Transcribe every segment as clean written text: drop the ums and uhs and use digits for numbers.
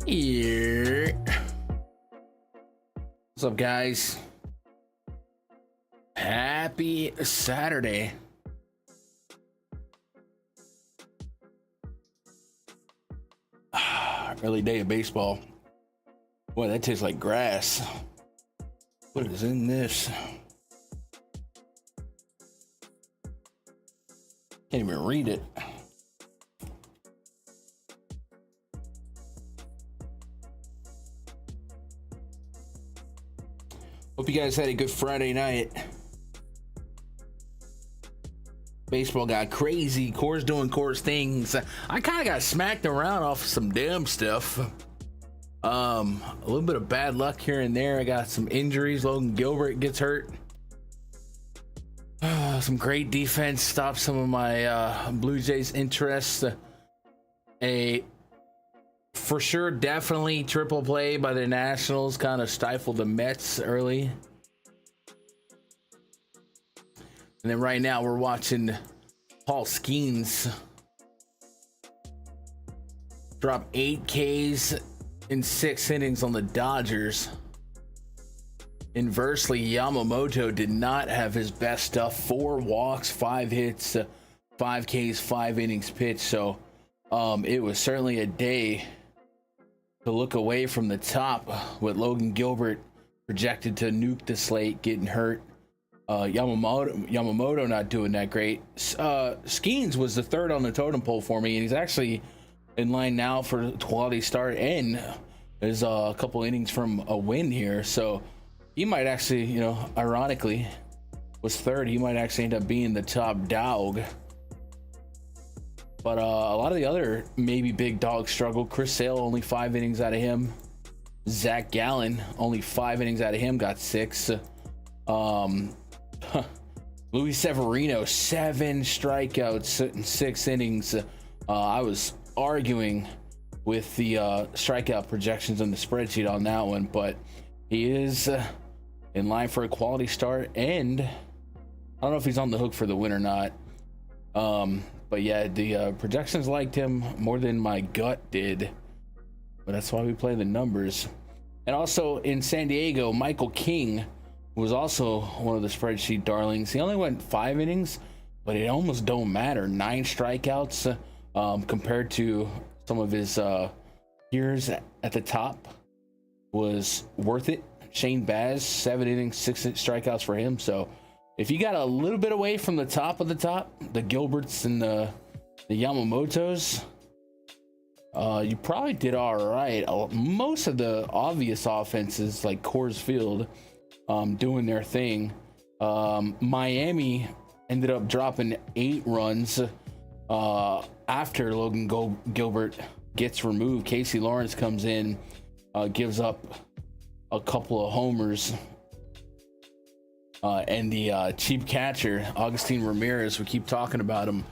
Here. What's up, guys? Happy Saturday. Early day of baseball. Boy, that tastes like grass. What is in this? Can't even read it. Hope you guys had a good Friday night. Baseball got crazy. Core's doing Core's things. I kind of got smacked around off some damn stuff. A little bit of bad luck here and there. I got some injuries. Logan Gilbert gets hurt. Some great defense stopped some of my Blue Jays interests. For sure, definitely triple play by the Nationals kind of stifled the Mets early. And then right now we're watching Paul Skeens drop 8 Ks in 6 innings on the Dodgers. Inversely, Yamamoto did not have his best stuff. 4 walks, 5 hits, 5 Ks, 5 innings pitched. So it was certainly a day to look away from the top with Logan Gilbert projected to nuke the slate, getting hurt. Yamamoto not doing that great. Skeens was the 3rd on the totem pole for me, and he's actually in line now for a quality start and is a couple innings from a win here. So he might actually, ironically, was 3rd. He might actually end up being the top dog. But a lot of the other maybe big dogs struggled. Chris Sale, only 5 innings out of him. Zach Gallen, only 5 innings out of him, got 6. Luis Severino, 7 strikeouts in 6 innings. I was arguing with the strikeout projections on the spreadsheet on that one, but he is in line for a quality start, and I don't know if he's on the hook for the win or not. But yeah, the projections liked him more than my gut did, but that's why we play the numbers. And also in San Diego, Michael King was also one of the spreadsheet darlings. He only went 5 innings, but it almost don't matter. 9 strikeouts compared to some of his peers at the top was worth it. Shane Baz, 7 innings, 6 strikeouts for him. So if you got a little bit away from the top of the top, the Gilberts and the Yamamotos, you probably did all right. Most of the obvious offenses like Coors Field doing their thing. Miami ended up dropping 8 runs after Logan Gilbert gets removed. Casey Lawrence comes in, gives up a couple of homers. And the cheap catcher, Agustin Ramirez, we keep talking about him,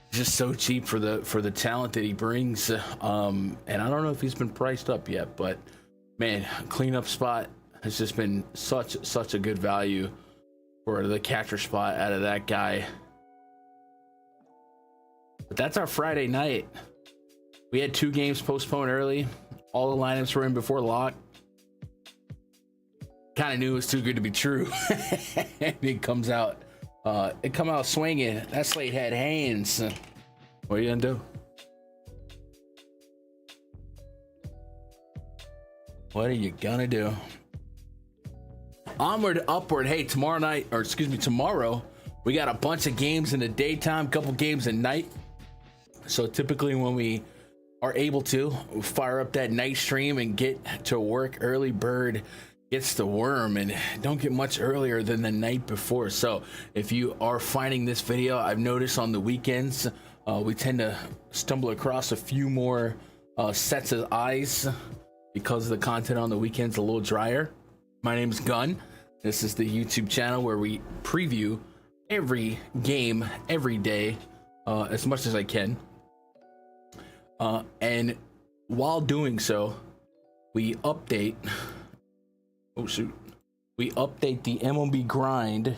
just so cheap for the talent that he brings. And I don't know if he's been priced up yet, but man, cleanup spot has just been such a good value for the catcher spot out of that guy. But that's our Friday night. We had 2 games postponed early. All the lineups were in before lock. Kind of knew it was too good to be true. It comes out swinging. That slate had hands. What are you gonna do? What are you gonna do? Onward, upward. Hey, tomorrow we got a bunch of games in the daytime, couple games at night. So typically when we are able to fire up that night stream and get to work, early bird gets the worm, and don't get much earlier than the night before. So if you are finding this video, I've noticed on the weekends we tend to stumble across a few more sets of eyes because the content on the weekends a little drier. My name is Gunn. This is the YouTube channel where we preview every game every day as much as I can, and while doing so we update the MLB Grind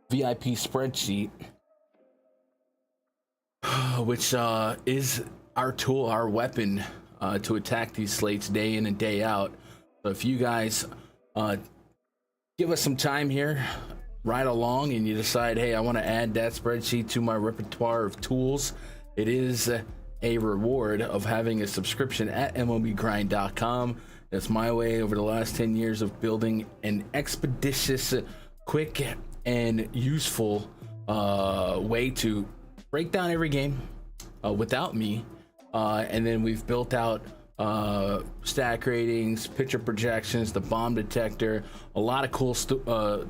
VIP spreadsheet, which is our tool, our weapon to attack these slates day in and day out. So if you guys give us some time here, ride along, and you decide, hey, I want to add that spreadsheet to my repertoire of tools, it is a reward of having a subscription at MLBgrind.com. That's my way over the last 10 years of building an expeditious, quick, and useful way to break down every game without me. And then we've built out stack ratings, pitcher projections, the bomb detector, a lot of cool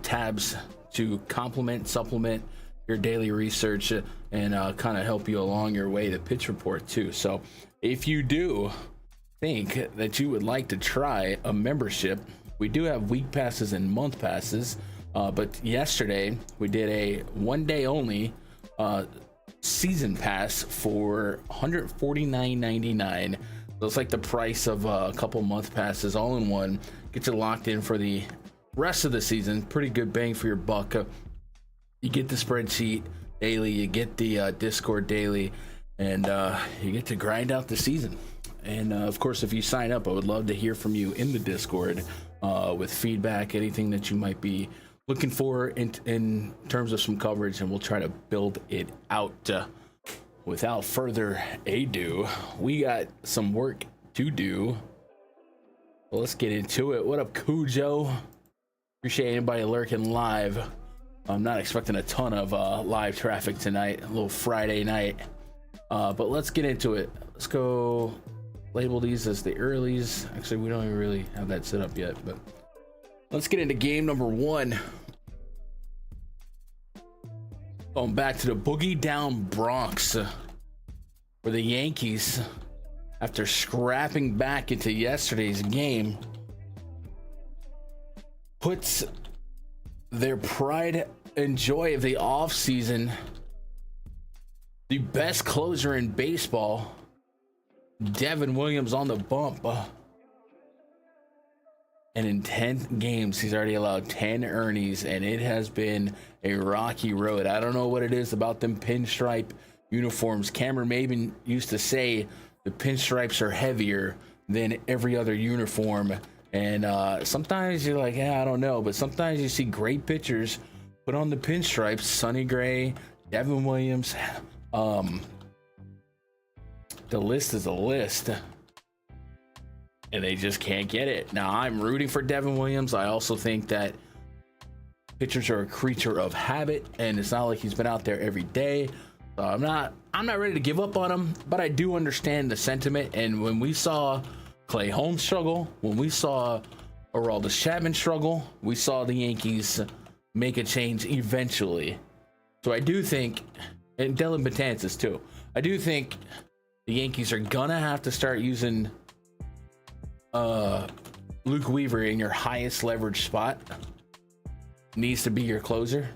tabs to supplement your daily research and kind of help you along your way to pitch report too. So if you do think that you would like to try a membership, we do have week passes and month passes, but yesterday we did a 1 day only season pass for $149.99. So it's like the price of a couple month passes all in one. Get you locked in for the rest of the season. Pretty good bang for your buck. You get the spreadsheet daily, you get the Discord daily, and you get to grind out the season. And of course, if you sign up, I would love to hear from you in the Discord with feedback, anything that you might be looking for in terms of some coverage, and we'll try to build it out. Without further ado, we got some work to do. Well, let's get into it. What up, Cujo? Appreciate anybody lurking live. I'm not expecting a ton of live traffic tonight, a little Friday night. But let's get into it. Let's go label these as the earlies. Actually, we don't even really have that set up yet, but let's get into game number one. Going back to the Boogie Down Bronx, where the Yankees, after scrapping back into yesterday's game, puts their pride and joy of the offseason, the best closer in baseball, Devin Williams, on the bump. And in 10 games, he's already allowed 10 earnings, and it has been a rocky road. I don't know what it is about them pinstripe uniforms. Cameron Maben used to say the pinstripes are heavier than every other uniform. And sometimes you're like, yeah, I don't know. But sometimes you see great pitchers put on the pinstripes. Sonny Gray, Devin Williams. The list is a list. And they just can't get it. Now, I'm rooting for Devin Williams. I also think that pitchers are a creature of habit, and it's not like he's been out there every day. So I'm not ready to give up on him, but I do understand the sentiment. And when we saw Clay Holmes struggle, when we saw Aroldis Chapman struggle, we saw the Yankees make a change eventually. So I do think, and Dylan Betances too, I do think the Yankees are gonna have to start using Luke Weaver in your highest leverage spot. Needs to be your closer.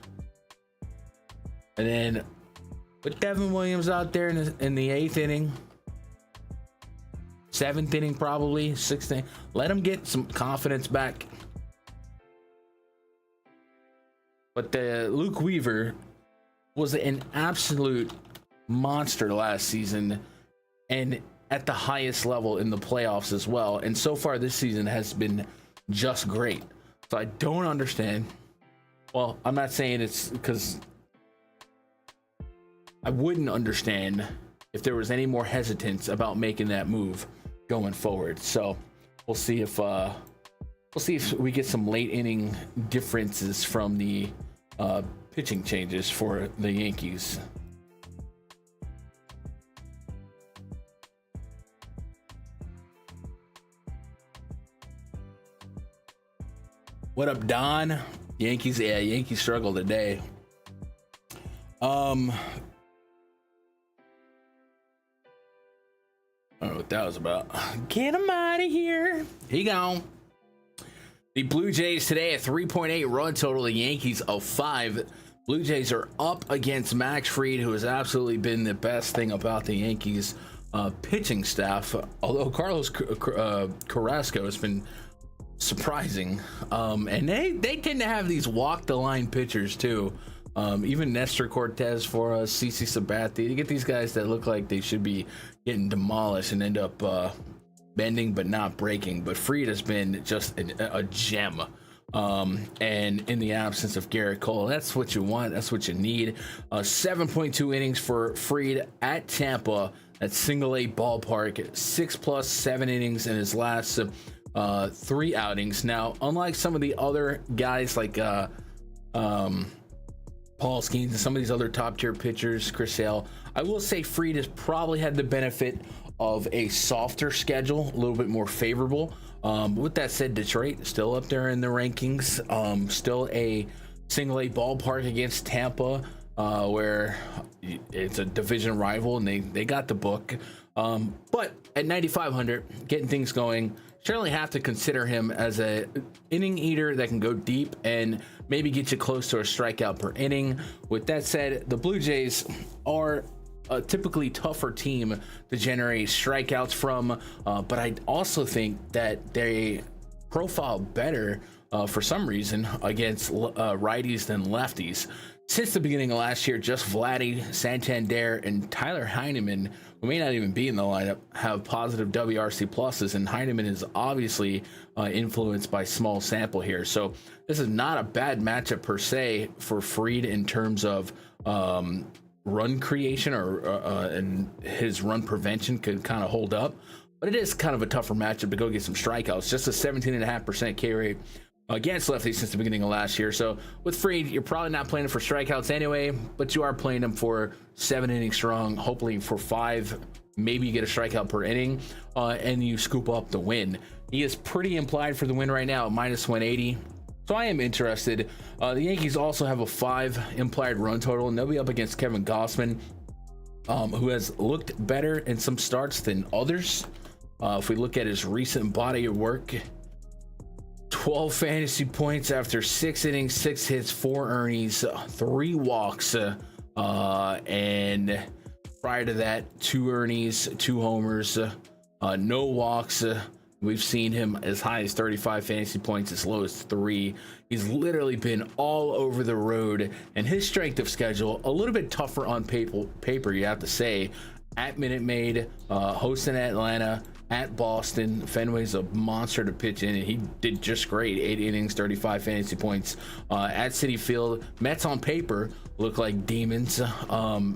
And then put Devin Williams out there in the 8th inning, 7th inning, probably 6th inning. Let him get some confidence back. But Luke Weaver was an absolute monster last season, and at the highest level in the playoffs as well. And so far this season has been just great. So I don't understand. Well, I'm not saying it's because I wouldn't understand if there was any more hesitance about making that move going forward. So we'll see if we get some late inning differences from the pitching changes for the Yankees. What up, Don? Yankees, yeah, Yankees struggle today. I don't know what that was about. Get him out of here. He gone. The Blue Jays today, a 3.8 run total. The Yankees a 5. Blue Jays are up against Max Fried, who has absolutely been the best thing about the Yankees pitching staff. Although Carlos Carrasco has been surprising, and they tend to have these walk the line pitchers too. Even Nestor Cortez for us, CC Sabathia. You get these guys that look like they should be getting demolished and end up bending but not breaking. But Fried has been just a gem. And in the absence of Garrett Cole, that's what you want. That's what you need. 7.2 innings for Fried at Tampa at single A ballpark. 6+ 7 innings in his last 3 outings. Now, unlike some of the other guys like Paul Skeens and some of these other top tier pitchers, Chris Sale, I will say Fried has probably had the benefit of a softer schedule, a little bit more favorable. With that said, Detroit still up there in the rankings. Still a single A ballpark against Tampa, where it's a division rival, and they got the book. But at 9,500, getting things going, certainly have to consider him as a inning eater that can go deep and maybe get you close to a strikeout per inning. With that said, the Blue Jays are a typically tougher team to generate strikeouts from, but I also think that they profile better for some reason against righties than lefties. Since the beginning of last year, just Vladdy, Santander, and Tyler Heineman, who may not even be in the lineup, have positive WRC pluses, and Heineman is obviously influenced by small sample here. So this is not a bad matchup per se for Fried in terms of run creation and his run prevention could kind of hold up, but it is kind of a tougher matchup to go get some strikeouts. Just a 17.5% K rate against lefties since the beginning of last year. So with Fried, you're probably not playing him for strikeouts anyway, but you are playing him for 7 innings strong, hopefully for 5. Maybe you get a strikeout per inning, and you scoop up the win. He is pretty implied for the win right now at -180. So I am interested. The Yankees also have a 5 implied run total, and they'll be up against Kevin Gausman, who has looked better in some starts than others. If we look at his recent body of work, 12 fantasy points after 6 innings, 6 hits, 4 earnings, 3 walks, and prior to that, 2 earnings, 2 homers, no walks. We've seen him as high as 35 fantasy points, as low as 3. He's literally been all over the road, and his strength of schedule a little bit tougher on paper, you have to say. At Minute Maid, hosting Atlanta, at Boston. Fenway's a monster to pitch in, and he did just great. 8 innings, 35 fantasy points. At Citi Field, Mets on paper look like demons.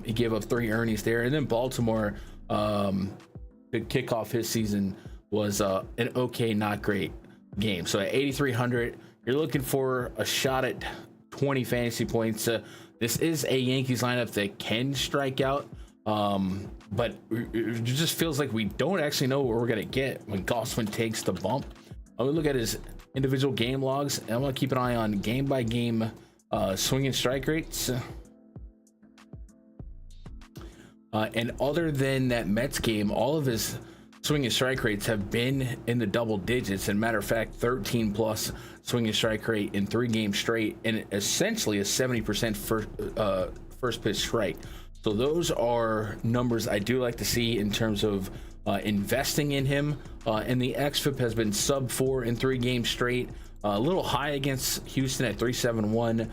He gave up 3 earnings there, and then Baltimore to kick off his season was an okay, not great game. So at 8,300, you're looking for a shot at 20 fantasy points. This is a Yankees lineup that can strike out, but it just feels like we don't actually know what we're going to get when Gausman takes the bump. I'm going to look at his individual game logs, and I'm going to keep an eye on game-by-game swing and strike rates. And other than that Mets game, all of his swing and strike rates have been in the double digits, and matter of fact 13 plus swing and strike rate in 3 games straight, and essentially a 70% first pitch strike. So those are numbers I do like to see in terms of investing in him. And the xFIP has been sub 4 in 3 games straight, a little high against Houston at 3.71,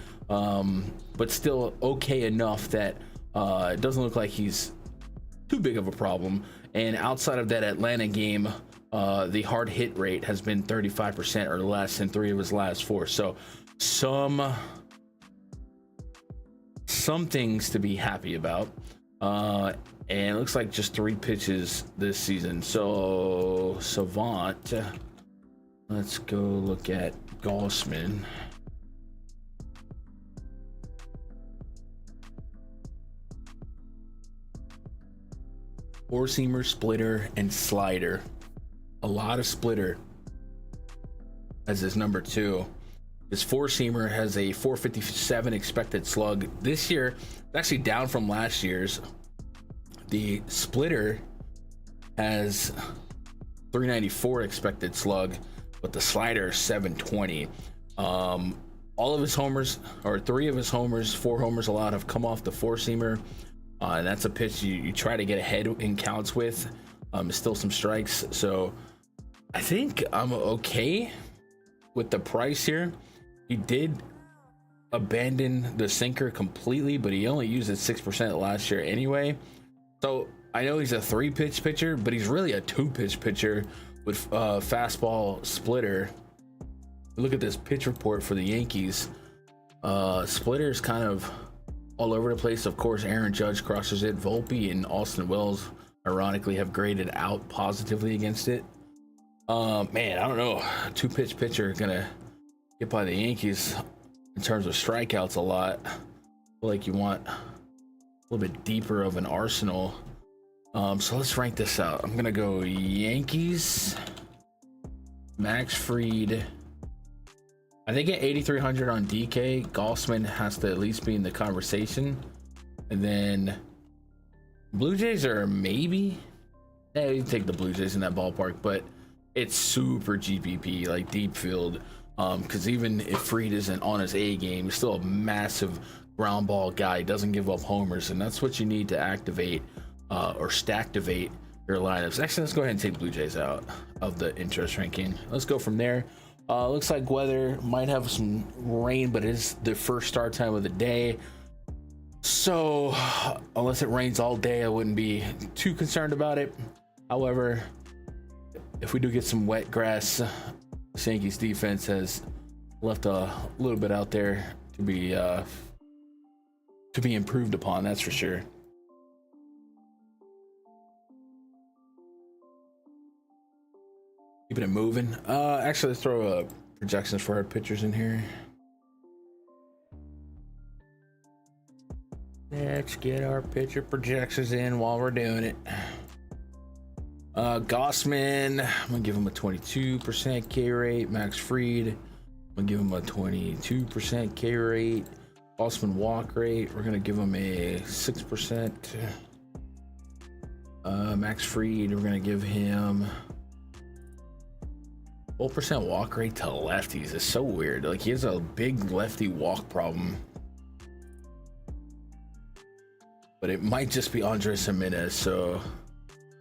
but still okay enough that it doesn't look like he's too big of a problem. And outside of that Atlanta game, the hard hit rate has been 35% or less in 3 of his last 4. So some things to be happy about. And it looks like just 3 pitches this season. So Savant, let's go look at Gausman. Four-seamer, splitter, and slider. A lot of splitter as his number 2. His four-seamer has a 457 expected slug. This year, it's actually down from last year's. The splitter has 394 expected slug, but the slider is 720. All of his homers, or 3 of his homers, 4 homers allowed, have come off the four-seamer. And that's a pitch you try to get ahead in counts with. Still some strikes. So I think I'm okay with the price here. He did abandon the sinker completely, but he only used it 6% last year anyway. So I know he's a 3-pitch pitcher, but he's really a 2-pitch pitcher with fastball splitter. Look at this pitch report for the Yankees. Splitter is kind of all over the place. Of course, Aaron Judge crushes it. Volpe and Austin Wells, ironically, have graded out positively against it. Man, I don't know. 2-pitch pitcher gonna get by the Yankees in terms of strikeouts a lot. I feel like you want a little bit deeper of an arsenal. So let's rank this out. I'm gonna go Yankees, Max Fried. I think at 8,300 on DK, Gossman has to at least be in the conversation. And then Blue Jays are maybe. Yeah, you take the Blue Jays in that ballpark, but it's super GPP, like deep field. Because even if Fried isn't on his A game, he's still a massive ground ball guy. He doesn't give up homers, and that's what you need to activate or stacktivate your lineups. Actually, let's go ahead and take Blue Jays out of the interest ranking. Let's go from there. Looks like weather might have some rain, but it is the first start time of the day. So unless it rains all day, I wouldn't be too concerned about it. However, if we do get some wet grass, the Yankees defense has left a little bit out there to be improved upon, that's for sure. Keeping it moving. Actually, let's throw projections for our pitchers in here. Let's get our pitcher projections in while we're doing it. Gossman, I'm gonna give him a 22% K rate. Max Fried, I'm gonna give him a 22% K rate. Gossman walk rate, we're gonna give him a 6%. Max Fried, we're gonna give him 12% walk rate to lefties. It's so weird. Like, he has a big lefty walk problem. But it might just be Andres Jimenez, so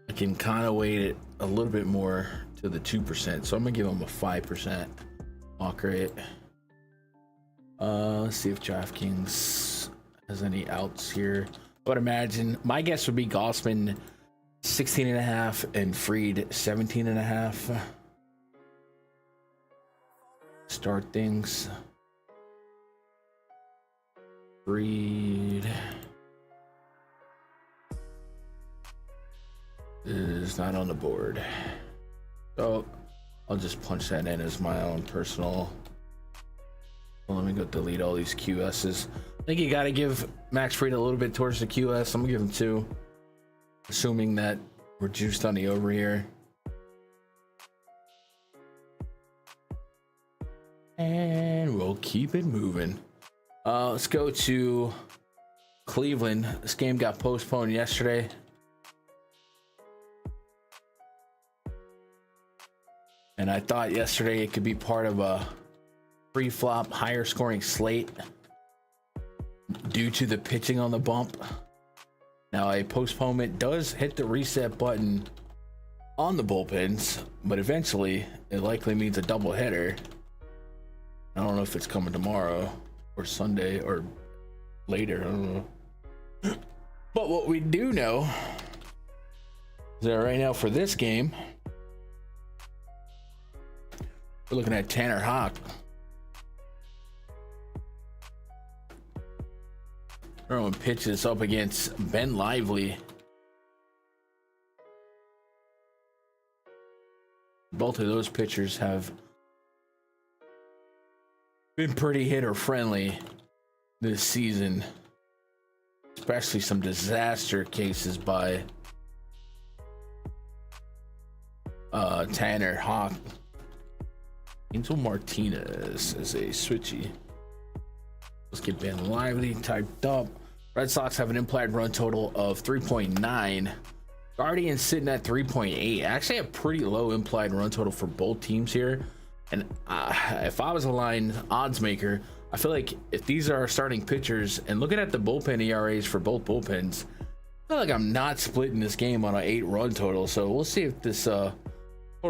I can kind of weight it a little bit more to the 2%. So I'm gonna give him a 5% walk rate. Let's see if DraftKings has any outs here. But imagine, my guess would be Gossman 16.5 and Fried 17.5. Start things. Fried is not on the board, so I'll just punch that in as my own personal. Well, let me go delete all these QSs. I think you got to give Max Fried a little bit towards the QS. I'm gonna give him 2, assuming that we're juiced on the over here. And we'll keep it moving. Let's go to Cleveland. This game got postponed yesterday. And I thought yesterday it could be part of a pre-flop higher scoring slate due to the pitching on the bump. Now, a postponement does hit the reset button on the bullpens, but eventually it likely means a double header. I don't know if it's coming tomorrow or Sunday or later. I don't know. But what we do know is that right now for this game, we're looking at Tanner Houck. Throwing pitches up against Ben Lively. Both of those pitchers have been pretty hitter friendly this season, especially some disaster cases by Tanner Houck. Angel Martinez is a switchy. Let's get Ben Lively typed up. Red Sox have an implied run total of 3.9. Guardians sitting at 3.8. Actually a pretty low implied run total for both teams here. And if I was a line odds maker, I feel like if these are our starting pitchers, and looking at the bullpen ERAs for both bullpens, I feel like I'm not splitting this game on an 8-run total. So we'll see if this total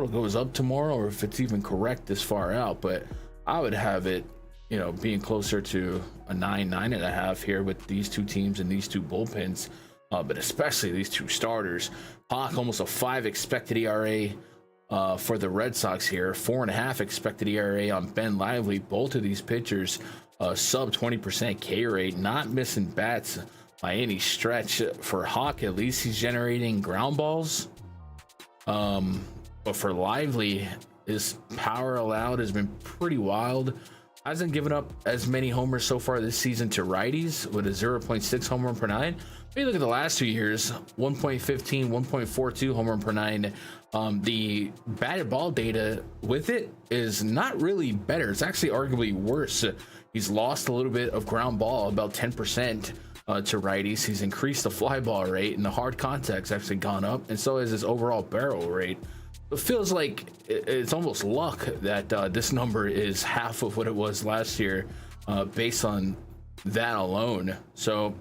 goes up tomorrow or if it's even correct this far out. But I would have it, you know, being closer to a 9.5 here with these two teams and these two bullpens. but especially these two starters. Hawk almost a 5 expected ERA for the Red Sox here, 4.5 expected ERA on Ben Lively. Both of these pitchers sub 20% K rate, not missing bats by any stretch. For Hawk, at least he's generating ground balls. But for Lively, his power allowed has been pretty wild. Hasn't given up as many homers so far this season to righties with a 0.6 home run per nine. When you look at the last 2 years, 1.15, 1.42 home run per nine. The batted ball data with it is not really better. It's actually arguably worse. He's lost a little bit of ground ball, about 10% to righties. He's increased the fly ball rate, and the hard contact's actually gone up, and so has his overall barrel rate. It feels like it's almost luck that this number is half of what it was last year, based on that alone. So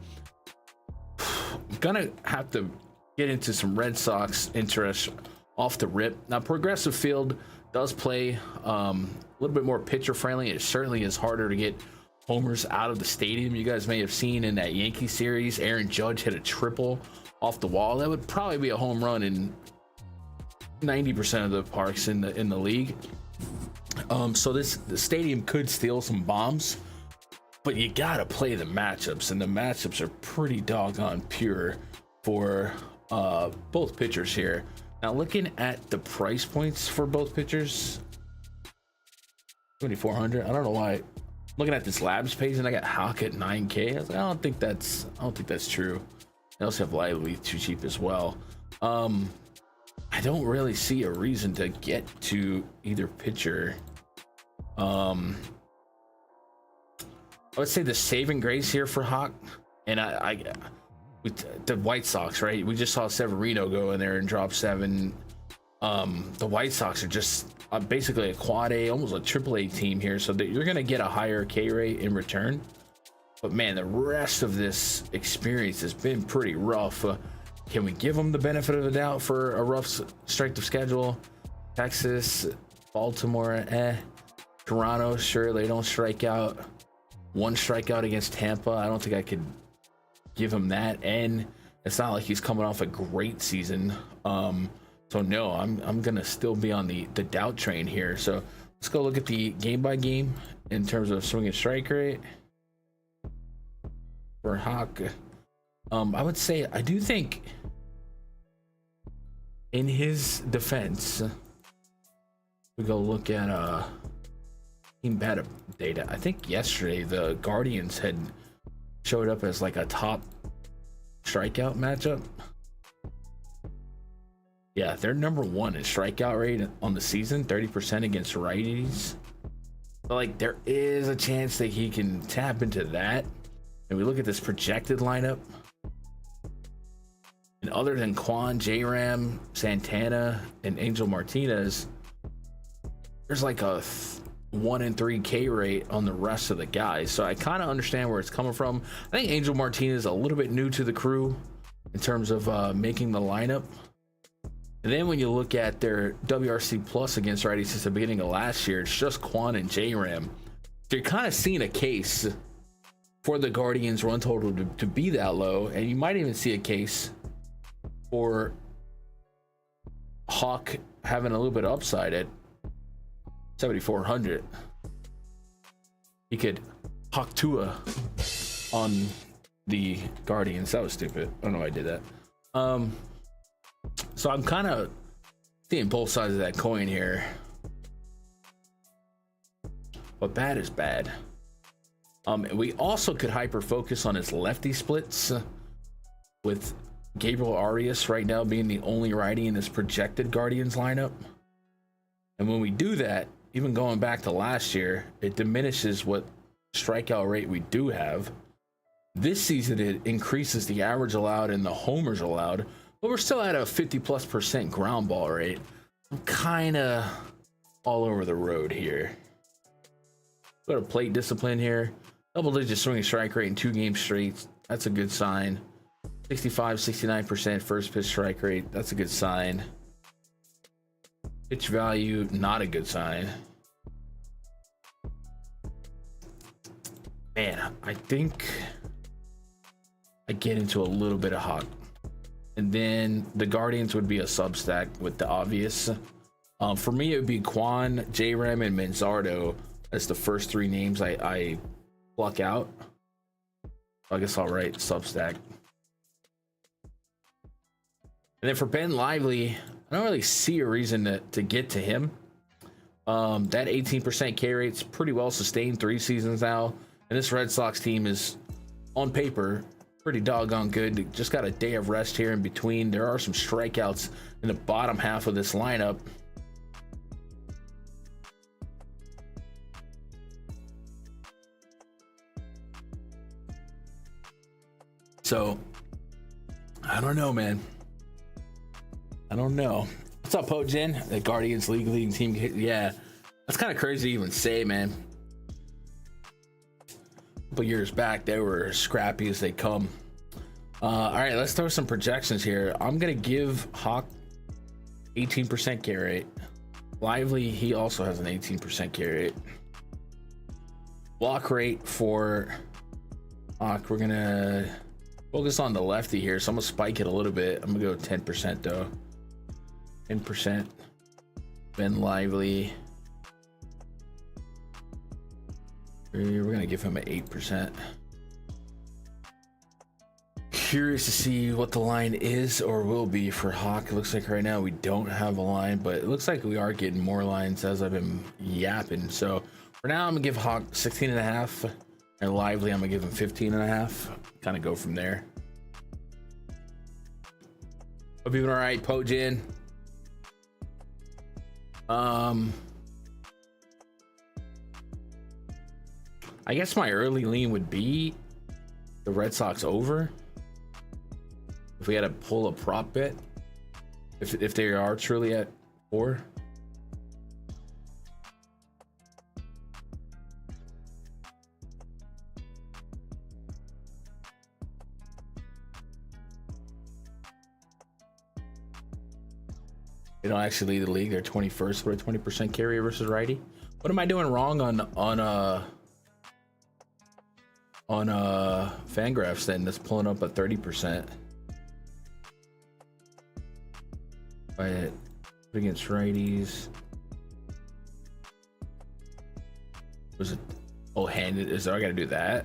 I'm gonna have to get into some Red Sox interest off the rip. Now, Progressive Field does play a little bit more pitcher friendly. It certainly is harder to get homers out of the stadium. You guys may have seen in that Yankee series, Aaron Judge hit a triple off the wall. That would probably be a home run in 90% of the parks in the league. So the stadium could steal some bombs, but you gotta play the matchups, and the matchups are pretty doggone pure for both pitchers here. Now, looking at the price points for both pitchers, 2,400. I don't know why. Looking at this Labs page, and I got Hawk at 9K. I was like, I don't think that's true. They also have Lively too cheap as well. I don't really see a reason to get to either pitcher. I would say the saving grace here for Hawk, and the White Sox, right? We just saw Severino go in there and drop 7. The White Sox are just basically a quad A, almost a triple A team here, so that you're going to get a higher K rate in return. But man, the rest of this experience has been pretty rough. Can we give them the benefit of the doubt for a rough strength of schedule? Texas, Baltimore, Toronto, sure, they don't strike out. 1 strikeout against Tampa. I don't think I could give him that, and it's not like he's coming off a great season. So no, I'm gonna still be on the doubt train here. So let's go look at the game by game in terms of swing and strike rate for Hawk. I would say, I do think in his defense, we go look at team beta data. I think yesterday the Guardians had showed up as like a top strikeout matchup. Yeah, they're number 1 in strikeout rate on the season, 30% against righties. But like, there is a chance that he can tap into that. And we look at this projected lineup, and other than Quan, J-Ram, Santana, and Angel Martinez, there's like a 1 in 3 K rate on the rest of the guys. So I kind of understand where it's coming from. I think Angel Martinez is a little bit new to the crew in terms of making the lineup. And then when you look at their WRC plus against righties since the beginning of last year, it's just Quan and J-Ram. So you're kind of seeing a case for the Guardians run total to be that low, and you might even see a case for Hawk having a little bit of upside at 7,400. He could Hawk Tua on the Guardians. That was stupid. I don't know why I did that. So I'm kind of seeing both sides of that coin here, but bad is bad. We also could hyper focus on his lefty splits, with Gabriel Arias right now being the only righty in this projected Guardians lineup. And when we do that, even going back to last year, it diminishes what strikeout rate we do have. This season, it increases the average allowed and the homers allowed, but we're still at a 50+% ground ball rate. I'm kind of all over the road here. Got a plate discipline here. Double-digit swing and strike rate in 2 games straight. That's a good sign. 65-69% first pitch strike rate. That's a good sign. Pitch value, not a good sign. Man, I think I get into a little bit of Hawk. and then the Guardians would be a substack with the obvious. For me, it would be Quan, J-Ram, and Manzardo as the first 3 names I pluck out. I guess I'll write substack. And then for Ben Lively, I don't really see a reason to get to him. That 18% K rate's pretty well sustained 3 seasons now. And this Red Sox team is, on paper, pretty doggone good. They just got a day of rest here in between. There are some strikeouts in the bottom half of this lineup. So, I don't know, man. I don't know. What's up, Pojen? The Guardians League leading team. Yeah, that's kind of crazy to even say, man. A couple years back, they were scrappy as they come. All right, let's throw some projections here. I'm going to give Hawk 18% K rate. Lively, he also has an 18% K rate. Walk rate for Hawk, we're going to focus on the lefty here, so I'm gonna spike it a little bit. I'm gonna go 10% though. 10%. Ben Lively. We're gonna give him an 8%. Curious to see what the line is or will be for Hawk. It looks like right now we don't have a line, but it looks like we are getting more lines as I've been yapping. So for now, I'm gonna give Hawk 16.5. And Lively, I'm gonna give him 15.5. Kind of go from there. Hope you're doing all right, Pojin. I guess my early lean would be the Red Sox over. If we had to pull a prop bet, if they are truly at 4. They don't actually lead the league. They're 21st with a 20% carry versus righty. What am I doing wrong on Fangraphs then? That's pulling up at 30%. But against righties. Was it? Oh, handed. Is there? I gotta do that?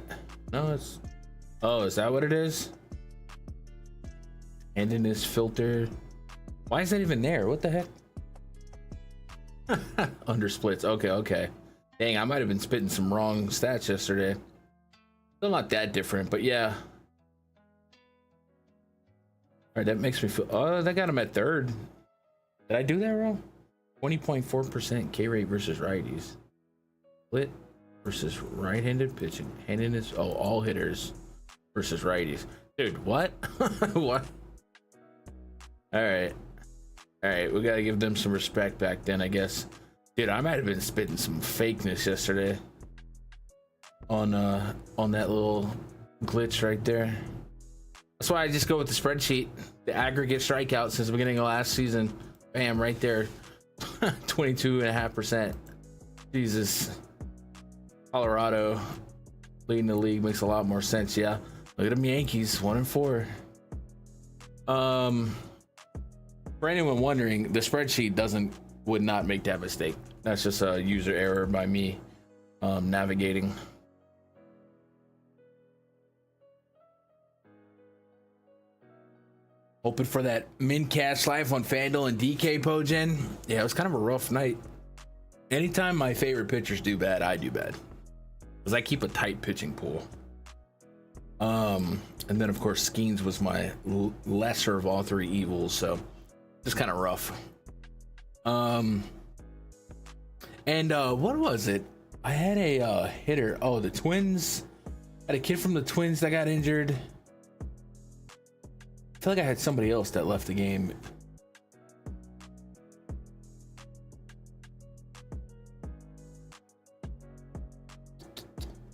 No, it's. Oh, is that what it is? Handedness filter. Why is that even there? What the heck? Under splits. Okay. Dang, I might have been spitting some wrong stats yesterday. Still not that different, but yeah. All right, that makes me feel. Oh, that got him at 3rd. Did I do that wrong? 20.4% K rate versus righties. Split versus right-handed pitching. Handedness. Oh, all hitters versus righties. Dude, what? What? All right, we gotta give them some respect back then, I guess. Dude, I might have been spitting some fakeness yesterday on that little glitch right there. That's why I just go with the spreadsheet. The aggregate strikeouts since the beginning of last season. Bam, right there. 22.5%. Jesus. Colorado leading the league makes a lot more sense, yeah. Look at them Yankees, 1-4. For anyone wondering, the spreadsheet would not make that mistake. That's just a user error by me navigating. Hoping for that min cash life on Fanduel and DK Pojen. Yeah, it was kind of a rough night. Anytime my favorite pitchers do bad, I do bad. Because I keep a tight pitching pool. And then of course Skeens was my lesser of all 3 evils, so just kind of rough. And what was it? I had a hitter. Oh, the Twins. I had a kid from the Twins that got injured. I feel like I had somebody else that left the game.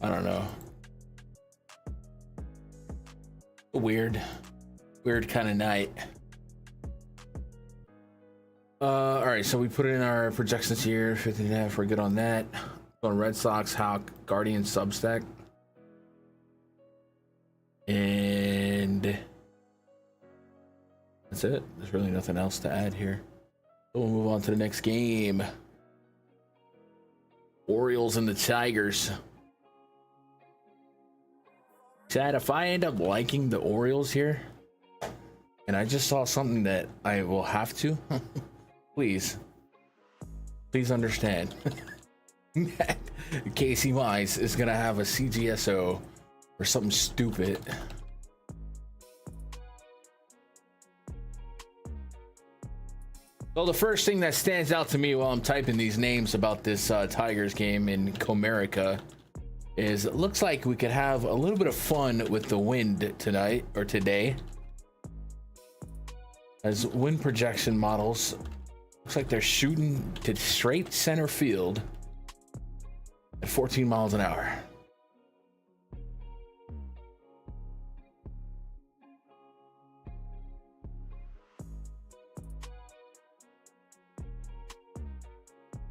I don't know. Weird kind of night. All right, so we put in our projections here. 15.5, we're good on that. On Red Sox, Hawk, Guardian, Substack, and That's it. There's really nothing else to add here. So we'll move on to the next game. Orioles and the Tigers. Chad, if I end up liking the Orioles here, and I just saw something that I will have to, please understand. Casey Mize is gonna have a CGSO or something stupid. Well, the first thing that stands out to me while I'm typing these names about this Tigers game in Comerica is it looks like we could have a little bit of fun with the wind tonight or today. As wind projection models, looks like they're shooting to straight center field at 14 miles an hour.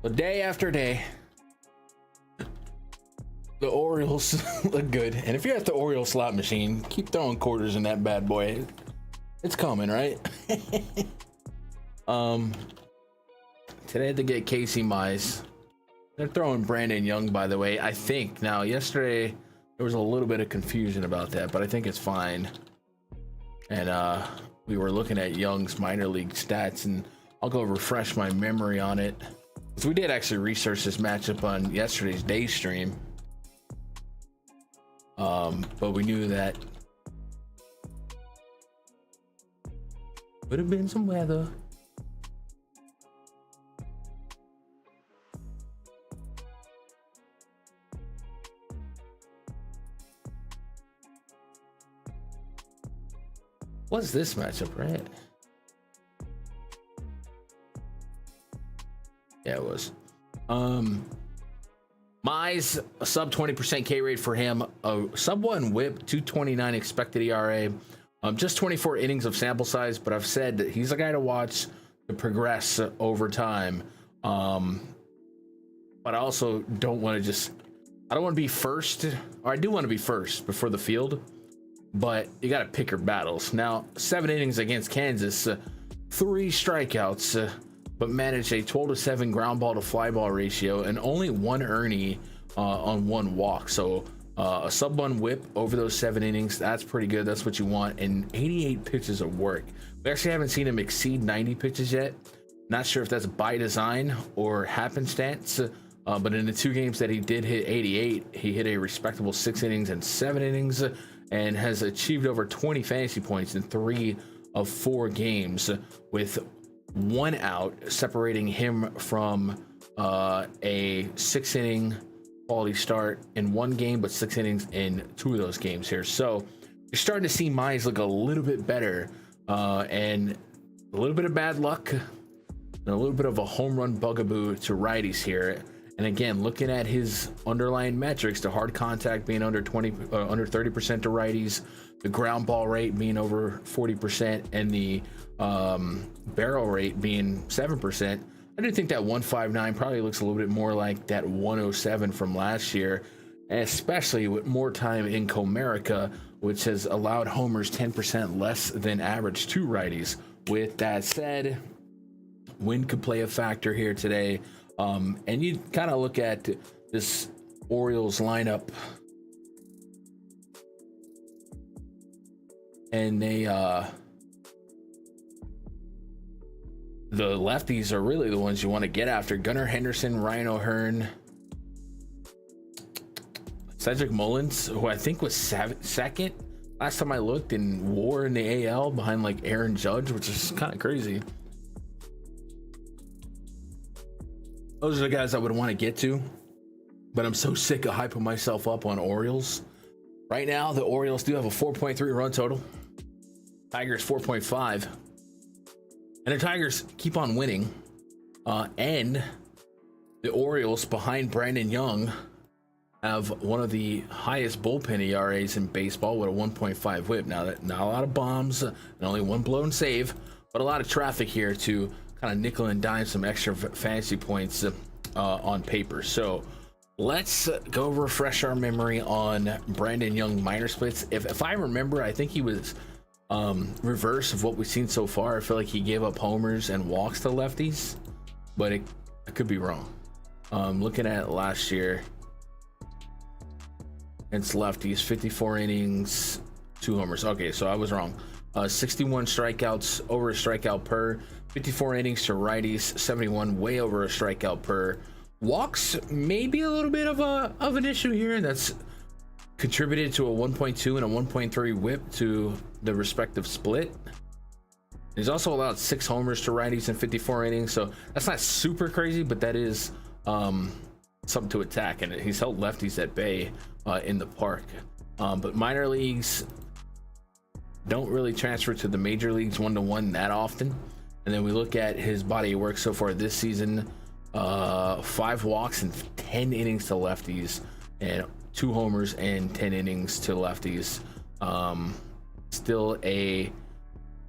But day after day, the Orioles look good. And if you're at the Orioles slot machine, keep throwing quarters in that bad boy. It's coming, right? Today they get Casey Mize. They're throwing Brandon Young, by the way. I think now, yesterday there was a little bit of confusion about that, but I think it's fine. And we were looking at Young's minor league stats, and I'll go refresh my memory on it. So we did actually research this matchup on yesterday's day stream. But we knew that would have been some weather. What's this matchup, right? Yeah, it was. Mize, a sub 20% K rate for him, a sub 1 whip, 2.29 expected ERA, just 24 innings of sample size, but I've said that he's a guy to watch to progress over time. But I also don't want to I don't want to be first, or I do want to be first before the field, but you got to pick your battles. Now, 7 innings against Kansas, 3 strikeouts, but managed a 12-7 ground ball to fly ball ratio and only 1 earney on 1 walk. So a sub 1 whip over those 7 innings, that's pretty good. That's what you want. And 88 pitches of work. We actually haven't seen him exceed 90 pitches yet. Not sure if that's by design or happenstance. But in the 2 games that he did hit 88, he hit a respectable 6 innings and 7 innings and has achieved over 20 fantasy points in 3 of 4 games, with 1 out separating him from a 6-inning quality start in 1 game, but 6 innings in 2 of those games here. So you're starting to see Mize look a little bit better, and a little bit of bad luck and a little bit of a home run bugaboo to righties here. And again, looking at his underlying metrics, the hard contact being under 30% to righties, the ground ball rate being over 40%, and the barrel rate being 7%. I do think that 159 probably looks a little bit more like that 107 from last year, especially with more time in Comerica, which has allowed homers 10% less than average to righties. With that said, wind could play a factor here today. And you kind of look at this Orioles lineup, and they the lefties are really the ones you want to get after. Gunnar Henderson, Ryan O'Hearn, Cedric Mullins, who I think was second last time I looked in WAR in the AL behind like Aaron Judge, which is kind of crazy. Those are the guys I would want to get to, but I'm so sick of hyping myself up on Orioles. Right now, the Orioles do have a 4.3 run total. Tigers 4.5. And the Tigers keep on winning. And the Orioles, behind Brandon Young, have one of the highest bullpen ERAs in baseball with a 1.5 whip. Now, not a lot of bombs and only 1 blown save, but a lot of traffic here to kind of nickel and dime some extra fantasy points on paper. So let's go refresh our memory on Brandon Young minor splits. If I remember, I think he was reverse of what we've seen so far. I feel like he gave up homers and walks to lefties, but I could be wrong. Looking at last year, it's lefties, 54 innings, 2 homers. Okay, so I was wrong. 61 strikeouts, over a strikeout per. 54 innings to righties, 71, way over a strikeout per. Walks maybe a little bit of an issue here. That's contributed to a 1.2 and a 1.3 whip to the respective split. He's also allowed 6 homers to righties in 54 innings, so that's not super crazy, but that is something to attack, and he's held lefties at bay in the park. But minor leagues don't really transfer to the major leagues 1-to-1 that often. And then we look at his body of work so far this season, 5 walks and 10 innings to lefties, and 2 homers and 10 innings to lefties. Still a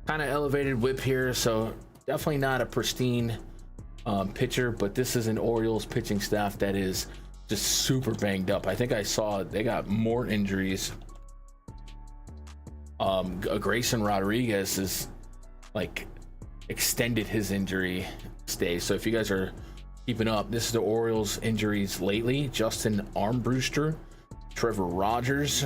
kind of elevated whip here, so definitely not a pristine pitcher, but this is an Orioles pitching staff that is just super banged up. I think I saw they got more injuries. Grayson Rodriguez is like extended his injury stay. So if you guys are keeping up, this is the Orioles injuries lately. Justin Armbruster, Trevor Rogers,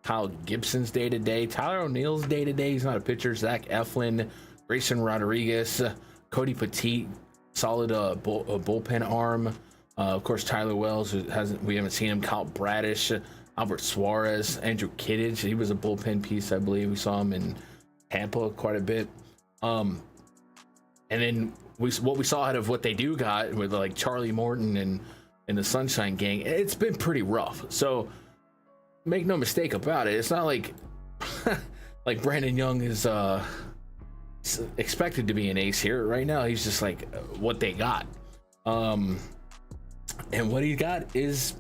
Kyle Gibson's day-to-day, Tyler O'Neill's day-to-day, he's not a pitcher, Zach Eflin, Grayson Rodriguez, Cody Petit, solid bullpen arm. Of course, Tyler Wells, we haven't seen him. Kyle Bradish, Albert Suarez, Andrew Kiddage, he was a bullpen piece, I believe. We saw him in Tampa quite a bit. And then what we saw out of what they do got with like Charlie Morton and the Sunshine Gang, it's been pretty rough. So make no mistake about it, it's not like like Brandon Young is expected to be an ace here. Right now he's just like what they got, and what he got is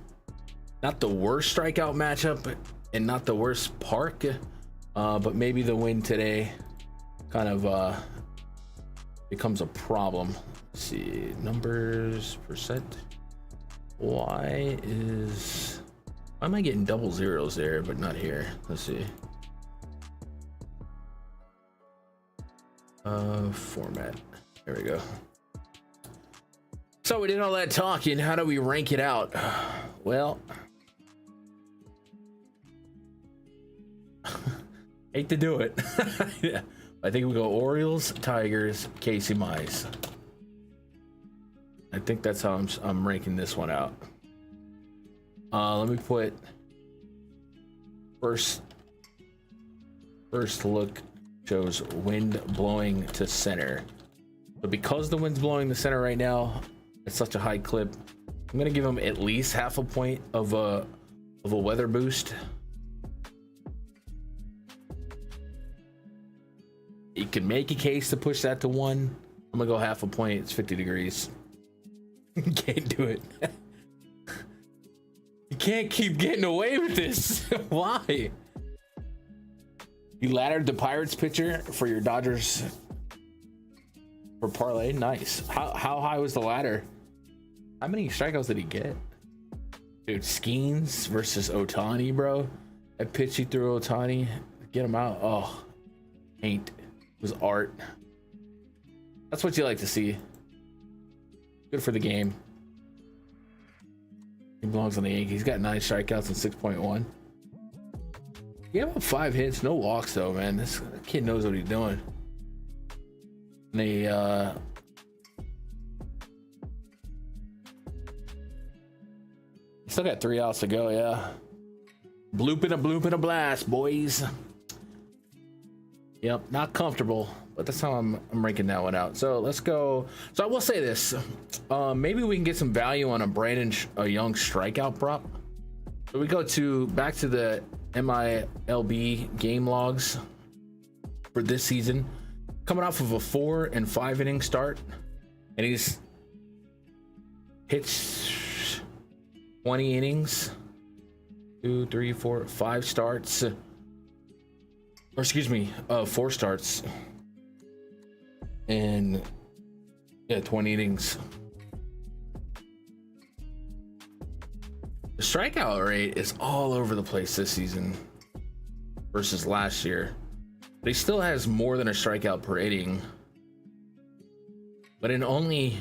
not the worst strikeout matchup and not the worst park, but maybe the win today kind of becomes a problem. Let's see, numbers, percent. Why am I getting double zeros there but not here? Let's see. Format, there we go. So we did all that talking, how do we rank it out? Well, hate to do it. Yeah, I think we go Orioles, Tigers, Casey Mize. I think that's how I'm ranking this one out. Let me put first look shows wind blowing to center. But because the wind's blowing to center right now, it's such a high clip, I'm gonna give him at least half a point of a weather boost. You can make a case to push that to 1. I'm gonna go half a point. It's 50 degrees. Can't do it. You can't keep getting away with this. Why? You laddered the Pirates pitcher for your Dodgers for parlay. Nice. How high was the ladder? How many strikeouts did he get? Dude, Skeens versus Ohtani, bro. That pitch he threw Ohtani, get him out. Oh, ain't. It was art. That's what you like to see. Good for the game. He belongs on the Yankees. He's got 9 strikeouts and 6.1. He gave up 5 hits, no walks though, man. This kid knows what he's doing. And they still got 3 outs to go, yeah. Bloop and a blast, boys. Yep, not comfortable, but that's how I'm ranking that one out. So let's go. So I will say this, maybe we can get some value on a Brandon Young strikeout prop. So we go back to the MLB game logs for this season, coming off of a 4 and 5 inning start, and he's pitched 20 innings, 2, 3, 4, 5 starts. Or excuse me, 4 starts and 20 innings. The strikeout rate is all over the place this season versus last year. But he still has more than a strikeout per inning. But in only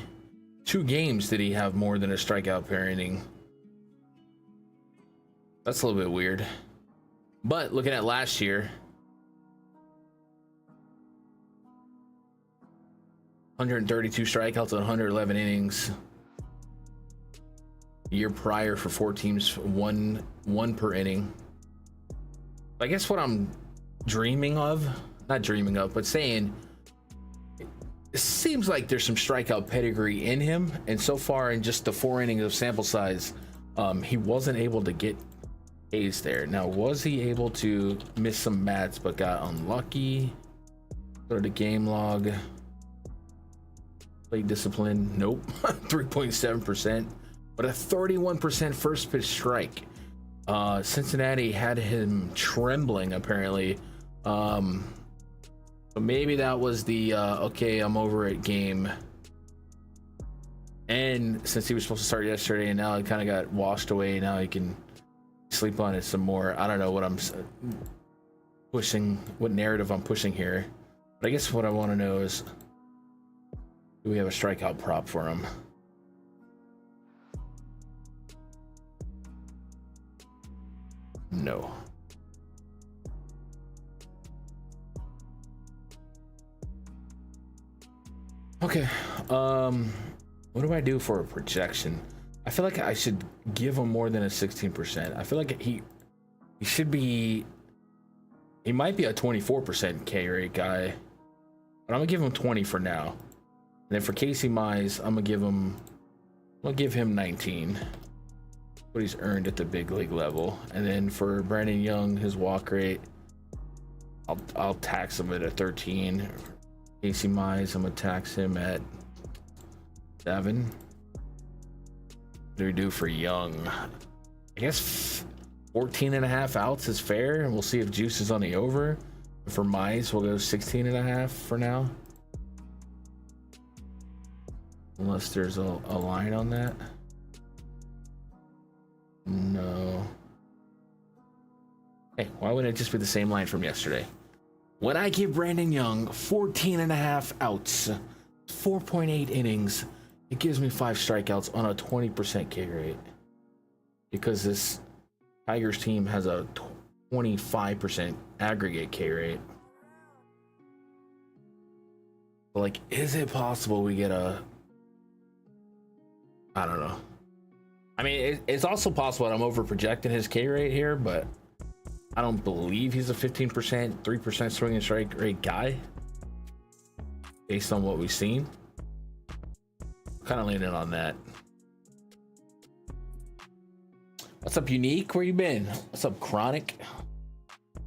2 games did he have more than a strikeout per inning. That's a little bit weird. But looking at last year, 132 strikeouts on 111 innings. The year prior for 4 teams, one per inning. I guess what I'm dreaming of, not dreaming of, but saying, it seems like there's some strikeout pedigree in him, and so far in just the 4 innings of sample size, he wasn't able to get A's there. Now, was he able to miss some mats but got unlucky? Go to the game log. Play discipline, nope. 3.7%, but a 31% first pitch strike. Cincinnati had him trembling apparently. But maybe that was the okay, I'm over it game. And since he was supposed to start yesterday and now it kind of got washed away, now he can sleep on it some more. I don't know what I'm pushing, what narrative I'm pushing here, but I guess what I want to know is, do we have a strikeout prop for him? No. Okay. What do I do for a projection? I feel like I should give him more than a 16%. I feel like he should be, he might be a 24% K rate guy, but I'm gonna give him 20 for now. And then for Casey Mize, I'm gonna give him 19. What he's earned at the big league level. And then for Brandon Young, his walk rate, I'll tax him at a 13. Casey Mize, I'm gonna tax him at 7. What do we do for Young? I guess 14.5 outs is fair, and we'll see if juice is on the over. For Mize, we'll go 16.5 for now. Unless there's a line on that. No. Hey, why wouldn't it just be the same line from yesterday? When I give Brandon Young 14.5 outs, 4.8 innings, it gives me 5 strikeouts on a 20% K rate. Because this Tigers team has a 25% aggregate K rate. But like, is it possible we get a... I don't know. I mean, it's also possible that I'm over projecting his K rate here, but I don't believe he's a 15%, 3% swing and strike rate guy based on what we've seen. Kind of leaning on that. What's up, Unique? Where you been? What's up, Chronic?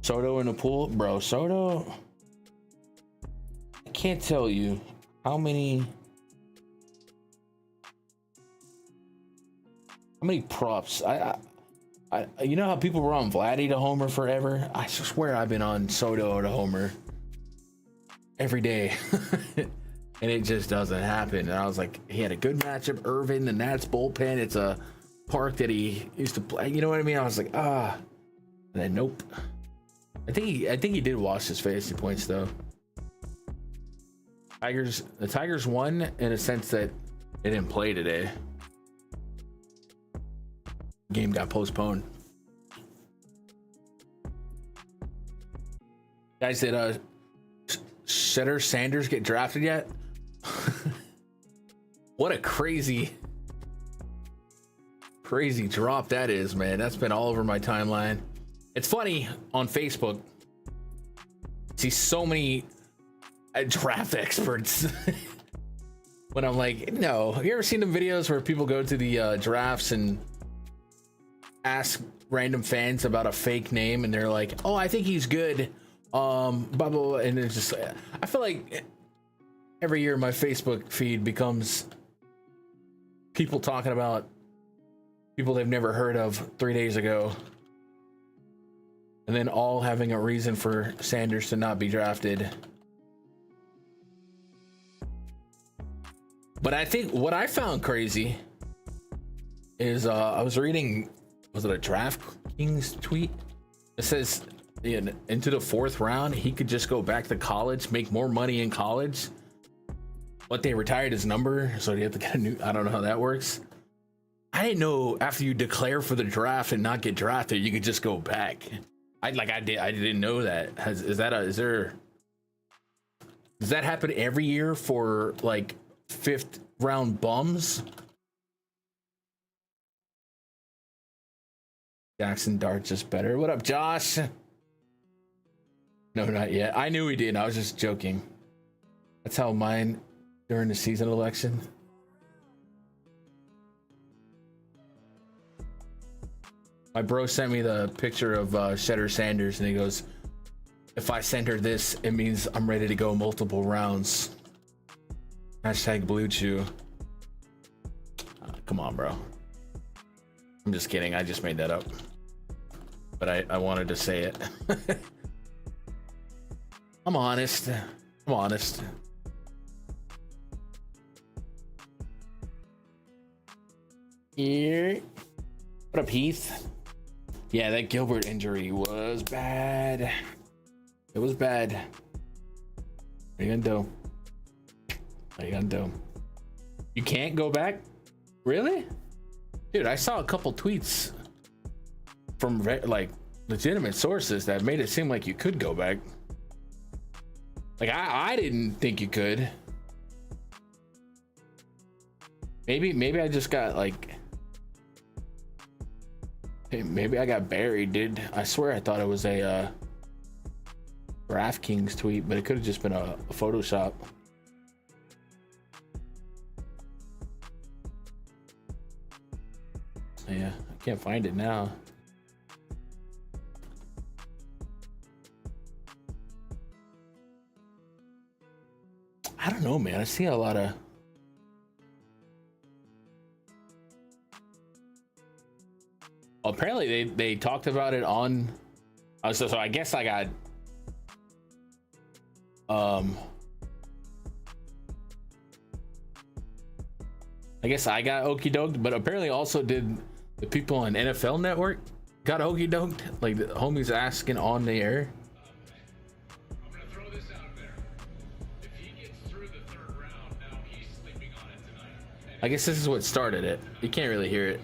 Soto in the pool? Bro, Soto, I can't tell you how many props I you know how people were on Vladdy to homer forever? I swear I've been on Soto to homer every day. And it just doesn't happen. And I was like, he had a good matchup, Irvin, the Nats bullpen. It's a park that he used to play. You know what I mean? I was like, and then nope. I think he did wash his fantasy points though. The Tigers won in a sense that they didn't play today. Game got postponed. Guys, did Setter Sanders get drafted yet? What a crazy drop that is, man. That's been all over my timeline. It's funny on Facebook, see so many draft experts. When I'm like, no, have you ever seen the videos where people go to the drafts and ask random fans about a fake name and they're like, oh, I think he's good, blah, blah, blah. And it's just, I feel like every year my Facebook feed becomes people talking about people they've never heard of 3 days ago, and then all having a reason for Sanders to not be drafted. But I think what I found crazy is I was reading, was it a DraftKings tweet? It says into the fourth round, he could just go back to college, make more money in college. But they retired his number, so you have to get a new. I don't know how that works. I didn't know after you declare for the draft and not get drafted, you could just go back. I didn't know that. Does that happen every year for like fifth round bums? Jackson Dart just better. What up, Josh? No, not yet. I knew he did. I was just joking. That's how mine during the season election. My bro sent me the picture of Shedder Sanders, and he goes, if I send her this, it means I'm ready to go multiple rounds. Hashtag Blue Chew. Come on, bro. I'm just kidding. I just made that up. But I wanted to say it. I'm honest. I'm honest. Here. What up, Heath? Yeah, that Gilbert injury was bad. It was bad. What are you gonna do? What are you gonna do? You can't go back? Really? Dude, I saw a couple tweets from like legitimate sources that made it seem like you could go back. Like I didn't think you could. Maybe I just got like, maybe I got buried, dude. I swear I thought it was a DraftKings tweet, but it could have just been a Photoshop. Yeah, I can't find it now. I don't know, man. I see a lot of apparently they talked about it on so I guess I got okey doked, but apparently also did the people on NFL Network got okey doked, like the homies asking on the air. I'm gonna throw this out there. If he gets through the third round, now he's sleeping on it tonight. I guess this is what started it. You can't really hear it.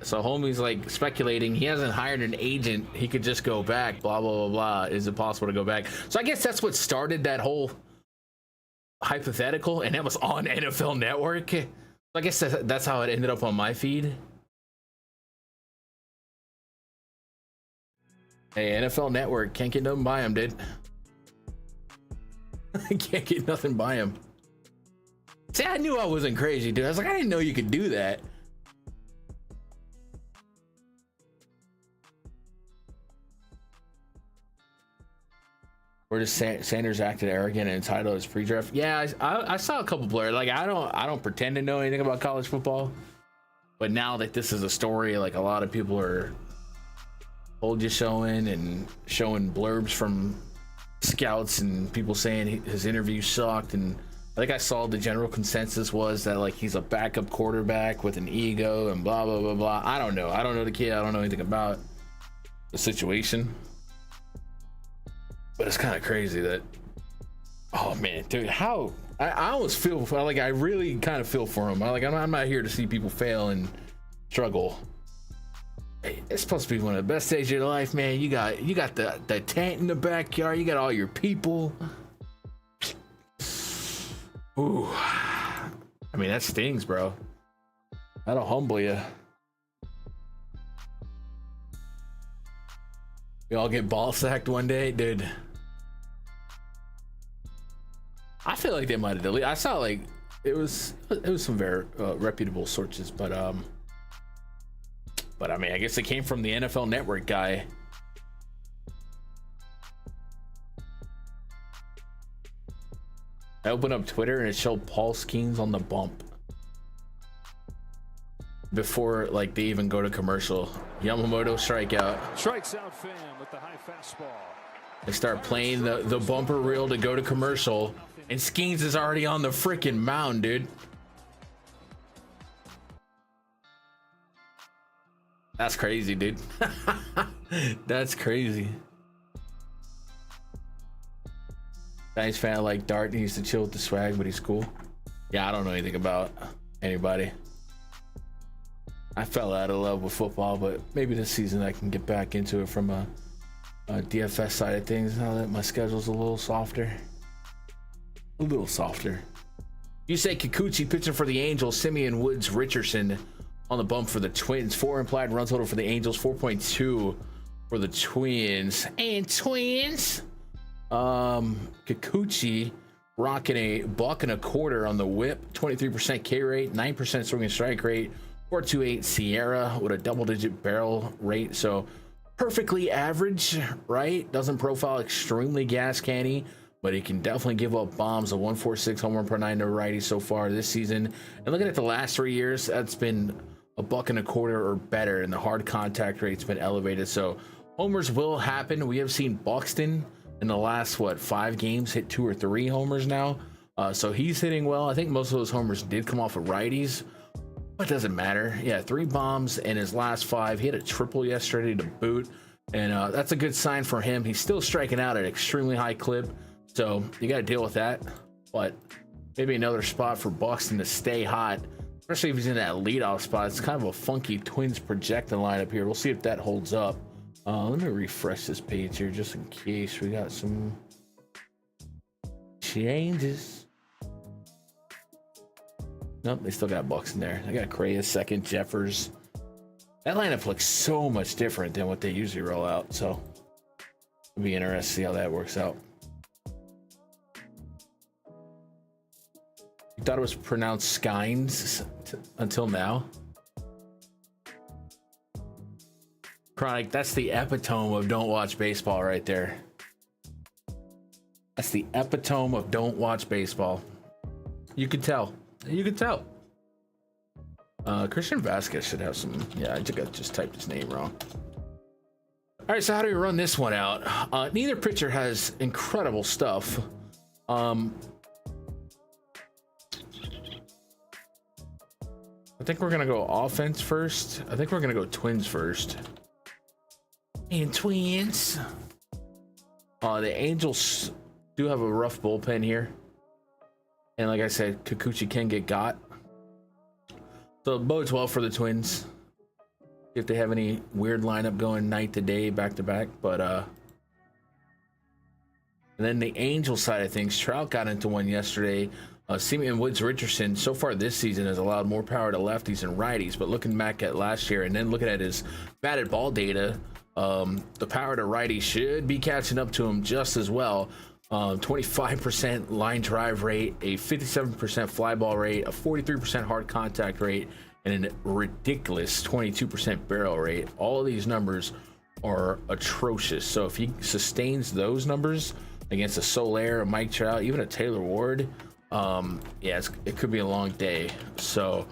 So homie's like speculating he hasn't hired an agent, he could just go back, blah blah blah blah. Is it possible to go back? So I guess that's what started that whole hypothetical, and it was on NFL Network. I guess that's how it ended up on my feed. Hey, NFL Network, can't get nothing by him, dude. Can't get nothing by him. See, I knew I wasn't crazy, dude. I was like, I didn't know you could do that. Where does Sanders acted arrogant and entitled his pre-draft? Yeah, I saw a couple blurs. Like I don't pretend to know anything about college football, but now that this is a story, like a lot of people are told you showing blurbs from scouts and people saying his interview sucked, and I think I saw the general consensus was that like he's a backup quarterback with an ego and blah blah blah blah. I don't know the kid. I don't know anything about the situation. But it's kind of crazy that, oh man, dude, how I almost feel like I really kind of feel for him. I'm not here to see people fail and struggle. Hey, it's supposed to be one of the best days of your life, man. You got the tent in the backyard. You got all your people. Ooh, I mean that stings, bro. That'll humble you. We all get ball sacked one day, dude. I feel like they might have deleted. I saw like it was some very reputable sources, but I mean, I guess it came from the NFL Network guy. I opened up Twitter and it showed Paul Skeens on the bump before like they even go to commercial. Yamamoto strikeout. Strikes out Pham with the high fastball. They start playing the bumper reel to go to commercial, and Skeens is already on the freaking mound, dude. That's crazy, dude. That's crazy. Nice fan like Dart. He used to chill with the swag, but he's cool. Yeah, I don't know anything about anybody. I fell out of love with football, but maybe this season I can get back into it from a DFS side of things now that my schedule's a little softer. A little softer. You say Kikuchi pitching for the Angels, Simeon Woods Richardson on the bump for the Twins. 4 implied run total for the Angels, 4.2 for the Twins. And Twins, Kikuchi rocking a $1.25 on the whip, 23% K rate, 9% swing and strike rate, 4.28 Sierra with a double-digit barrel rate. So perfectly average, right? Doesn't profile extremely gas canny, but he can definitely give up bombs. A 1.46 home run per 9 to righty so far this season. And looking at the last 3 years, that's been a $1.25 or better, and the hard contact rate's been elevated. So homers will happen. We have seen Buxton in the last 5 games hit 2 or 3 homers now. So he's hitting well. I think most of those homers did come off of righties, but it doesn't matter. Yeah, 3 bombs in his last 5. He hit a triple yesterday to boot, and that's a good sign for him. He's still striking out at an extremely high clip, so you got to deal with that. But maybe another spot for Buxton to stay hot, especially if he's in that leadoff spot. It's kind of a funky Twins projecting lineup here. We'll see if that holds up. Let me refresh this page here just in case we got some changes. Nope, they still got Buxton there. I got Correa second, Jeffers. That lineup looks so much different than what they usually roll out, so it'll be interesting to see how that works out. You thought it was pronounced Skynes until now? Chronic, that's the epitome of don't watch baseball right there. That's the epitome of don't watch baseball. You could tell. You could tell. Christian Vasquez should have some. Yeah, I think I just typed his name wrong. All right, so how do we run this one out? Neither pitcher has incredible stuff. I think we're gonna go offense first. I think we're gonna go Twins first. And Twins. The Angels do have a rough bullpen here. And like I said, Kikuchi can get got. So it bodes well for the Twins if they have any weird lineup going night to day, back to back. But and then the Angel side of things, Trout got into one yesterday. Simeon Woods Richardson so far this season has allowed more power to lefties and righties, but looking back at last year and then looking at his batted ball data, the power to righties should be catching up to him just as well. 25% line drive rate, a 57% fly ball rate, a 43% hard contact rate, and a ridiculous 22% barrel rate. All of these numbers are atrocious. So if he sustains those numbers against a Soler, a Mike Trout, even a Taylor Ward, yeah, it could be a long day. So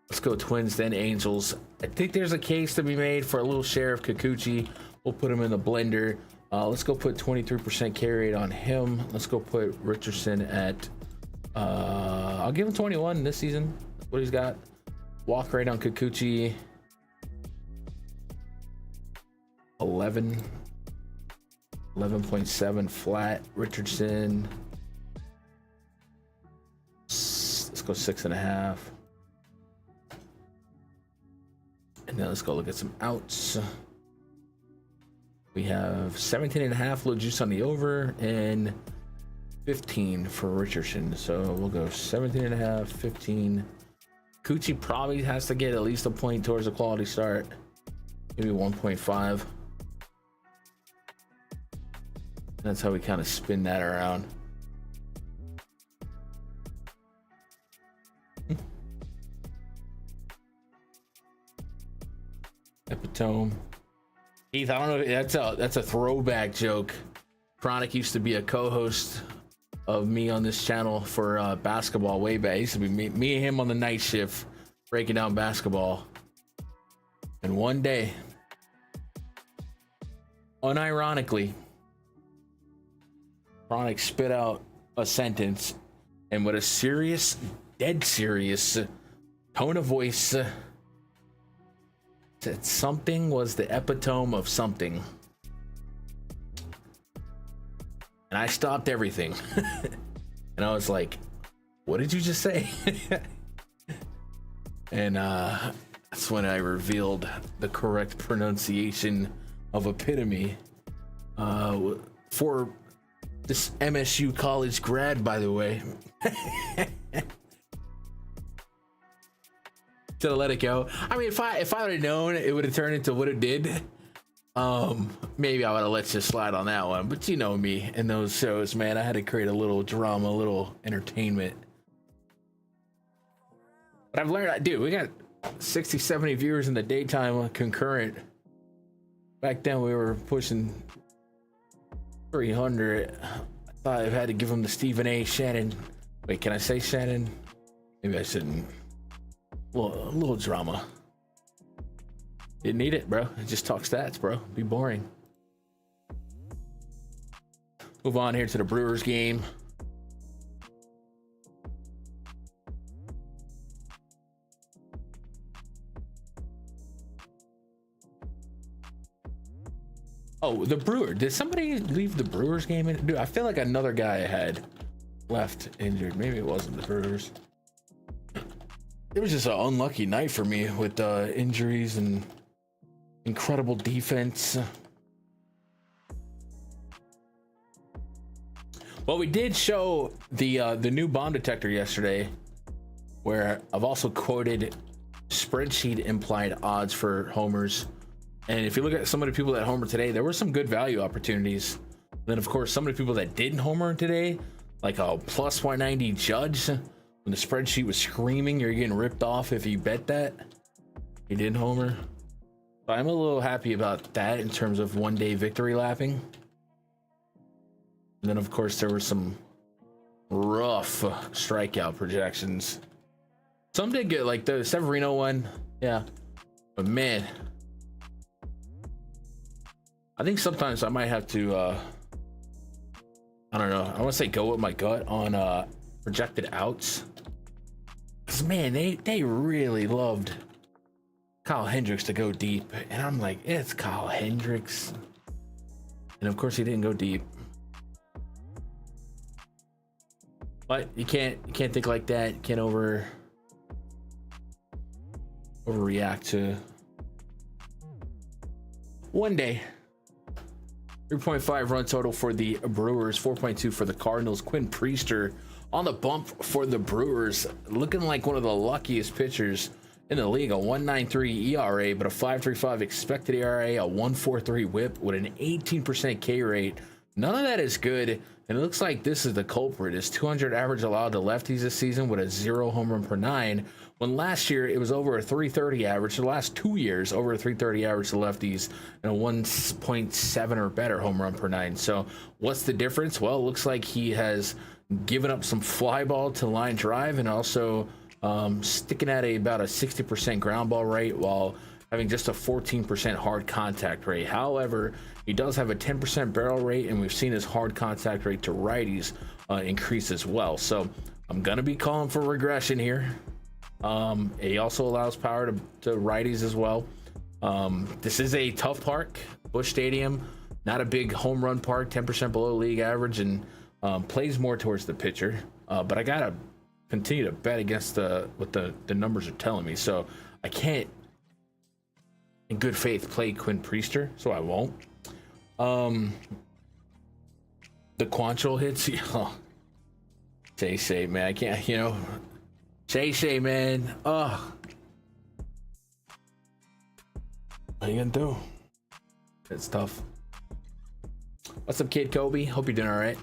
let's go Twins, then Angels. I think there's a case to be made for a little share of Kikuchi. We'll put him in the blender. Let's go put 23% carry rate on him. Let's go put Richardson at I'll give him 21 this season. That's what he's got. Walk rate on Kikuchi 11.7 flat. Richardson, let's go 6.5. And then let's go look at some outs. We have 17.5 low juice on the over and 15 for Richardson. So we'll go 17.5, 15. Kuchi probably has to get at least a point towards a quality start. Maybe 1.5. That's how we kind of spin that around. Epitome. Heath, I don't know. That's a throwback joke. Chronic used to be a co-host of me on this channel for basketball way back. It used to be me and him on the night shift breaking down basketball. And one day, unironically, Chronic spit out a sentence, and with a serious, dead serious tone of voice, Said something was the epitome of something. And I stopped everything. And I was like, what did you just say? And that's when I revealed the correct pronunciation of epitome for this MSU college grad, by the way. Should have let it go. I mean, if I would have known it would have turned into what it did, maybe I would have let you slide on that one. But you know me in those shows, man, I had to create a little drama, a little entertainment. But I've learned, dude, we got 60, 70 viewers in the daytime concurrent. Back then we were pushing 300. I thought I had to give them the Stephen A. Shannon. Wait, can I say Shannon? Maybe I shouldn't. A little drama. Didn't need it, bro. Just talk stats, bro. Be boring. Move on here to the Brewers game. Oh, the Brewer. Did somebody leave the Brewers game? Dude, I feel like another guy had left injured. Maybe it wasn't the Brewers. It was just an unlucky night for me with injuries and incredible defense. Well, we did show the new bomb detector yesterday, where I've also quoted spreadsheet implied odds for homers. And if you look at some of the people that homer today, there were some good value opportunities. Then, of course, some of the people that didn't homer today, like a plus 190 Judge, when the spreadsheet was screaming you're getting ripped off if you bet that, he didn't homer. But I'm a little happy about that in terms of one-day victory lapping. And then, of course, there were some rough strikeout projections. Some did get, like the Severino one, yeah. But man, I think sometimes I might have to, I don't know, I want to say go with my gut on projected outs. Because, man, they really loved Kyle Hendricks to go deep. And I'm like, it's Kyle Hendricks. And, of course, he didn't go deep. But you can't think like that. You can't overreact to one day. 3.5 run total for the Brewers, 4.2 for the Cardinals. Quinn Priester on the bump for the Brewers, looking like one of the luckiest pitchers in the league. A 1.93 ERA, but a 5.35 expected ERA, a 1.43 WHIP with an 18% K rate. None of that is good, and it looks like this is the culprit. His 200 average allowed to lefties this season with a 0 home run per 9. When last year it was over a 330 average, the last 2 years over a 330 average to lefties and a 1.7 or better home run per 9. So what's the difference? Well, it looks like he has given up some fly ball to line drive and also sticking at about a 60% ground ball rate while having just a 14% hard contact rate. However, he does have a 10% barrel rate, and we've seen his hard contact rate to righties increase as well. So I'm going to be calling for regression here. He also allows power to righties as well. This is a tough park, Busch Stadium, not a big home run park, 10% below league average, and plays more towards the pitcher. But I gotta continue to bet against what the numbers are telling me. So I can't, in good faith, play Quinn Priester, so I won't. The Quantrill hits, Shay, man, I can't, Shay, man. What are you gonna do? It's tough. What's up, Kid Kobe? Hope you're doing all right.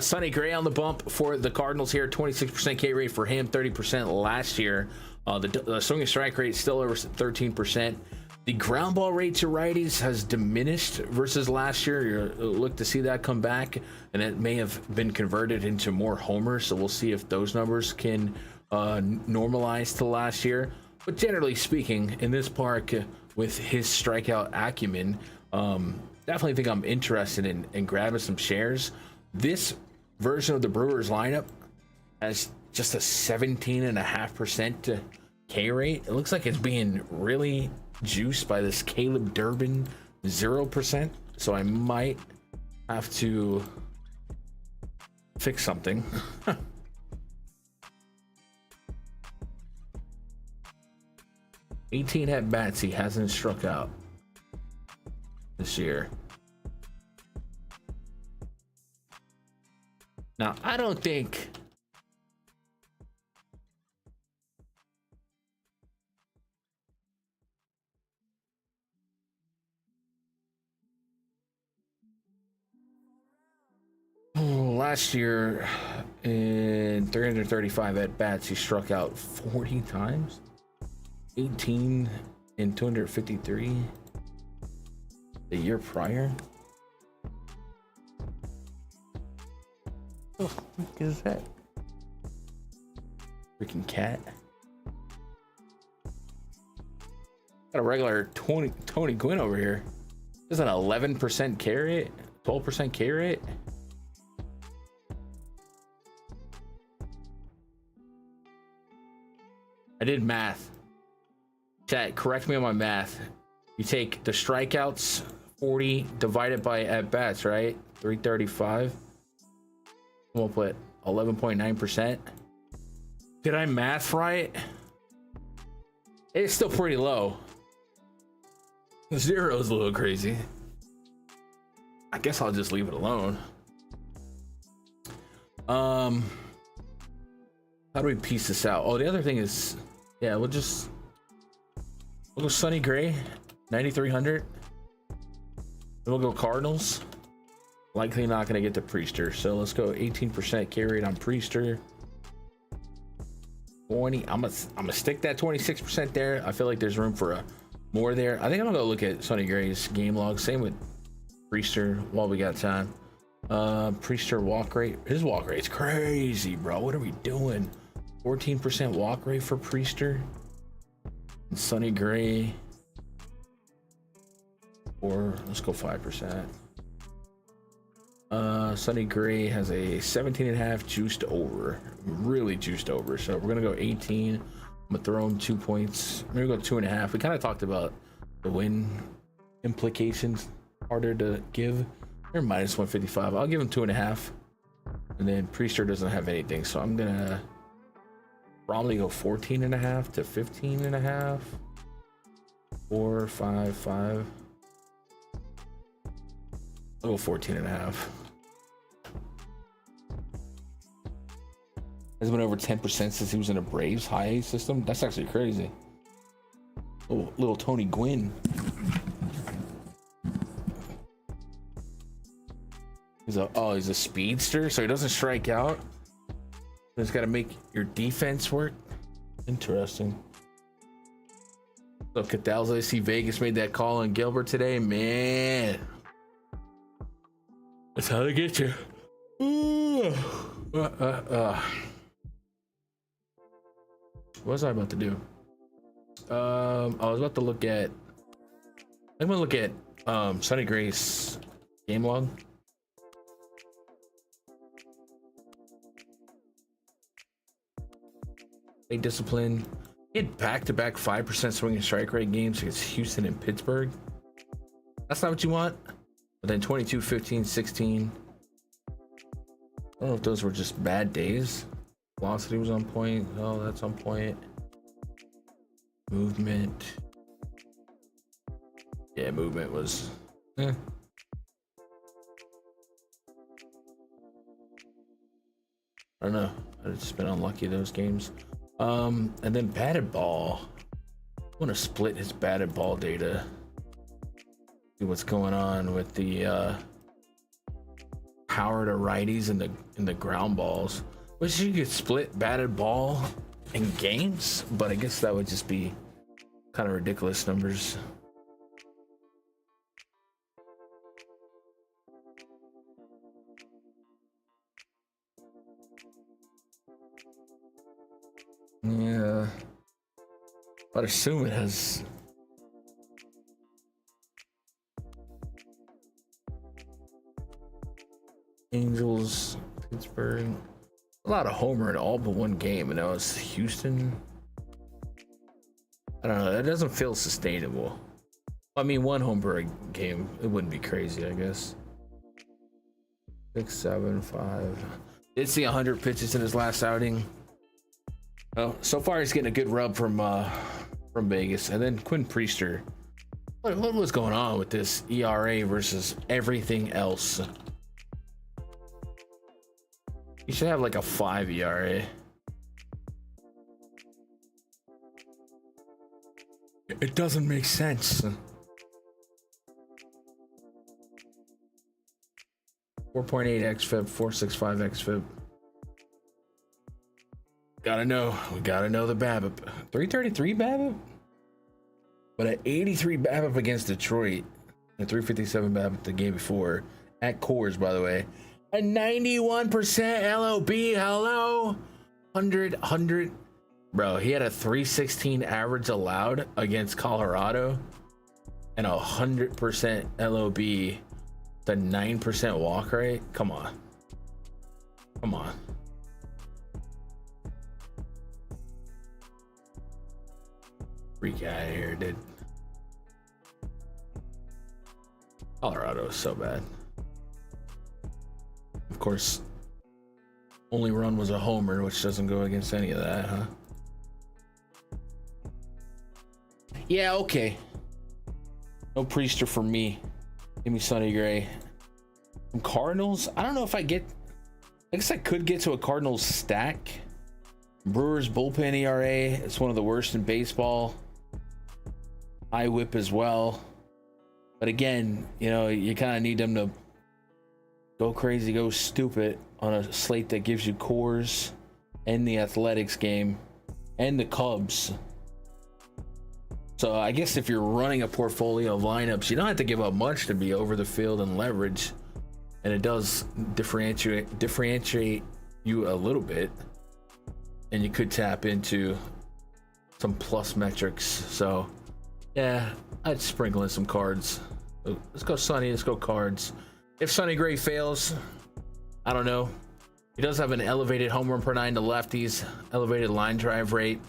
Sonny Gray on the bump for the Cardinals here. 26% K rate for him, 30% last year. The swinging strike rate still over 13%. The ground ball rate to righties has diminished versus last year. You look to see that come back, and it may have been converted into more homers. So we'll see if those numbers can normalize to last year. But generally speaking, in this park, with his strikeout acumen, definitely think I'm interested in grabbing some shares. This version of the Brewers lineup has just a 17.5% K rate. It looks like it's being really juiced by this Caleb Durbin 0%. So I might have to fix something. 18 at bats, he hasn't struck out this year. Now, I don't think last year in 335 at bats, he struck out 40 times. 18 in 253 the year prior. Oh, what is that? Freaking cat. Got a regular Tony Gwynn over here. There's an 11% K rate, 12% K rate. I did math. Chat, correct me on my math. You take the strikeouts 40 divided by at bats, right? 335. We'll put 11.9%. Did I math right? It's still pretty low. Zero is a little crazy. I guess I'll just leave it alone. How do we piece this out? Oh, the other thing is, yeah, we'll go Sonny Gray, 9,300. Then we'll go Cardinals. Likely not going to get to Priester. So let's go 18% K rate on Priester. 20. I'm gonna stick that 26% there. I feel like there's room for more there. I think I'm gonna go look at Sonny Gray's game log. Same with Priester while we got time. Priester walk rate. His walk rate's crazy, bro. What are we doing? 14% walk rate for Priester. And Sonny Gray. Or let's go 5%. Sonny Gray has a 17.5 juiced over, really juiced over. So we're gonna go 18. I'm gonna throw him 2 points. We're gonna go 2.5. We kind of talked about the win implications, harder to give. They're minus 155. I'll give him 2.5. And then Priester doesn't have anything, so I'm gonna probably go 14.5 to 15.5. 4, 5, 5. I'll go 14.5. Has been over 10% since he was in a Braves high A system. That's actually crazy. Little Tony Gwynn. He's a speedster, so he doesn't strike out. He's got to make your defense work. Interesting. So Catal's, I see Vegas made that call on Gilbert today. Man, that's how they get you. What was I about to do? I was about to look at. I'm gonna look at Sonny Gray's game log. A discipline. He had back-to-back 5% swing and strike rate games against Houston and Pittsburgh. That's not what you want. But then 22, 15, 16. I don't know if those were just bad days. Velocity was on point. Oh, that's on point. Movement. Yeah, movement was. I don't know. I've just been unlucky those games. And then batted ball. I want to split his batted ball data. See what's going on with the power to righties and the ground balls. Wish you could split batted ball in games, but I guess that would just be kind of ridiculous numbers. Yeah, I'd assume it has. Angels, Pittsburgh. A lot of homer in all but one game, and that was Houston. I don't know. That doesn't feel sustainable. I mean, one home per game, it wouldn't be crazy, I guess. 6, 7, 5. Did see 100 pitches in his last outing. Oh, so far he's getting a good rub from Vegas. And then Quinn Priester. What was going on with this ERA versus everything else? You should have like a 5 ERA. It doesn't make sense. 4.8 xFIP, 4.65 xFIP. We gotta know the BABIP. 333 BABIP? But an 83 BABIP against Detroit. And 357 BABIP the game before. At Coors, by the way. A 91% LOB. Hello? 100. Bro, he had a 316 average allowed against Colorado. And 100% LOB. The 9% walk rate. Come on. Freak out of here, dude. Colorado is so bad. Of course, only run was a homer, which doesn't go against any of that, huh? Yeah, okay. No Priester for me. Give me Sonny Gray. From Cardinals, I don't know if I guess I could get to a Cardinals stack. Brewers bullpen ERA, it's one of the worst in baseball. High whip as well. But again, you know, you kind of need them to go crazy, go stupid on a slate that gives you Coors and the Athletics game and the Cubs. So I guess if you're running a portfolio of lineups, you don't have to give up much to be over the field and leverage. And it does differentiate you a little bit. And you could tap into some plus metrics. So yeah, I'd sprinkle in some cards. Let's go Sonny, let's go cards. If Sonny Gray fails, I don't know. He does have an elevated home run per 9 to lefties, elevated line drive rate.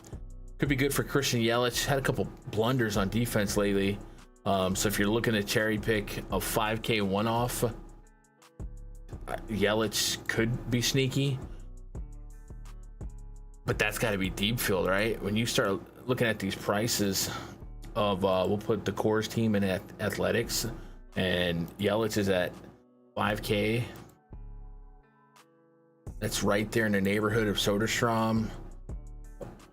Could be good for Christian Yelich. Had a couple blunders on defense lately. So if you're looking to cherry pick a 5K one-off, Yelich could be sneaky. But that's got to be deep field, right? When you start looking at these prices of, we'll put the Coors team in Athletics, and Yelich is at 5K. That's right there in the neighborhood of Soderstrom.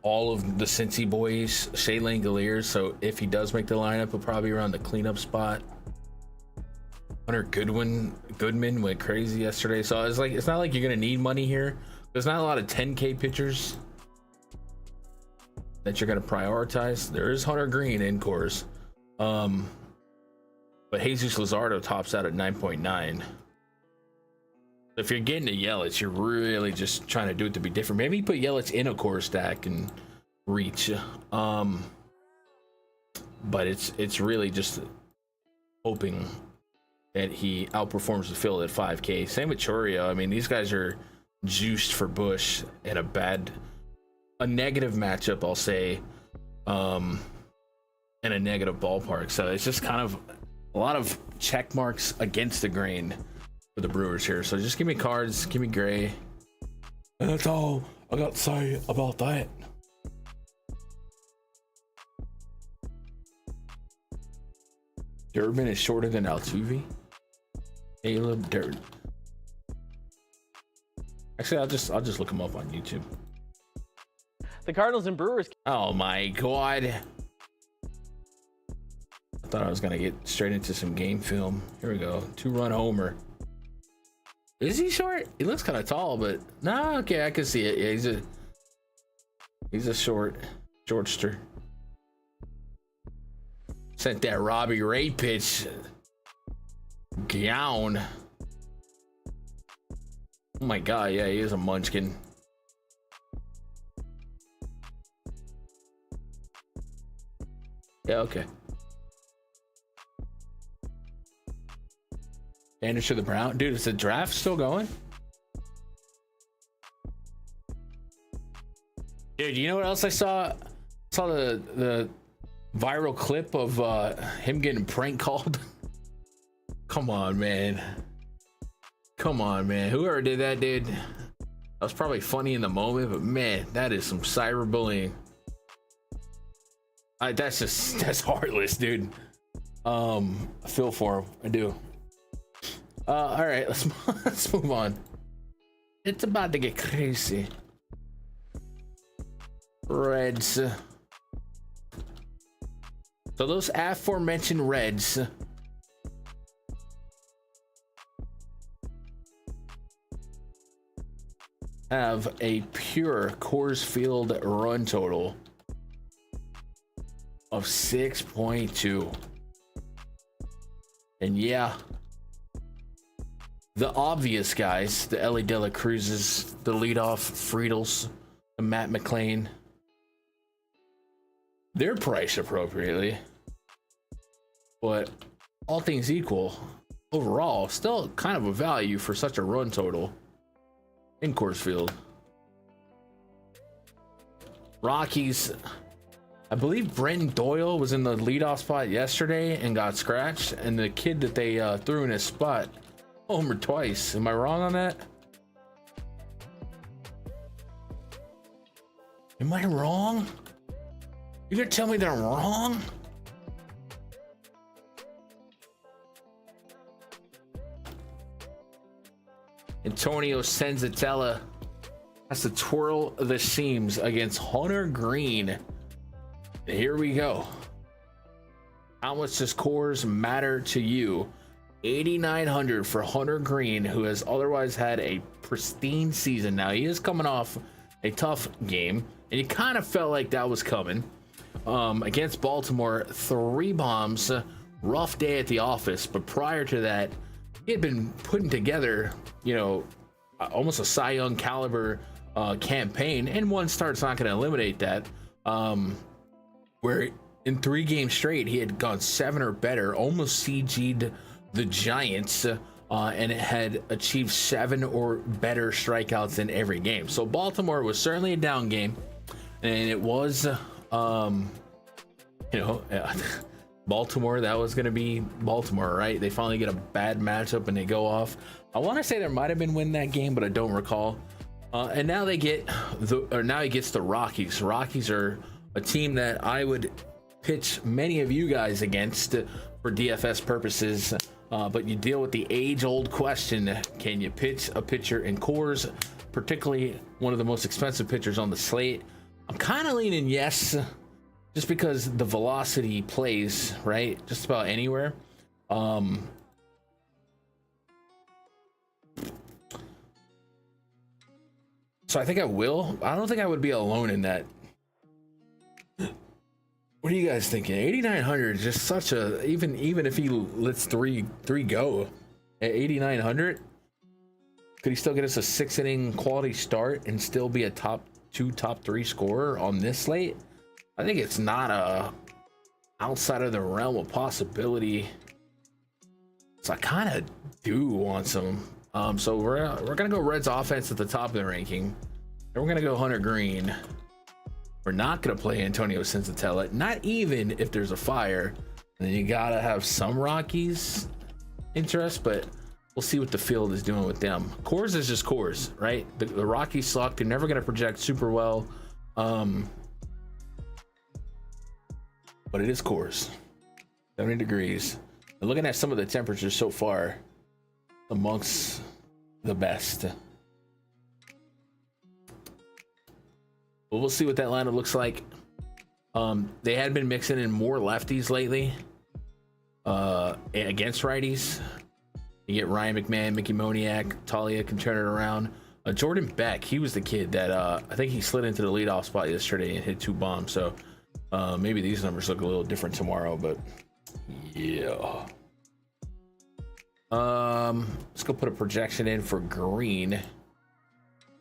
All of the Cincy boys, Shea Langoliers. So if he does make the lineup, he'll probably be around the cleanup spot. Hunter Goodman went crazy yesterday. So it's like, it's not like you're gonna need money here. There's not a lot of 10K pitchers that you're gonna prioritize. There is Hunter Green in Coors. But Jesus Luzardo tops out at 9.9. If you're getting to Yelich, you're really just trying to do it to be different. Maybe you put Yelich in a core stack and reach. But it's really just hoping that he outperforms the field at 5K. Same with Chourio. I mean, these guys are juiced for Bush in a negative matchup, I'll say, in a negative ballpark. So it's just kind of a lot of check marks against the grain for the Brewers here. So just give me cards, give me Gray, and that's all I got to say about that. Durbin is shorter than Altuve. Caleb Durbin. Actually, I'll just look him up on YouTube. The Cardinals and Brewers. Oh my god. I thought I was gonna get straight into some game film. Here we go. 2-run homer. Is he short? He looks kind of tall, but nah, okay, I can see it. Yeah, he's a shortster. Sent that Robbie Ray pitch. Gown. Oh my god, yeah, he is a munchkin. Yeah, okay. Vanish to the Brown. Dude, is the draft still going? Dude, you know what else I saw? I saw the viral clip of him getting prank called. Come on, man. Come on, man. Whoever did that, dude. That was probably funny in the moment, but man, that is some cyberbullying. That's heartless, dude. I feel for him. I do. All right, let's move on. It's about to get crazy. Reds. So those aforementioned Reds have a pure Coors Field run total of 6.2. And yeah, the obvious guys, the Ellie De La Cruzes, the leadoff Friedels, the Matt McLean, they're priced appropriately. But all things equal, overall, still kind of a value for such a run total in Coors Field. Rockies, I believe Brenton Doyle was in the leadoff spot yesterday and got scratched, and the kid that they threw in his spot homered twice. Am I wrong on that? Am I wrong? You gonna tell me that I'm wrong? Antonio Senzatella has to twirl the seams against Hunter Green. Here we go. How much does Coors matter to you? 8,900 for Hunter Green, who has otherwise had a pristine season. Now he is coming off a tough game, and you kind of felt like that was coming. Against Baltimore, 3 bombs, rough day at the office, but prior to that, he had been putting together, you know, almost a Cy Young caliber campaign, and one start's not going to eliminate that. Where in 3 games straight, he had gone 7 or better, almost CG'd the Giants, and it had achieved 7 or better strikeouts in every game. So Baltimore was certainly a down game, and it was, Baltimore, that was going to be Baltimore, right? They finally get a bad matchup and they go off. I want to say there might have been win that game, but I don't recall. And now they get now he gets the Rockies. Rockies are a team that I would pitch many of you guys against for DFS purposes. But you deal with the age-old question: can you pitch a pitcher in Coors, particularly one of the most expensive pitchers on the slate? I'm kind of leaning yes, just because the velocity plays right just about anywhere. So I think I will. I don't think I would be alone in that. What are you guys thinking? 8,900 is just such a, even if he lets three go at 8,900, could he still get us a 6-inning quality start and still be a top 2, top 3 scorer on this slate? I think it's not a outside of the realm of possibility. So I kind of do want some. So we're gonna go Reds offense at the top of the ranking, and we're gonna go Hunter Green. We're not gonna play Antonio Senzatella, not even if there's a fire. And then you gotta have some Rockies interest, but we'll see what the field is doing with them. Coors is just Coors, right? The Rockies suck. They're never gonna project super well. But it is Coors. 70 degrees. And looking at some of the temperatures so far, amongst the best. But we'll see what that lineup looks like. They had been mixing in more lefties lately against righties. You get Ryan McMahon, Mickey Moniak, Talia can turn it around. Jordan Beck, he was the kid that I think he slid into the leadoff spot yesterday and hit 2 bombs. So maybe these numbers look a little different tomorrow, but yeah. Let's go put a projection in for Green.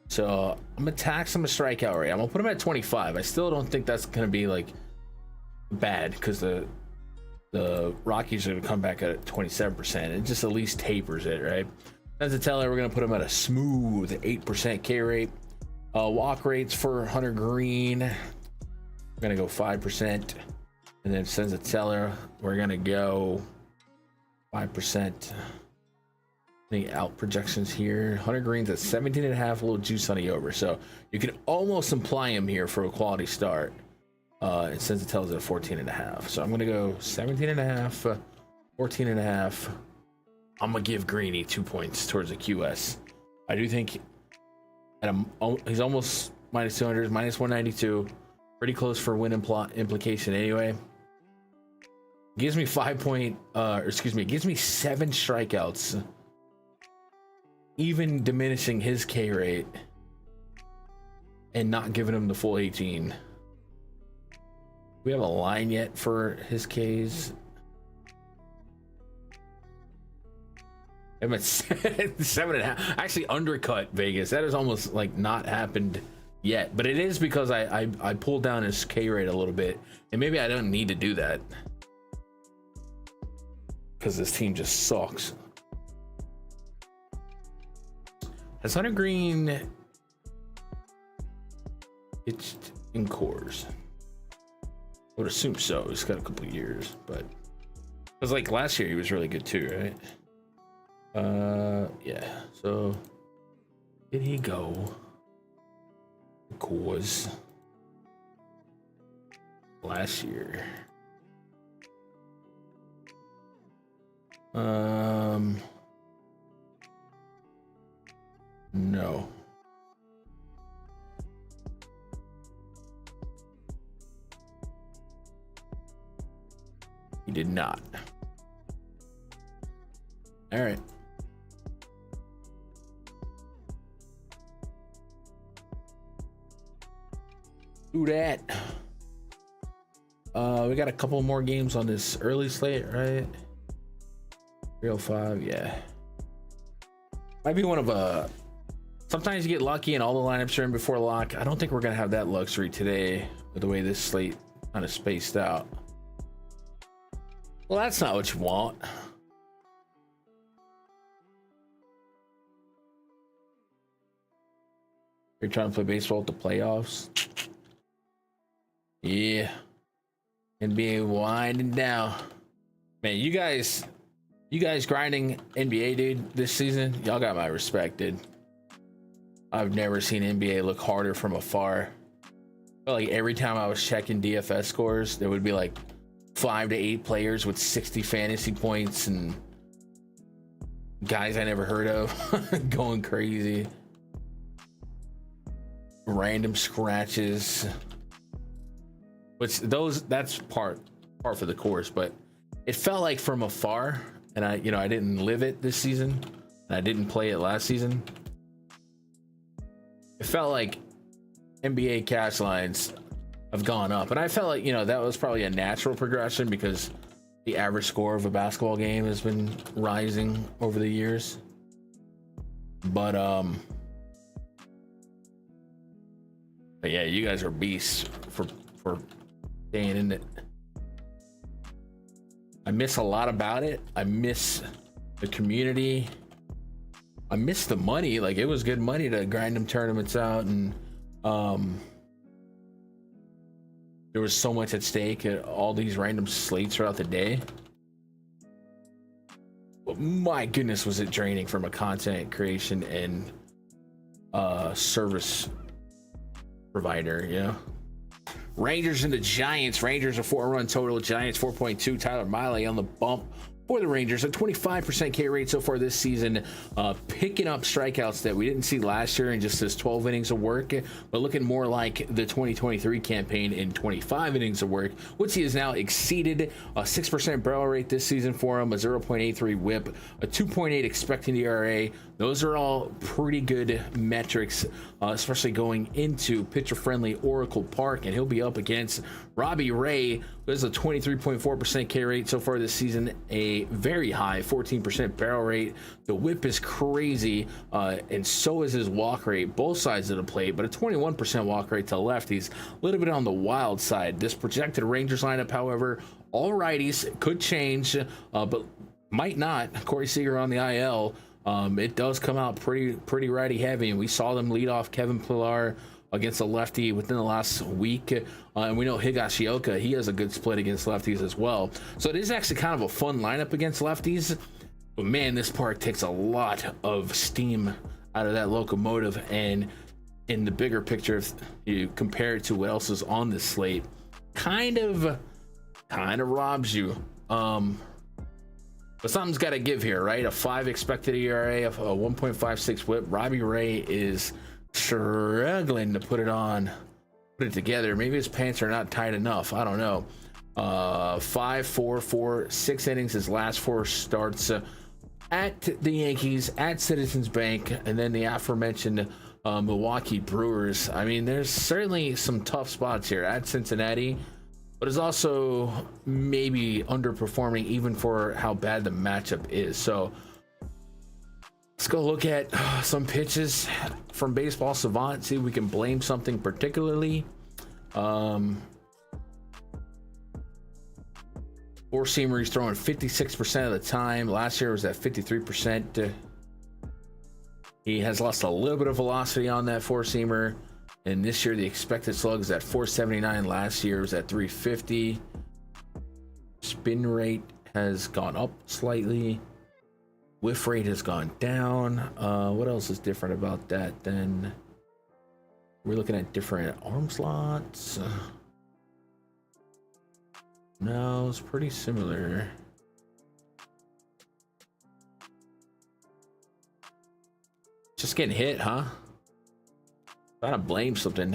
So I'm gonna tax him a strikeout rate. I'm gonna put him at 25. I still don't think that's gonna be like bad, because the Rockies are gonna come back at 27%. It just at least tapers it, right? Senzatella, we're gonna put him at a smooth 8% K rate. Walk rates for Hunter Green, we're gonna go 5%. And then Senzatella, we're gonna go 5%. Any out projections here? Hunter Green's at 17.5, a little juice on the over. So you could almost imply him here for a quality start. And Senzatella's at 14.5. So I'm gonna go 17.5, 14.5. I'm gonna give Greeny 2 points towards the QS. I do think he's almost minus 200, minus 192. Pretty close for win implication anyway. Gives me it gives me 7 strikeouts, even diminishing his K rate and not giving him the full 18. We have a line yet for his Ks. I'm at 7.5. Actually undercut Vegas. That has almost like not happened yet, but it is because I pulled down his K rate a little bit, and maybe I don't need to do that because this team just sucks. Has Hunter Green pitched in cores? I would assume so. He's got a couple years, but because like last year he was really good too, right? Yeah. So did he go cores last year? No. He did not. All right. Do that. We got a couple more games on this early slate, right? 305, yeah. Might be one of sometimes you get lucky and all the lineups are in before lock. I don't think we're gonna have that luxury today with the way this slate kind of spaced out. Well, that's not what you want. You're trying to play baseball at the playoffs. Yeah. NBA winding down. Man, you guys grinding NBA, dude, this season, y'all got my respect, dude. I've never seen NBA look harder from afar. I felt like every time I was checking DFS scores, there would be like 5 to 8 players with 60 fantasy points and guys I never heard of going crazy. Random scratches. Which that's part for the course, but it felt like from afar, and I didn't live it this season, and I didn't play it last season. It felt like NBA cash lines have gone up, and I felt like that was probably a natural progression because the average score of a basketball game has been rising over the years. But yeah, you guys are beasts for staying in it. I miss a lot about it. I miss the community. I miss the money. Like, it was good money to grind them tournaments out, and there was so much at stake at all these random slates throughout the day. But my goodness, was it draining from a content creation and service provider, Rangers and the Giants. Rangers a 4-run total. Giants 4.2. Tyler Miley on the bump for the Rangers. A 25% K rate so far this season. Picking up strikeouts that we didn't see last year in just his 12 innings of work, but looking more like the 2023 campaign in 25 innings of work, which he has now exceeded. A 6% barrel rate this season for him. A 0.83 whip. A 2.8 expected ERA. Those are all pretty good metrics, especially going into pitcher-friendly Oracle Park, and he'll be up against Robbie Ray, who has a 23.4% K rate so far this season, a very high 14% barrel rate. The whip is crazy, and so is his walk rate, both sides of the plate, but a 21% walk rate to lefties, a little bit on the wild side. This projected Rangers lineup, however, all righties, could change, but might not. Corey Seager on the IL. It does come out pretty righty heavy, and we saw them lead off Kevin Pillar against a lefty within the last week. And we know Higashioka, he has a good split against lefties as well. So it is actually kind of a fun lineup against lefties. But man, this park takes a lot of steam out of that locomotive. And in the bigger picture, if you compare it to what else is on this slate, kind of robs you. But something's got to give here, right? A 5 expected ERA, a 1.56 whip. Robbie Ray is struggling to put it together. Maybe his pants are not tight enough. I don't know. 5-4-4, 6 innings his last 4 starts at the Yankees, at Citizens Bank, and then the aforementioned Milwaukee Brewers. I mean, there's certainly some tough spots here at Cincinnati, but is also maybe underperforming even for how bad the matchup is. So let's go look at some pitches from Baseball Savant, see if we can blame something particularly. Four-seamer, he's throwing 56% of the time. Last year was at 53%. He has lost a little bit of velocity on that four-seamer, and this year the expected slug is at 479. Last year was at 350. Spin rate has gone up slightly. Whiff rate has gone down. What else is different about that? Then we're looking at different arm slots. No, it's pretty similar. Just getting hit, huh? Trying to blame something.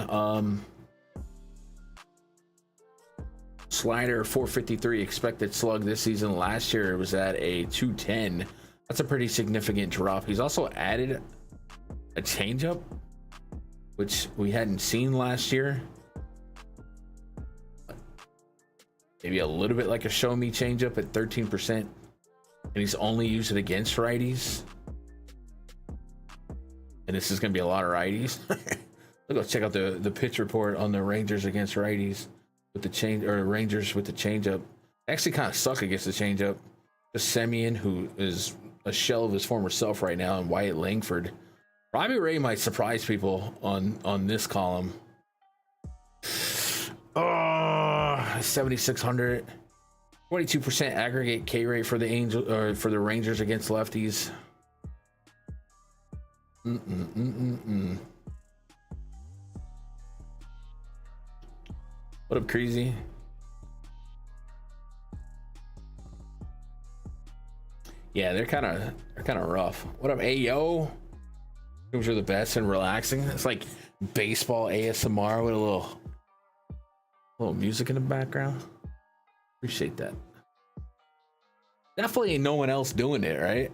Slider 453 expected slug this season. Last year it was at a 210. That's a pretty significant drop. He's also added a changeup, which we hadn't seen last year. Maybe a little bit like a show me changeup at 13%, and he's only used it against righties. And this is going to be a lot of righties. Let's go check out the pitch report on the Rangers against righties with the change, or Rangers with the changeup. Actually, kind of suck against the changeup. Just Semien, who is a shell of his former self right now, and Wyatt Langford. Robbie Ray might surprise people on this column. 7,600, 22% aggregate K rate for the Angels, or for the Rangers against lefties. What up, Crazy? Yeah, they're kind of rough. What up, Ayo? Those are the best and relaxing. It's like baseball ASMR with a little music in the background. Appreciate that. Definitely ain't no one else doing it, right?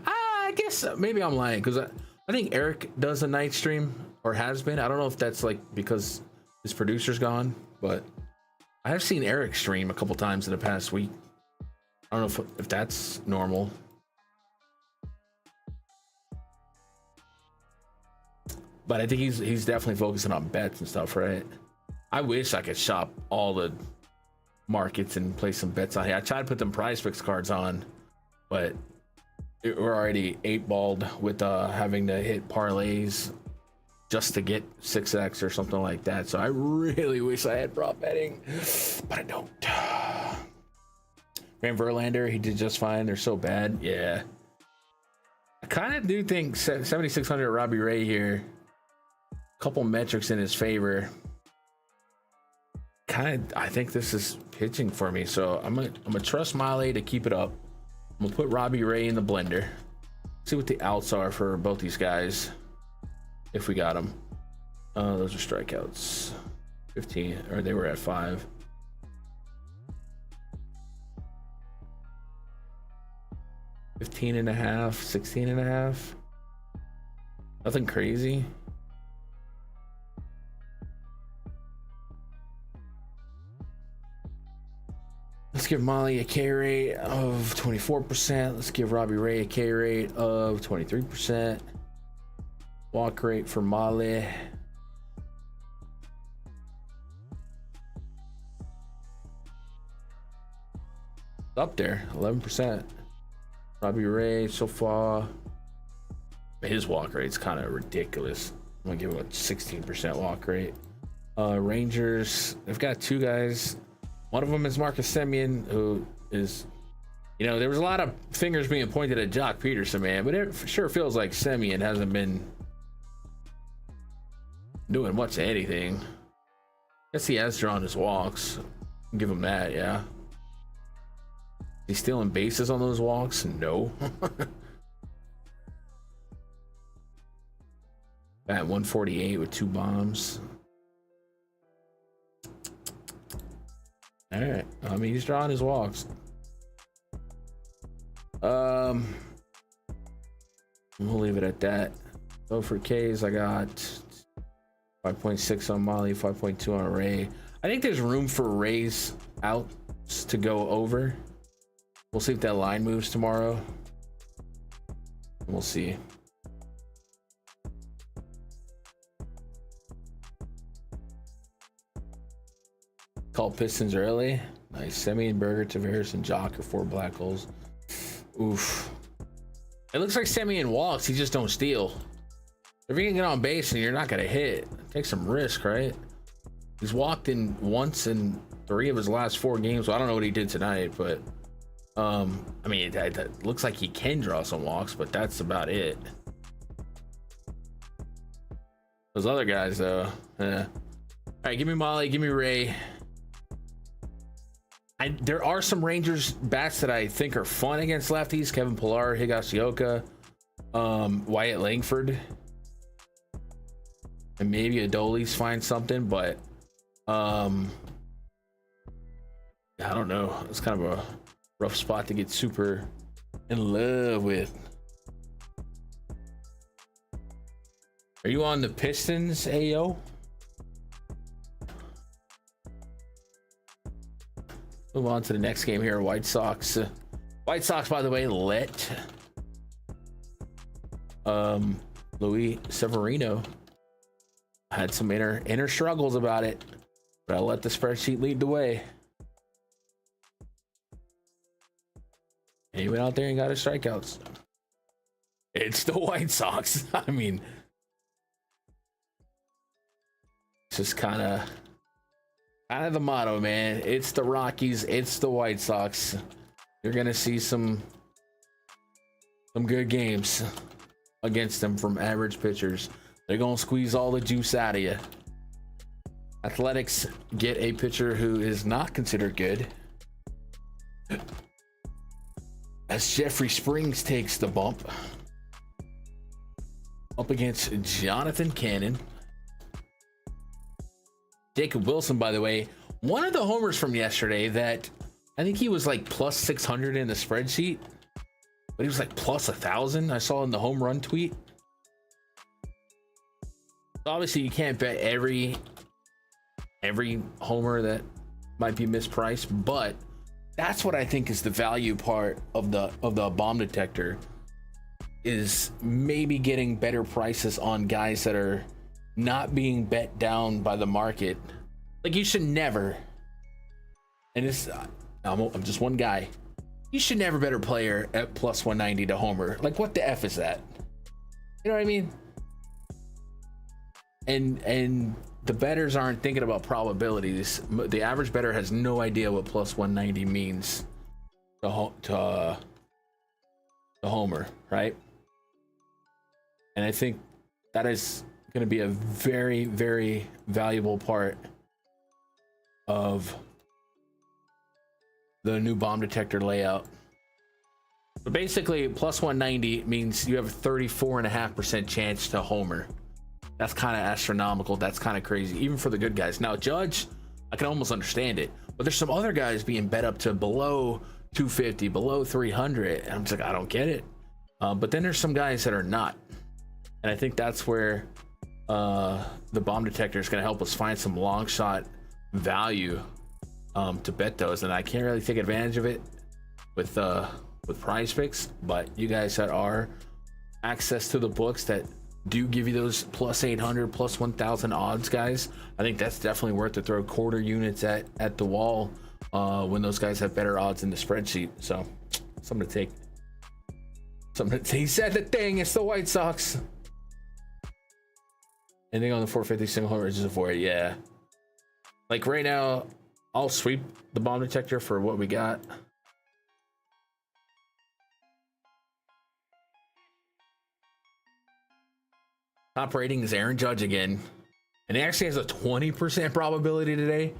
I guess maybe I'm lying, because I think Eric does a night stream, or has been. I don't know if that's like because his producer's gone, but I have seen Eric stream a couple times in the past week. I don't know if that's normal. But I think he's definitely focusing on bets and stuff, right? I wish I could shop all the markets and play some bets on here. I tried to put them PrizePicks cards on, but we're already 8-balled with having to hit parlays just to get 6x or something like that. So I really wish I had prop betting, but I don't. Van Verlander, he did just fine. They're so bad. Yeah. I kind of do think 7,600 Robbie Ray here. Couple metrics in his favor. I think this is pitching for me, so I'm gonna trust Miley to keep it up. I'm gonna put Robbie Ray in the blender. See what the outs are for both these guys, if we got them. Those are strikeouts. 15, or they were at 5. $15.5, 16.5. Nothing crazy. Let's give Molly a K rate of 24%. Let's give Robbie Ray a K rate of 23%. Walk rate for Molly. Up there, 11%. Robbie Ray so far His walk rate's kind of ridiculous. I'm gonna give him a 16% walk rate. Rangers, they've got two guys. One of them is Marcus Semien, who is, you know, there was a lot of fingers being pointed at Jock Peterson, man, but it sure feels like Semien hasn't been doing much of anything. Guess he has drawn his walks. Give him that, yeah. He's stealing bases on those walks? No. At 148 with 2 bombs. All right. I mean, he's drawing his walks. We'll leave it at that. So for K's, I got 5.6 on Molly, 5.2 on Ray. I think there's room for Ray's outs to go over. We'll see if that line moves tomorrow. We'll see. Call Pistons early. Nice. Semien, Berger, Tavares, and Jock are 4 black holes. Oof. It looks like Semien walks. He just don't steal. If you can get on base and you're not gonna hit, take some risk, right? He's walked in once in 3 of his last 4 games. Well, I don't know what he did tonight, but I mean, it looks like he can draw some walks, but that's about it. Those other guys, though. All right, give me Molly, give me Ray. There are some Rangers bats that I think are fun against lefties. Kevin Pillar, Higashioka, Wyatt Langford, and maybe Adolis find something, but I don't know. It's kind of a rough spot to get super in love with. Are you on the Pistons, Ayo? Move on to the next game here. White Sox. White Sox, by the way, let Luis Severino had some inner struggles about it, but I'll let the spreadsheet lead the way. And he went out there and got his strikeouts. It's the White Sox. I mean, it's just kind of the motto, man. It's the Rockies. It's the White Sox. You're gonna see some good games against them from average pitchers. They're gonna squeeze all the juice out of you. Athletics get a pitcher who is not considered good, as Jeffrey Springs takes the bump up against Jonathan Cannon. Jacob Wilson, by the way, one of the homers from yesterday that I think he was like plus 600 in the spreadsheet, but he was like plus 1,000. I saw in the home run tweet. Obviously, you can't bet every homer that might be mispriced, but that's what I think is the value part of the bomb detector, is maybe getting better prices on guys that are not being bet down by the market. Like, you should never, and this, I'm just one guy, you should never bet a player at plus 190 to homer. Like, what the F is that? You know what I mean? And the bettors aren't thinking about probabilities. The average bettor has no idea what plus 190 means to homer, right? And I think that is going to be a very, very valuable part of the new bomb detector layout. But basically, plus 190 means you have a 34.5% chance to homer. That's kind of astronomical. That's kind of crazy, even for the good guys. Now, Judge, I can almost understand it, but there's some other guys being bet up to below 250, below 300, and I'm just like, I don't get it. But then there's some guys that are not, and I think that's where the bomb detector is going to help us find some long shot value to bet those. And I can't really take advantage of it with PrizePicks, but you guys that are access to the books that do give you those plus 800, plus 1,000 odds, guys, I think that's definitely worth to throw quarter units at the wall when those guys have better odds in the spreadsheet. So something He said the thing. It's the White Sox. Anything on the 450 single home is just avoid. Yeah. Like right now, I'll sweep the bomb detector for what we got. Top rating is Aaron Judge again. And he actually has a 20% probability today.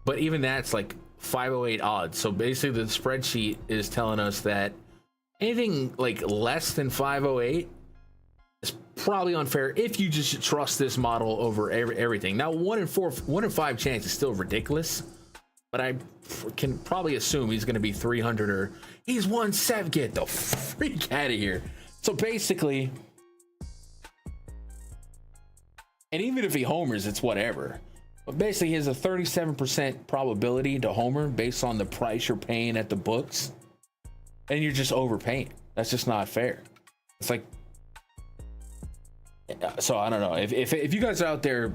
But even that's like 508 odds. So basically the spreadsheet is telling us that anything like less than 508 is probably unfair if you just trust this model over everything. Now 1 in 5 chance is still ridiculous, but I can probably assume he's going to be 300 or he's 1/7. Get the freak out of here. So basically, and even if he homers, it's whatever. But basically, he has a 37% probability to homer based on the price you're paying at the books, and you're just overpaying. That's just not fair. It's like, so I don't know if you guys are out there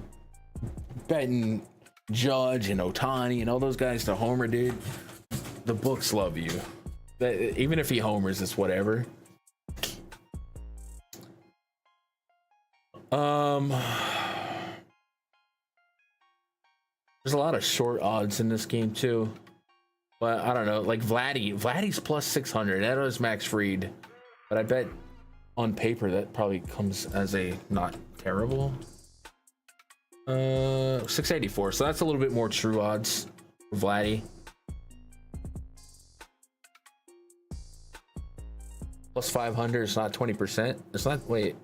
betting Judge and Ohtani and all those guys to homer, dude, the books love you. Even if he homers, it's whatever. There's a lot of short odds in this game too, but I don't know. Like Vladdy's plus 600. That was Max Fried, but I bet on paper that probably comes as a not terrible 684. So that's a little bit more true odds for Vladdy. Plus 500. It's not 20%. It's not. Wait.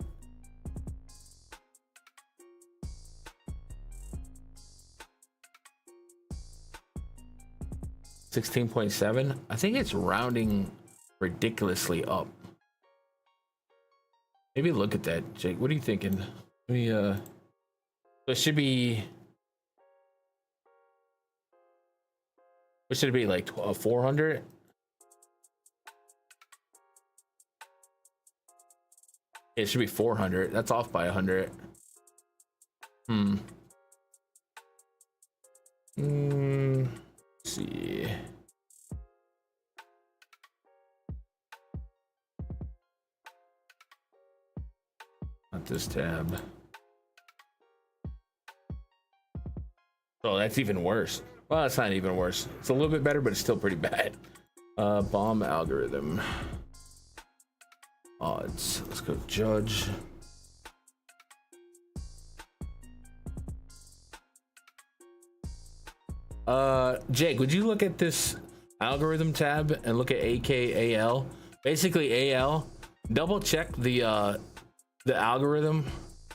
$16.7. I think it's rounding ridiculously up. Maybe look at that, Jake. What are you thinking? Let me so it should be, what should it be, like 400? It should be 400. That's off by 100. Let's see. Not this tab. Oh, that's even worse. Well, that's not even worse. It's a little bit better, but it's still pretty bad. Bomb algorithm. Odds. Let's go Judge. Jake, would you look at this algorithm tab and look at AKAL? Basically, AL. Double check the algorithm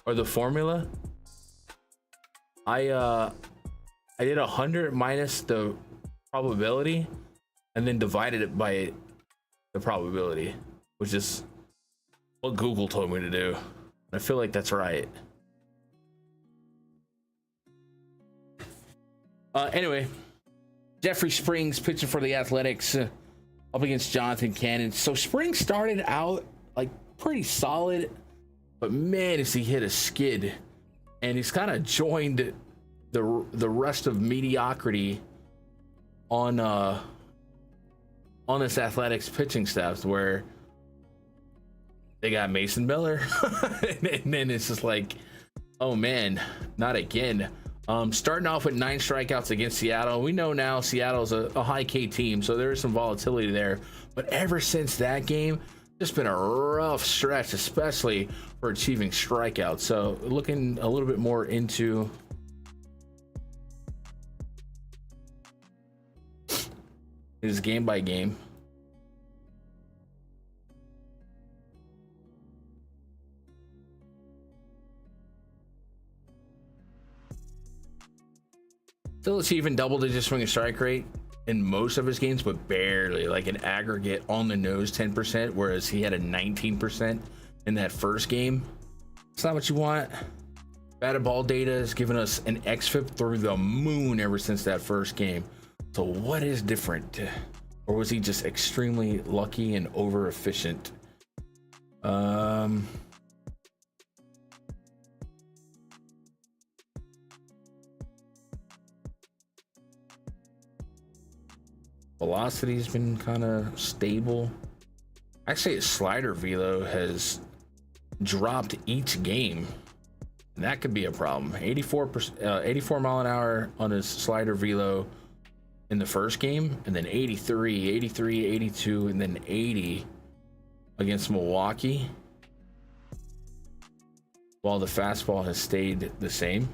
or the formula. I did 100 minus the probability, and then divided it by the probability, which is what Google told me to do. I feel like that's right. Anyway, Jeffrey Springs pitching for the Athletics up against Jonathan Cannon. So Springs started out like pretty solid, but man, is he hit a skid, and he's kind of joined the rest of mediocrity on this Athletics pitching staff, where they got Mason Miller, and then it's just like, oh man, not again. Starting off with 9 strikeouts against Seattle. We know now Seattle's a high K team, so there is some volatility there. But ever since that game, just been a rough stretch, especially for achieving strikeouts. So looking a little bit more into his game by game. Still achieving double-digit swing and strike rate in most of his games, but barely, like an aggregate on the nose 10%, whereas he had a 19% in that first game. It's not what you want. Batted ball data has given us an xFIP through the moon ever since that first game. So what is different? Or was he just extremely lucky and over efficient? Velocity's been kind of stable. Actually, his slider velo has dropped each game. And that could be a problem. 84 mile an hour on his slider velo in the first game, and then 83, 82, and then 80 against Milwaukee, while the fastball has stayed the same.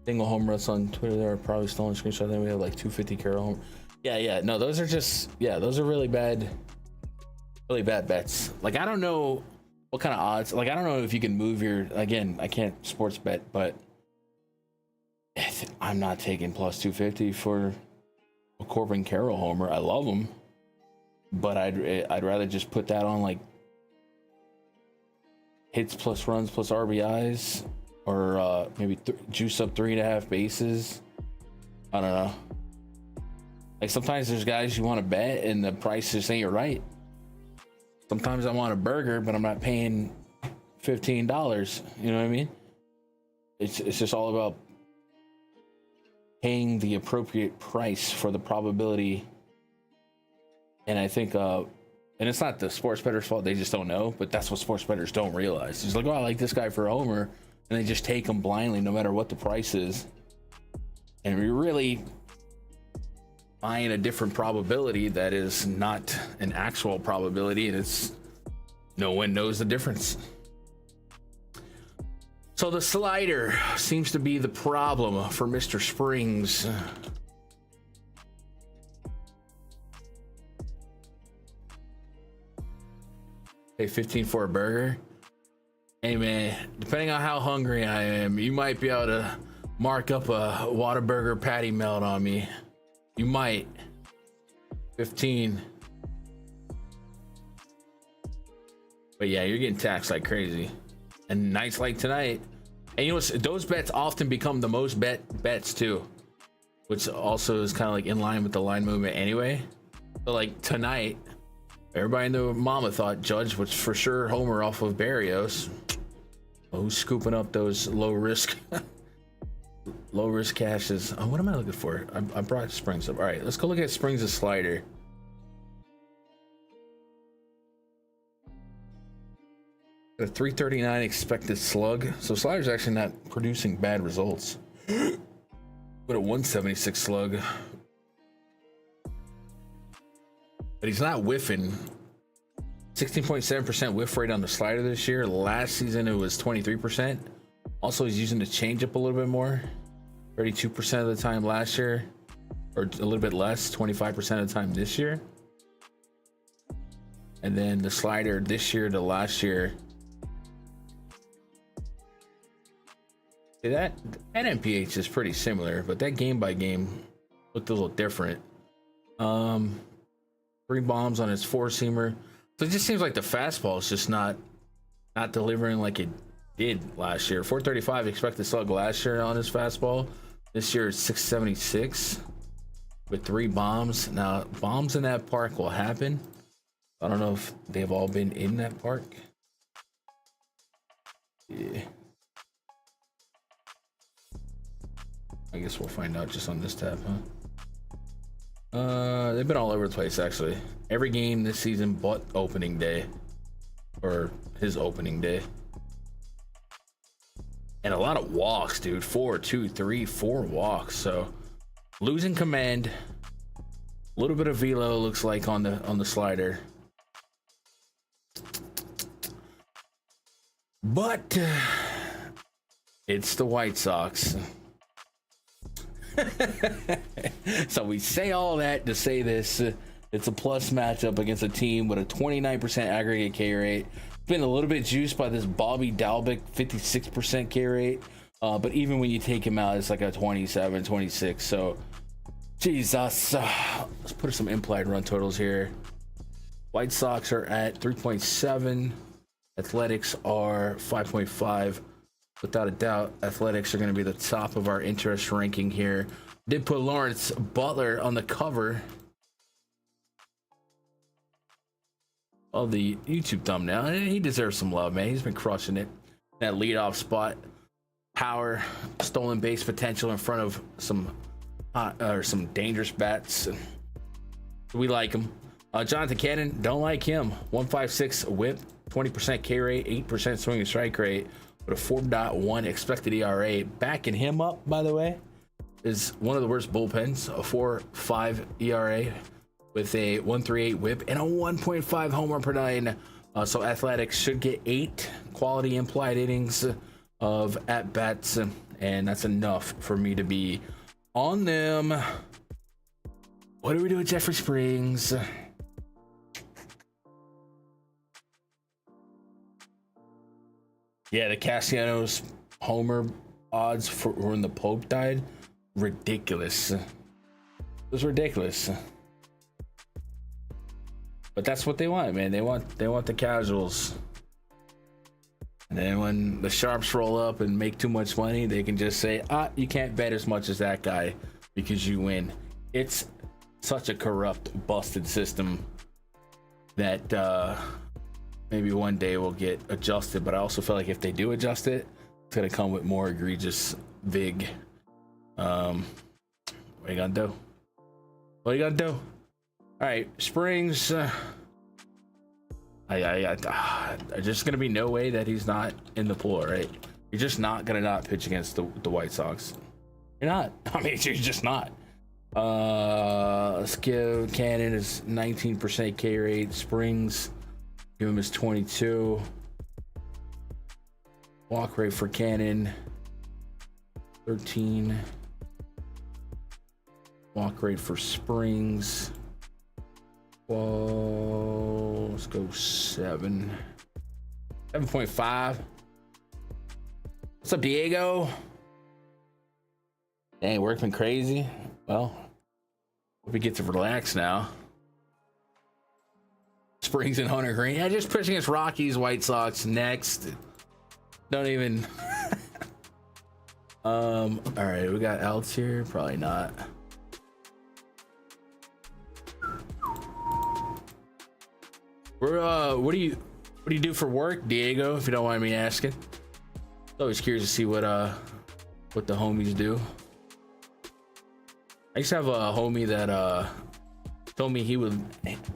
Single home runs on Twitter. They're probably stolen screenshot. Then we have like 250 Carroll home. Yeah. No, those are just, those are really bad bets. Like, I don't know what kind of odds. Like, I don't know if you can move your, again, I can't sports bet, but I'm not taking plus 250 for a Corbin Carroll homer. I love him, but I'd rather just put that on like hits plus runs plus RBIs, or maybe juice up 3.5 bases. I don't know. Like, sometimes there's guys you want to bet and the price just ain't right. Sometimes I want a burger, but I'm not paying $15. You know what I mean? It's just all about paying the appropriate price for the probability. And I think, and it's not the sports bettor's fault. They just don't know, but that's what sports bettors don't realize. It's like, oh, I like this guy for a homer, and they just take him blindly no matter what the price is. And we really buying a different probability that is not an actual probability, and it's no one knows the difference. So the slider seems to be the problem for Mr. Springs. Hey, 15 for a burger. Hey man, depending on how hungry I am, you might be able to mark up a Whataburger patty melt on me. You might. 15. But yeah, you're getting taxed like crazy. And nights like tonight, and you know, those bets often become the most bets too, which also is kind of like in line with the line movement anyway. But like tonight, everybody in the mama thought Judge was for sure homer off of Barrios. Well, who's scooping up those low risk cashes? Oh, what am I looking for? I brought Springs up. All right, let's go look at Springs' slider. A 339 expected slug. So slider's actually not producing bad results. But a 176 slug. But he's not whiffing. 16.7% whiff rate on the slider this year. Last season it was 23%. Also, he's using the changeup a little bit more. 32% of the time last year, or a little bit less, 25% of the time this year. And then the slider this year to last year. That MPH is pretty similar, but that game by game looked a little different. 3 bombs on his 4-seamer. So it just seems like the fastball is just not delivering like it did last year. 435 expected slug last year on his fastball. This year it's 676 with 3 bombs. Now, bombs in that park will happen. I don't know if they've all been in that park. Yeah. I guess we'll find out just on this tab, huh? They've been all over the place, actually. Every game this season but opening day. Or his opening day. And a lot of walks, dude. 4, 2, 3, 4 walks. So losing command. A little bit of velo looks like on the slider. But it's the White Sox. So we say all that to say this. It's a plus matchup against a team with a 29% aggregate K rate. Been a little bit juiced by this Bobby Dalbec 56% K rate. But even when you take him out, it's like a 27, 26. So, Jesus. Let's put some implied run totals here. White Sox are at 3.7. Athletics are 5.5. Without a doubt, Athletics are going to be the top of our interest ranking here. Did put Lawrence Butler on the cover of the YouTube thumbnail, and he deserves some love, man. He's been crushing it. That leadoff spot. power, stolen base potential in front of some some dangerous bats. We like him. Jonathan Cannon, don't like him. 156 whip, 20% K rate, 8% swing and strike rate, with a 4.1 expected ERA. Backing him up, by the way, is one of the worst bullpens, a 4.5 ERA with a 1.38 whip and a 1.5 homer per nine. So Athletics should get 8 quality implied innings of at bats, and that's enough for me to be on them. What do we do with Jeffrey Springs? Yeah, the Castellanos homer odds for when the Pope died, ridiculous. It was ridiculous. But that's what they want, man. They want the casuals. And then when the sharps roll up and make too much money, they can just say, you can't bet as much as that guy because you win. It's such a corrupt, busted system that maybe one day will get adjusted. But I also feel like if they do adjust it, it's gonna come with more egregious vig. What are you gonna do? What are you gonna do? All right, Springs. There's just gonna be no way that he's not in the pool, right? You're just not gonna not pitch against the White Sox. You're not. I mean, you're just not. Let's give Cannon his 19% K rate. Springs, give him his 22. Walk rate for Cannon, 13. Walk rate for Springs, whoa, let's go 7.5. What's up, Diego? Dang, work been crazy. Well, hope we get to relax now. Springs and Hunter Green. Yeah, just pitching against Rockies, White Sox next. Don't even. All right, we got outs here. Probably not. What do you do for work, Diego? If you don't mind me asking. Always curious to see what the homies do. I used to have a homie that told me he would,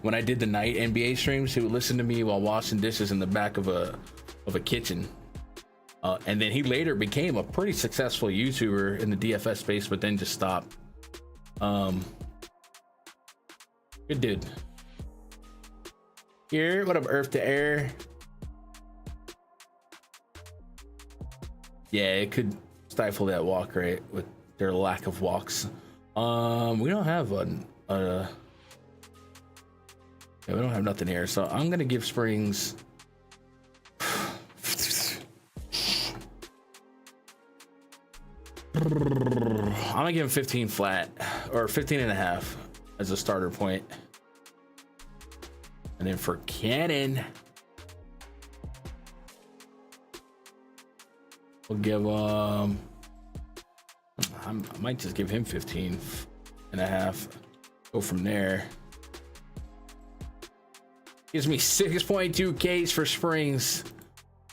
when I did the night NBA streams, he would listen to me while washing dishes in the back of a kitchen. And then he later became a pretty successful YouTuber in the DFS space, but then just stopped. Good dude. Here, what up, Earth to Air? Yeah, it could stifle that walk rate with their lack of walks. We don't have we don't have nothing here, so I'm gonna give Springs. I'm gonna give him 15 flat or 15 and a half as a starter point. And then for Cannon, we'll give I might just give him 15 and a half. Go from there. Gives me 6.2 Ks for Springs.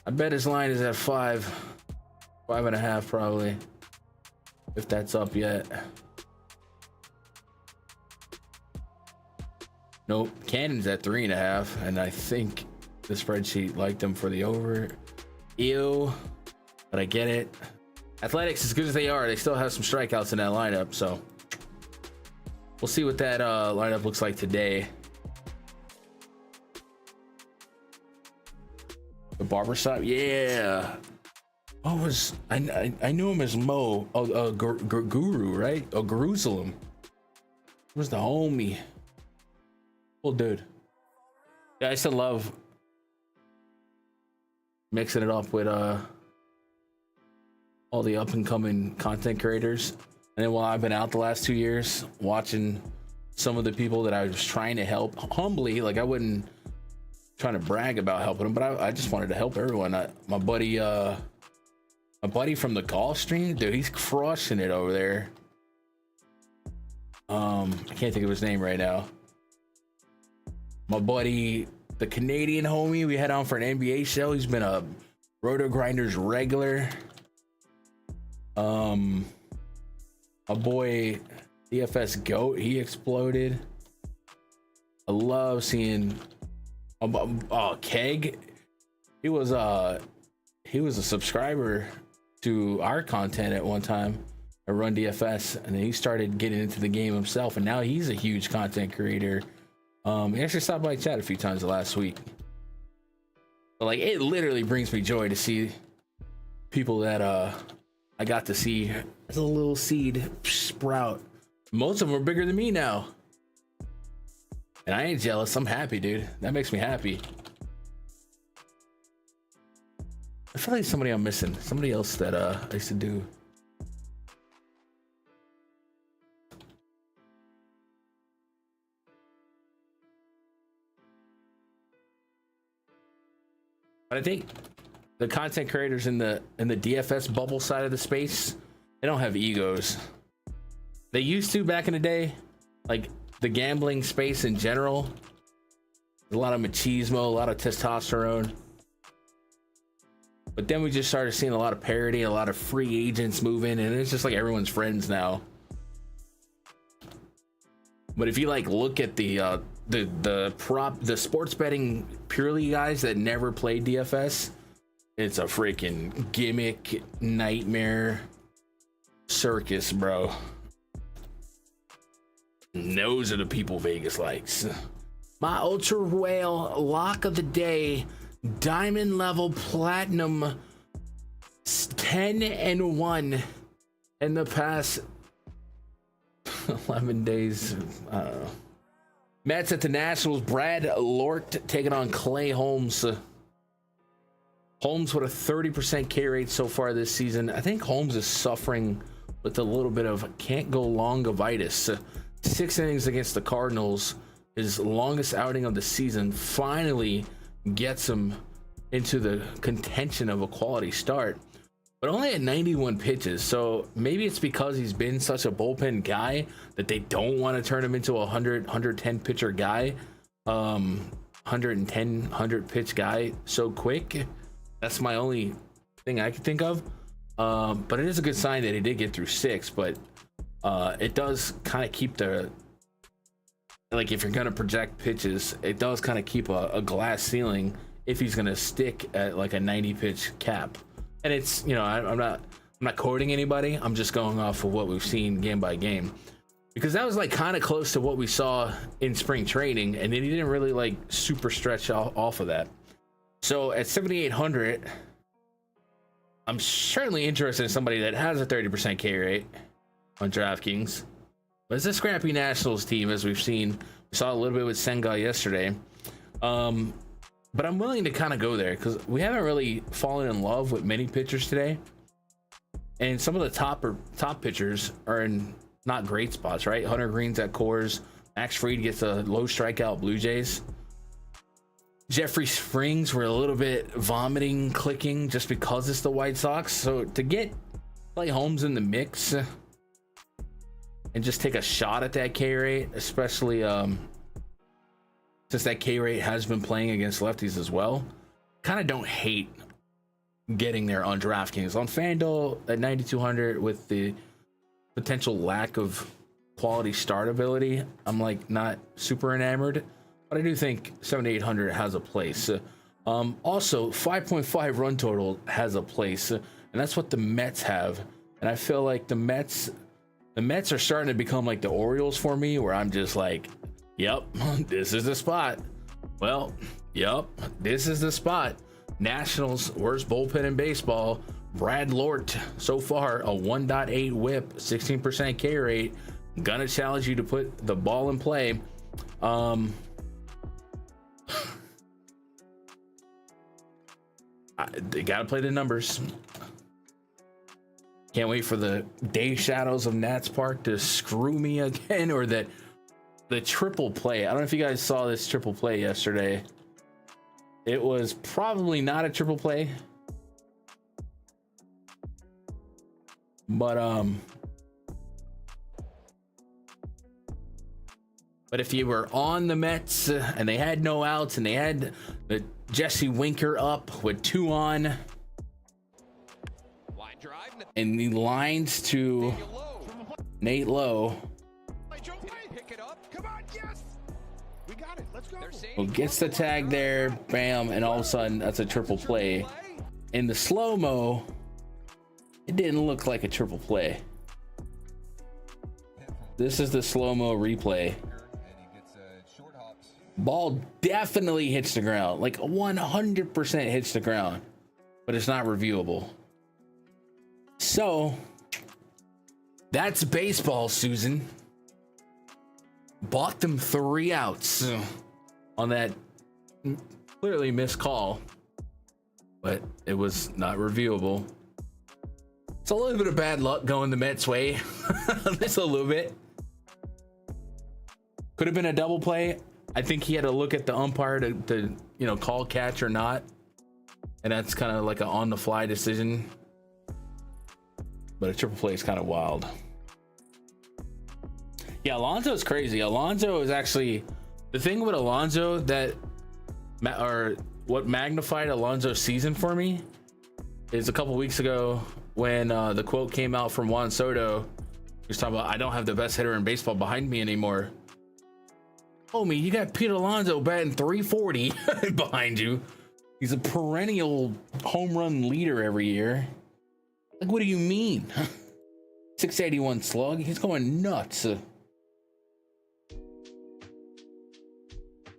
I bet his line is at 5.5 probably, if that's up yet. Nope, Cannon's at 3.5, and I think the spreadsheet liked him for the over. Ew, but I get it. Athletics, as good as they are, they still have some strikeouts in that lineup, so we'll see what that lineup looks like today. The barbershop, yeah. What was I knew him as Mo, Guru, right? Oh, Jerusalem. Where's the homie? Cool dude. Yeah, I still love mixing it up with all the up and coming content creators. And then while I've been out the last 2 years, watching some of the people that I was trying to help humbly, like I wouldn't trying to brag about helping them, but I just wanted to help everyone. My buddy from the golf stream, dude, he's crushing it over there. I can't think of his name right now. My buddy, the Canadian homie we had on for an NBA show, he's been a Roto Grinders regular. My boy DFS Goat, he exploded. I love seeing Keg. He was a subscriber to our content at one time. I run DFS, and then he started getting into the game himself, and now he's a huge content creator. He actually stopped by chat a few times last week. But like, it literally brings me joy to see people that I got to see as a little seed sprout. Most of them are bigger than me now, and I ain't jealous. I'm happy, dude. That makes me happy. I feel like somebody I'm missing. Somebody else that I used to do. But I think the content creators in the DFS bubble side of the space, they don't have egos. They used to back in the day, like the gambling space in general. A lot of machismo, a lot of testosterone. But then we just started seeing a lot of parody, a lot of free agents move in, and it's just like everyone's friends now. But if you like look at the sports betting purely guys that never played DFS, it's a freaking gimmick nightmare circus, bro. And those are the people Vegas likes. My ultra whale lock of the day, diamond level platinum, 10-1 in the past 11 days. I don't know. Mets at the Nationals. Brad Lort taking on Clay Holmes. Holmes with a 30% K rate so far this season. I think Holmes is suffering with a little bit of can't go longivitis. 6 innings against the Cardinals, his longest outing of the season, finally gets him into the contention of a quality start, but only at 91 pitches. So maybe it's because he's been such a bullpen guy that they don't want to turn him into a 110 pitcher guy, 100 pitch guy so quick. That's my only thing I can think of. But it is a good sign that he did get through 6, but it does kind of keep the, like, if you're going to project pitches, it does kind of keep a glass ceiling if he's going to stick at like a 90 pitch cap. And it's, you know, I'm not quoting anybody. I'm just going off of what we've seen game by game, because that was like kind of close to what we saw in spring training, and then he didn't really like super stretch off of that. So at 7,800, I'm certainly interested in somebody that has a 30% K rate on DraftKings. But it's a scrappy Nationals team, as we've seen. We saw a little bit with Senga yesterday. But I'm willing to kind of go there because we haven't really fallen in love with many pitchers today. And some of the top pitchers are in not great spots, right? Hunter Green's at Coors. Max Fried gets a low strikeout Blue Jays. Jeffrey Springs, we're a little bit vomiting, clicking just because it's the White Sox. So to get Clay Holmes in the mix and just take a shot at that K rate, especially since that K rate has been playing against lefties as well, kind of don't hate getting there on DraftKings. On Fanduel at 9,200 with the potential lack of quality start ability, I'm like not super enamored, but I do think 7,800 has a place. Also 5.5 run total has a place, and that's what the Mets have. And I feel like the Mets are starting to become like the Orioles for me, where I'm just like, yep, this is the spot. Well, yep, this is the spot. Nationals, worst bullpen in baseball. Brad Lort, so far, a 1.8 whip, 16% K rate. Gonna challenge you to put the ball in play. They gotta play the numbers. Can't wait for the day shadows of Nats Park to screw me again, or that the triple play. I don't know if you guys saw this triple play yesterday. It was probably not a triple play, but if you were on the Mets and they had no outs and they had the Jesse Winker up with 2 on, Line drive, and and the lines to Nate Lowe. Well, gets the tag there, bam, and all of a sudden that's a triple play. In the slow-mo, it didn't look like a triple play. This is the slow-mo replay. Ball definitely hits the ground, like 100% hits the ground, but it's not reviewable. So that's baseball, Susan. Bought them 3 outs on that clearly missed call, but it was not reviewable. It's a little bit of bad luck going the Mets' way. Just a little bit. Could have been a double play. I think he had to look at the umpire to call catch or not, and that's kind of like an on-the-fly decision. But a triple play is kind of wild. Yeah, Alonso's crazy. Alonso is actually the thing with Alonso what magnified Alonso's season for me is a couple weeks ago when the quote came out from Juan Soto. He was talking about, I don't have the best hitter in baseball behind me anymore. Homie, you got Pete Alonso batting 340 behind you. He's a perennial home run leader every year. Like, what do you mean? 681 slug. He's going nuts.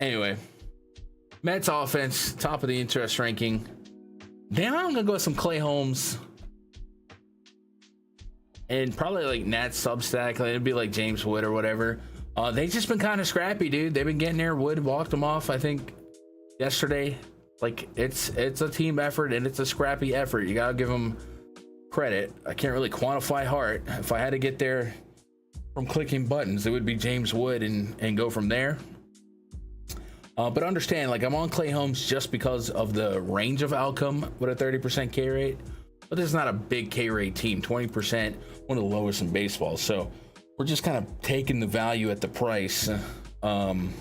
Anyway, Mets offense, top of the interest ranking. Damn, I'm gonna go with some Clay Holmes. And probably like Nat Substack. It'd be like James Wood or whatever. They've just been kind of scrappy, dude. They've been getting there. Wood walked them off, I think, yesterday. Like, it's a team effort and it's a scrappy effort. You gotta give them credit. I can't really quantify Hart. If I had to get there from clicking buttons, it would be James Wood and go from there. But understand, like, I'm on Clay Holmes just because of the range of outcome with a 30% K rate. But this is not a big K rate team. 20%, one of the lowest in baseball. So we're just kind of taking the value at the price and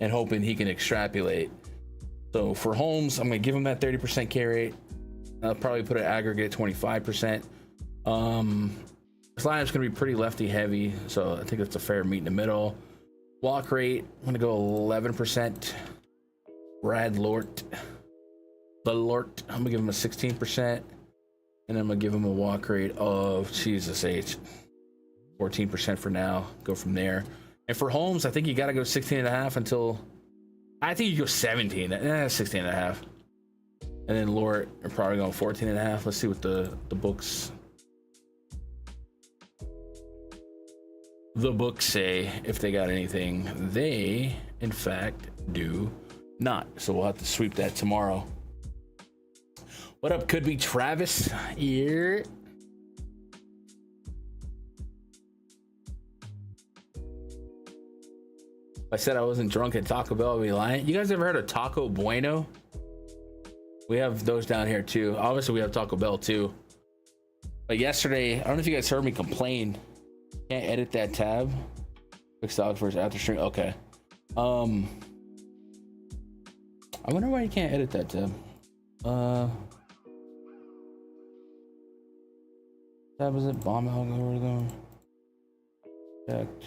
hoping he can extrapolate. So for Holmes, I'm going to give him that 30% K rate. I'll probably put an aggregate 25%. This lineup's going to be pretty lefty heavy, so I think that's a fair meet in the middle. Walk rate, I'm going to go 11%. Brad Lort. I'm going to give him a 16%. And I'm going to give him a walk rate of, Jesus H, 14% for now. Go from there. And for Holmes, I think you got to go 16.5 until, I think you go 17. 16.5. And then Lort, you're probably going 14.5. Let's see what the books say, if they got anything. They, in fact, do not. So we'll have to sweep that tomorrow. What up, could be Travis here. I said I wasn't drunk at Taco Bell, I'd be lying. You guys ever heard of Taco Bueno? We have those down here too. Obviously, we have Taco Bell too. But yesterday, I don't know if you guys heard me complain. Can't edit that tab. Fixed out first after stream. Okay. I wonder why you can't edit that tab. Tab is it? Bomb algorithm. Checked.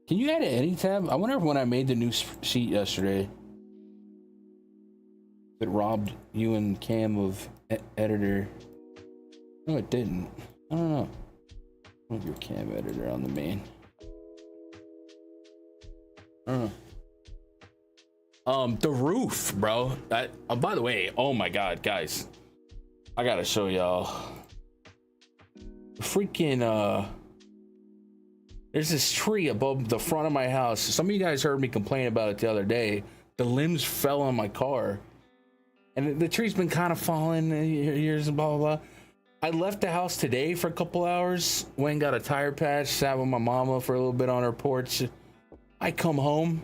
Can you edit any tab? I wonder if when I made the new sheet yesterday, it robbed you and Cam of editor. No, it didn't. I don't know. Move your Cam editor on the main. I don't know. The roof, bro. By the way, oh my god, guys, I gotta show y'all. Freaking there's this tree above the front of my house. Some of you guys heard me complain about it the other day. The limbs fell on my car, and the tree's been kind of falling years and blah blah blah. I left the house today for a couple hours, went and got a tire patch, sat with my mama for a little bit on her porch. I come home,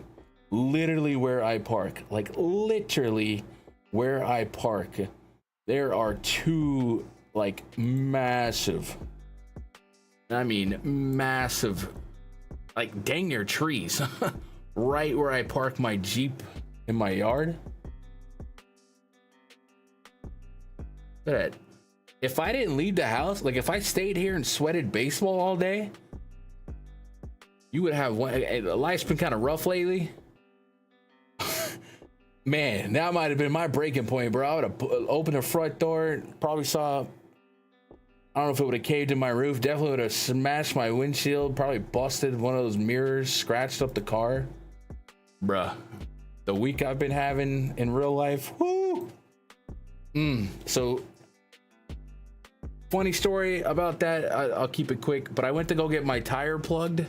literally where I park, like literally where I park, there are two like massive, I mean massive, like dang near trees right where I park my Jeep in my yard. Look at that. If I didn't leave the house, like if I stayed here and sweated baseball all day, you would have one. Life's been kind of rough lately. Man, that might have been my breaking point, bro. I would have opened the front door, probably saw, I don't know if it would have caved in my roof, definitely would have smashed my windshield, probably busted one of those mirrors, scratched up the car. Bruh, the week I've been having in real life, whoo! So, funny story about that, I'll keep it quick, but I went to go get my tire plugged.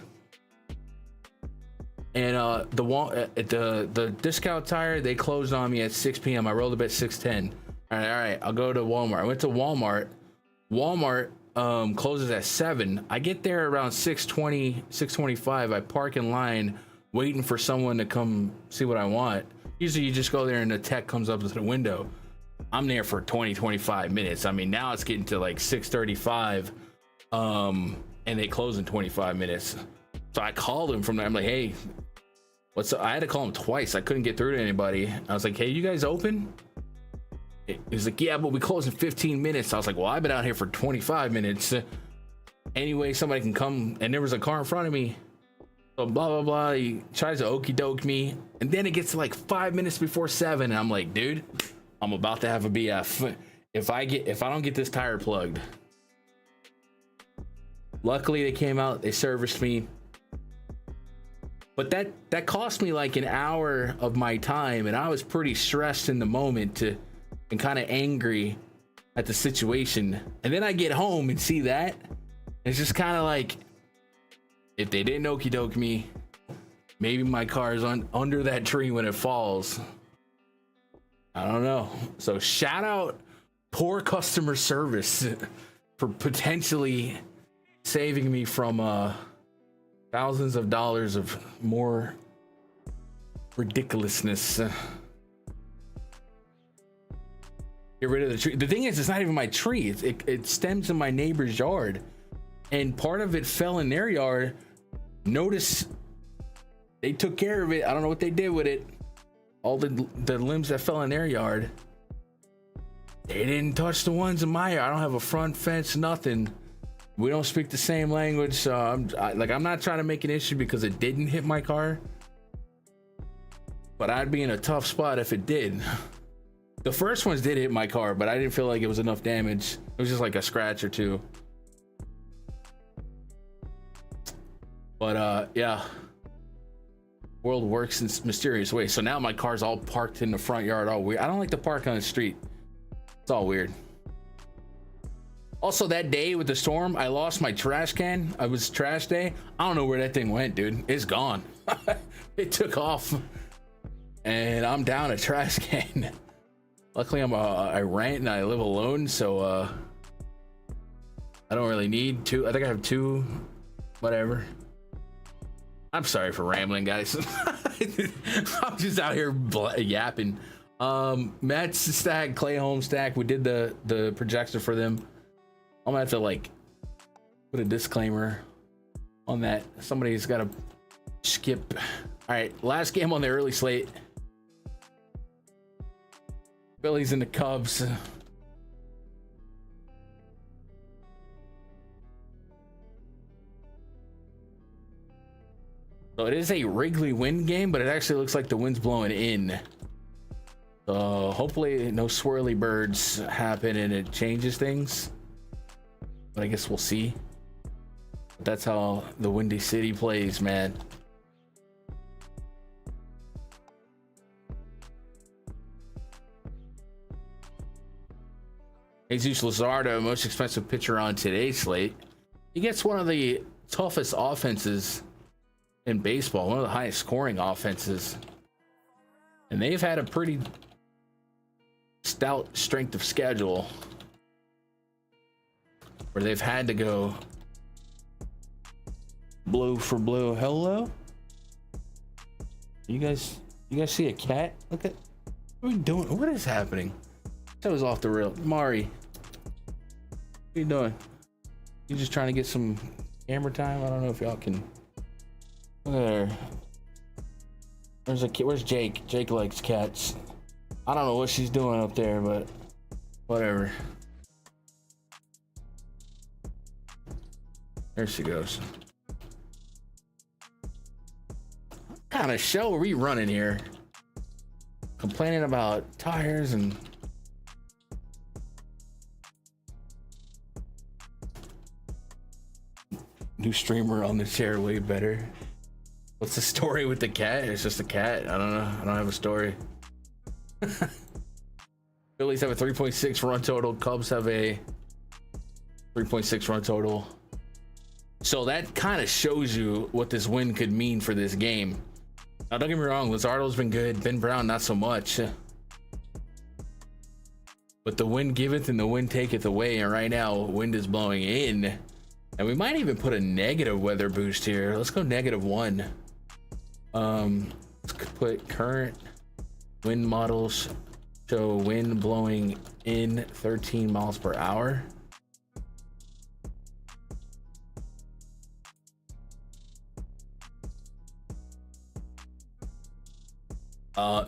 And the discount tire, they closed on me at 6 p.m. I rolled up at 6:10. All right, I'll go to Walmart. I went to Walmart. Walmart closes at 7. I get there around 6:20, 6:25. I park in line waiting for someone to come see what I want. Usually you just go there and the tech comes up to the window. I'm there for 20, 25 minutes. I mean, now it's getting to like 6:35, and they close in 25 minutes. So I called him from there. I'm like, hey, what's up? I had to call him twice. I couldn't get through to anybody. I was like, hey, you guys open? He was like, yeah, but we close in 15 minutes. I was like, well, I've been out here for 25 minutes. Anyway, somebody can come. And there was a car in front of me. So blah, blah, blah. He tries to okey doke me. And then it gets to like 5 minutes before 7. And I'm like, dude, I'm about to have a BF. If I don't get this tire plugged. Luckily, they came out. They serviced me. But that cost me like an hour of my time, and I was pretty stressed in the moment and kind of angry at the situation. And then I get home and see that. It's just kind of like, if they didn't okey doke me, maybe my car is under that tree when it falls. I don't know. So shout out poor customer service for potentially saving me from thousands of dollars of more ridiculousness. Get rid of the tree. The thing is, it's not even my tree. It stems in my neighbor's yard, and part of it fell in their yard. Notice they took care of it. I don't know what they did with it. All the limbs that fell in their yard, they didn't touch the ones in my yard. I don't have a front fence, nothing. We don't speak the same language, so I'm not trying to make an issue because it didn't hit my car, but I'd be in a tough spot if it did. The first ones did hit my car, but I didn't feel like it was enough damage. It was just like a scratch or two. But yeah, world works in mysterious ways. So now my car's all parked in the front yard, all weird. I don't like to park on the street. It's all weird. Also, that day with the storm, I lost my trash can. It was trash day. I don't know where that thing went, dude. It's gone. It took off, and I'm down a trash can. Luckily, I rent and I live alone, so I don't really need two. I think I have two. Whatever. I'm sorry for rambling, guys. I'm just out here yapping. Matt's stack, Clay Holmes stack. We did the projection for them. I'm gonna have to like put a disclaimer on that. Somebody's got to skip. All right, last game on the early slate. Phillies and the Cubs. So it is a Wrigley wind game, but it actually looks like the wind's blowing in. So hopefully no swirly birds happen and it changes things. But I guess we'll see. But that's how the Windy City plays, man. Jesus Luzardo, most expensive pitcher on today's slate. He gets one of the toughest offenses in baseball, one of the highest scoring offenses. And they've had a pretty stout strength of schedule where they've had to go blue for blue. Hello? You guys see a cat? Look at, what are we doing? What is happening? That was off the rail. Mari, what are you doing? You just trying to get some camera time? I don't know if y'all can. There. Where's Jake? Jake likes cats. I don't know what she's doing up there, but whatever. There she goes. What kind of show are we running here? Complaining about tires and new streamer on the chair, way better. What's the story with the cat? It's just a cat. I don't know. I don't have a story. Phillies have a 3.6 run total. Cubs have a 3.6 run total. So that kind of shows you what this win could mean for this game. Now, don't get me wrong. Luzardo's been good. Ben Brown, not so much. But the wind giveth and the wind taketh away. And right now, wind is blowing in. And we might even put a negative weather boost here. Let's go -1. Let's put current wind models show wind blowing in 13 miles per hour.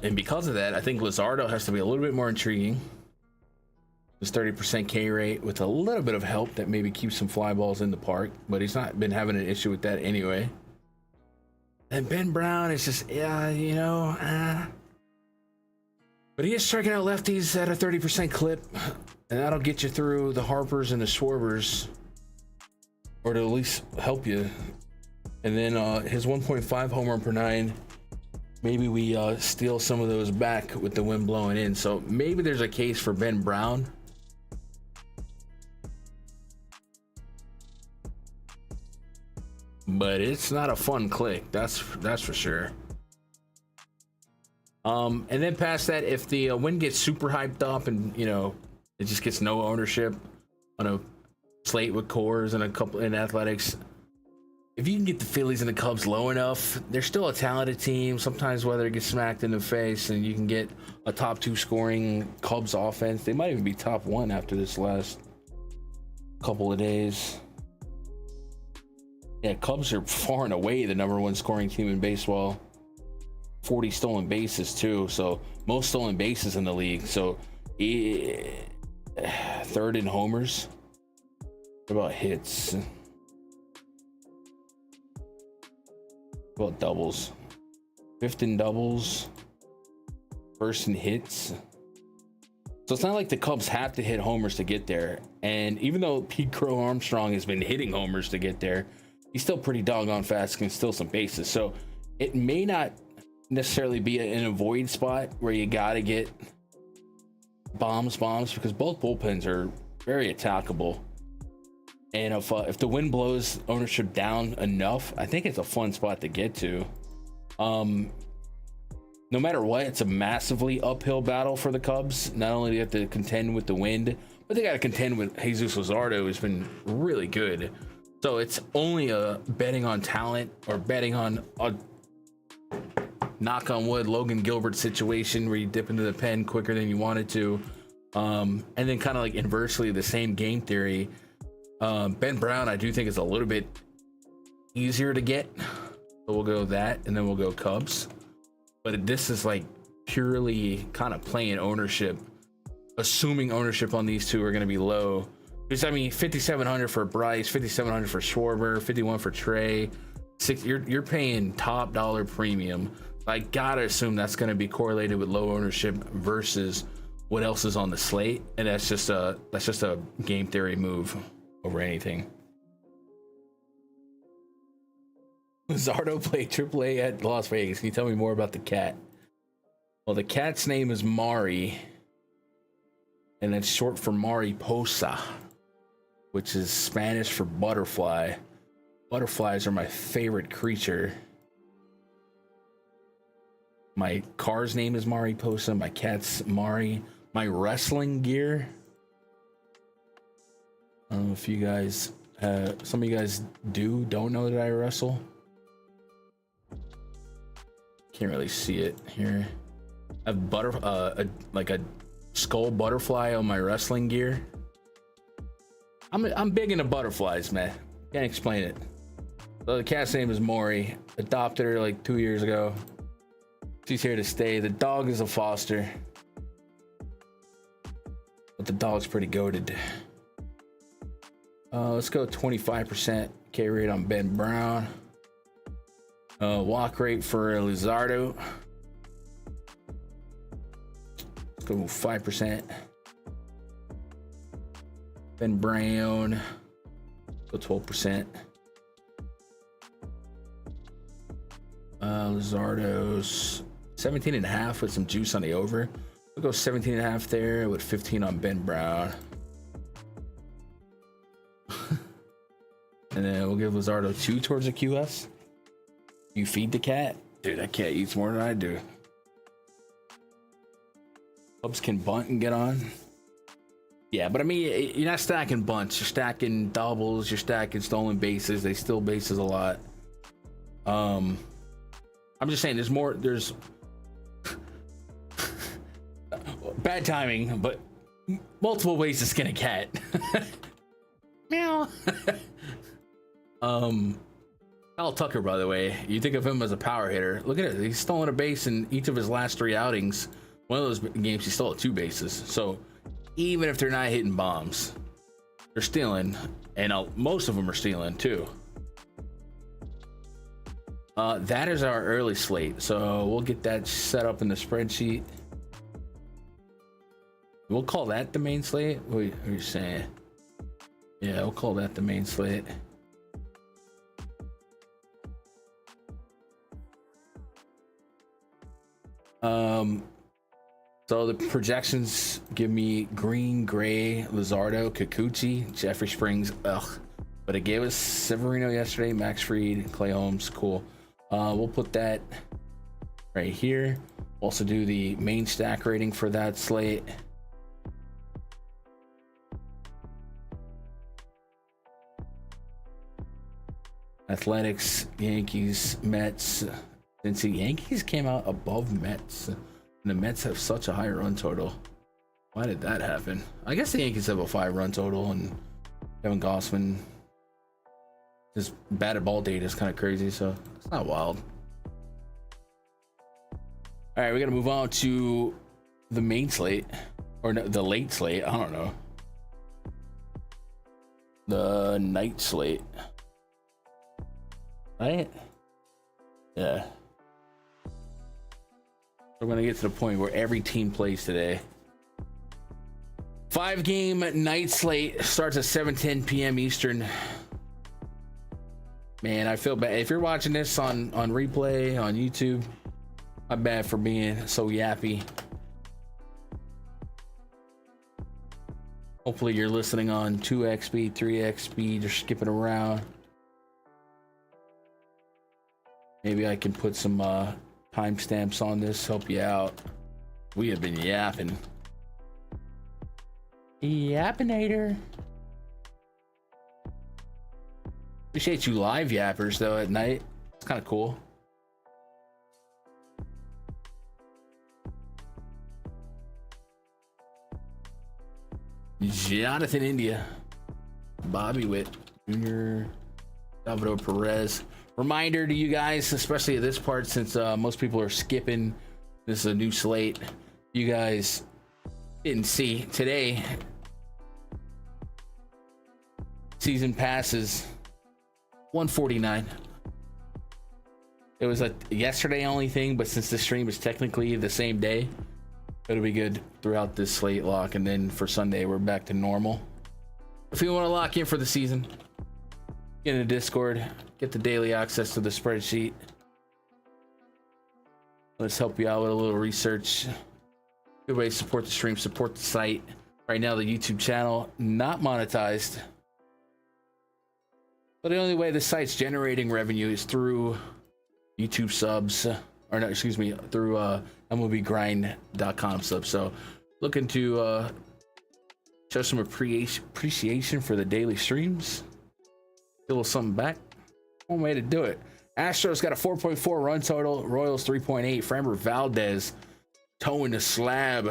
And because of that, I think Luzardo has to be a little bit more intriguing. His 30% K rate with a little bit of help that maybe keeps some fly balls in the park, but he's not been having an issue with that anyway. And Ben Brown is just, yeah, you know, but he is striking out lefties at a 30% clip, and that'll get you through the Harpers and the Schwarbers, or to at least help you. And then his 1.5 home run per 9, maybe we steal some of those back with the wind blowing in. So maybe there's a case for Ben Brown. But it's not a fun click, that's for sure. And then past that, if the wind gets super hyped up and, you know, it just gets no ownership on a slate with cores and a couple in athletics, if you can get the Phillies and the Cubs low enough, they're still a talented team. Sometimes weather gets smacked in the face and you can get a top 2 scoring Cubs offense. They might even be top 1 after this last couple of days. Yeah, Cubs are far and away the #1 scoring team in baseball. 40 stolen bases too, so most stolen bases in the league. So 3rd in homers. What about hits? What about doubles? 5th in doubles. 1st in hits. So it's not like the Cubs have to hit homers to get there. And even though Pete Crow Armstrong has been hitting homers to get there, he's still pretty doggone fast, can steal some bases. So it may not necessarily be an avoid spot where you got to get bombs, because both bullpens are very attackable. And if the wind blows ownership down enough, I think it's a fun spot to get to. No matter what, it's a massively uphill battle for the Cubs. Not only do they have to contend with the wind, but they got to contend with Jesus Luzardo, who's been really good. So it's only a betting on talent or betting on a knock on wood Logan Gilbert situation where you dip into the pen quicker than you wanted to. And then kind of like inversely the same game theory. Ben Brown, I do think is a little bit easier to get. So we'll go that, and then we'll go Cubs. But this is like purely kind of playing ownership, assuming ownership on these two are going to be low. Because I mean, 5,700 for Bryce, 5,700 for Schwarber, 51 for Trey. You're paying top dollar premium. I gotta assume that's going to be correlated with low ownership versus what else is on the slate, and that's just a game theory move over anything. Luzardo played AAA at Las Vegas. Can you tell me more about the cat? Well, the cat's name is Mari, and it's short for Mariposa, which is Spanish for butterfly. Butterflies are my favorite creature. My car's name is Mariposa. My cat's Mari. My wrestling gear. I don't know if you guys, some of you guys don't know that I wrestle. Can't really see it here. I have like a skull butterfly on my wrestling gear. I'm big into butterflies, man. Can't explain it. So the cat's name is Maury. Adopted her like 2 years ago. She's here to stay. The dog is a foster, but the dog's pretty goated. Let's go 25% K rate on Ben Brown. Walk rate for Luzardo. Let's go 5%. Ben Brown. Go 12%. Luzardo's 17.5 with some juice on the over. We'll go 17.5 there with 15 on Ben Brown. And then we'll give Luzardo 2 towards the QS. You feed the cat? Dude, that cat eats more than I do. Cubs can bunt and get on. Yeah, but I mean, you're not stacking bunts. You're stacking doubles. You're stacking stolen bases. They steal bases a lot. I'm just saying there's bad timing, but multiple ways to skin a cat. Meow. Kyle Tucker, by the way, you think of him as a power hitter. Look at it. He's stolen a base in each of his last 3 outings. One of those games, he stole 2 bases. So even if they're not hitting bombs, they're stealing. And most of them are stealing, too. That is our early slate. So we'll get that set up in the spreadsheet. We'll call that the main slate. What are you saying? Yeah, we'll call that the main slate. So the projections give me Green, Gray, Luzardo, Kikuchi, Jeffrey Springs, but it gave us Severino yesterday, Max Fried, Clay Holmes. Cool. We'll put that right here. Also do the main stack rating for that slate. Athletics, Yankees, Mets. Since the Yankees came out above Mets, and the Mets have such a high run total. Why did that happen? I guess the Yankees have a 5 run total, and Kevin Gausman, his batted ball data is kind of crazy, so it's not wild. All right, we got to move on to the main slate, or no, the late slate. I don't know. The night slate. Right? Yeah. We're going to get to the point where every team plays today. 5-game night slate starts at 7:10 p.m. Eastern. Man, I feel bad. If you're watching this on replay on YouTube, I'm bad for being so yappy. Hopefully you're listening on 2x speed, 3x speed, you're skipping around. Maybe I can put some timestamps on this, help you out. We have been yapping. Yappinator. Appreciate you live yappers though at night. It's kind of cool. Jonathan India, Bobby Witt Jr., Salvador Perez. Reminder to you guys, especially at this part, since most people are skipping, this is a new slate. You guys didn't see today. Season passes 149. It was a yesterday only thing, but since the stream is technically the same day, it'll be good throughout this slate lock, and then for Sunday we're back to normal. If you want to lock in for the season, get in the Discord, get the daily access to the spreadsheet. Let's help you out with a little research. Good way to support the stream, support the site. Right now the YouTube channel not monetized, but the only way the site's generating revenue is through YouTube subs, or no, excuse me, through MLBgrind.com subs. So looking to show some appreciation for the daily streams. Get a little something back. One way to do it. Astros got a 4.4 run total. Royals 3.8. Framber Valdez towing the slab.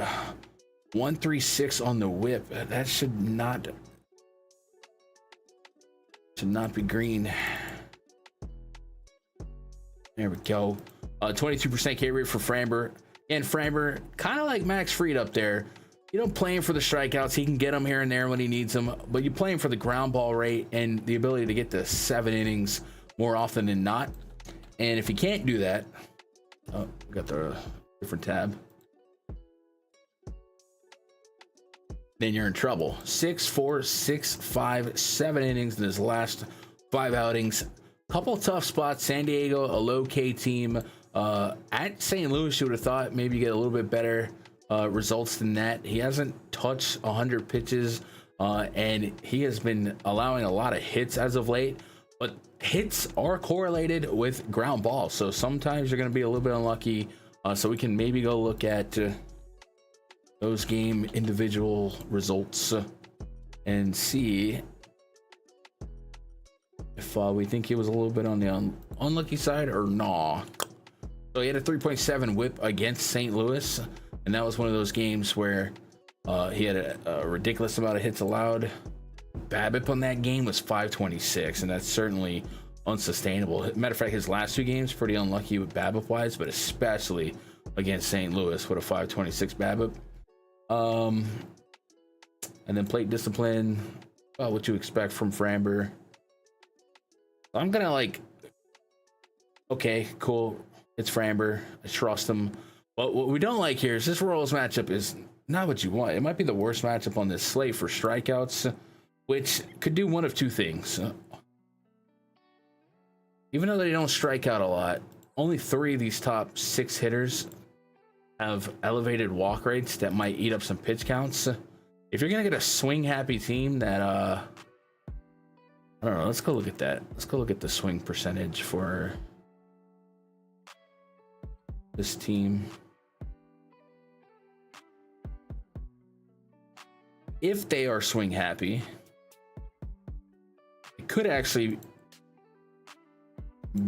136 on the whip. That should not be green. There we go. 22% K rate for Framber. And Framber, kind of like Max Fried up there. You don't play him for the strikeouts. He can get them here and there when he needs them, but you play him for the ground ball rate and the ability to get to 7 innings more often than not. And if he can't do that, oh, we got the different tab, then you're in trouble. 6, 4, 6, 5, 7 innings in his last 5 outings. Couple tough spots. San Diego, a low K team. At St. Louis, you would have thought maybe get a little bit better results than that. He hasn't touched 100 pitches, and he has been allowing a lot of hits as of late. But hits are correlated with ground balls, so sometimes you're going to be a little bit unlucky. So we can maybe go look at those game individual results and see if we think he was a little bit on the unlucky side or nah. So he had a 3.7 whip against St. Louis, and that was one of those games where he had a ridiculous amount of hits allowed. BABIP on that game was 526, and that's certainly unsustainable. Matter of fact, his last 2 games pretty unlucky with BABIP wise, but especially against St. Louis with a 526 BABIP. And then plate discipline, what you expect from Framber. I'm gonna okay, cool, it's Framber, I trust him. But what we don't like here is this Royals matchup is not what you want. It might be the worst matchup on this slate for strikeouts, which could do one of 2 things. Even though they don't strike out a lot, only 3 of these top 6 hitters have elevated walk rates that might eat up some pitch counts. If you're gonna get a swing happy team that I don't know, let's go look at that. Let's go look at the swing percentage for this team. If they are swing happy, it could actually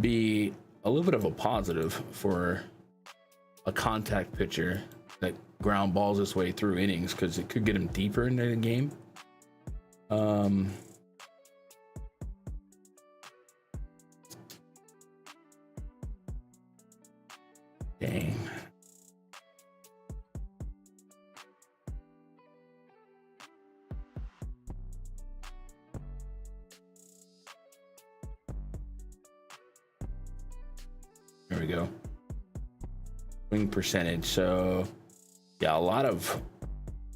be a little bit of a positive for a contact pitcher that ground balls his way through innings, because it could get him deeper into the game. Dang. There we go. Swing percentage. So yeah, a lot of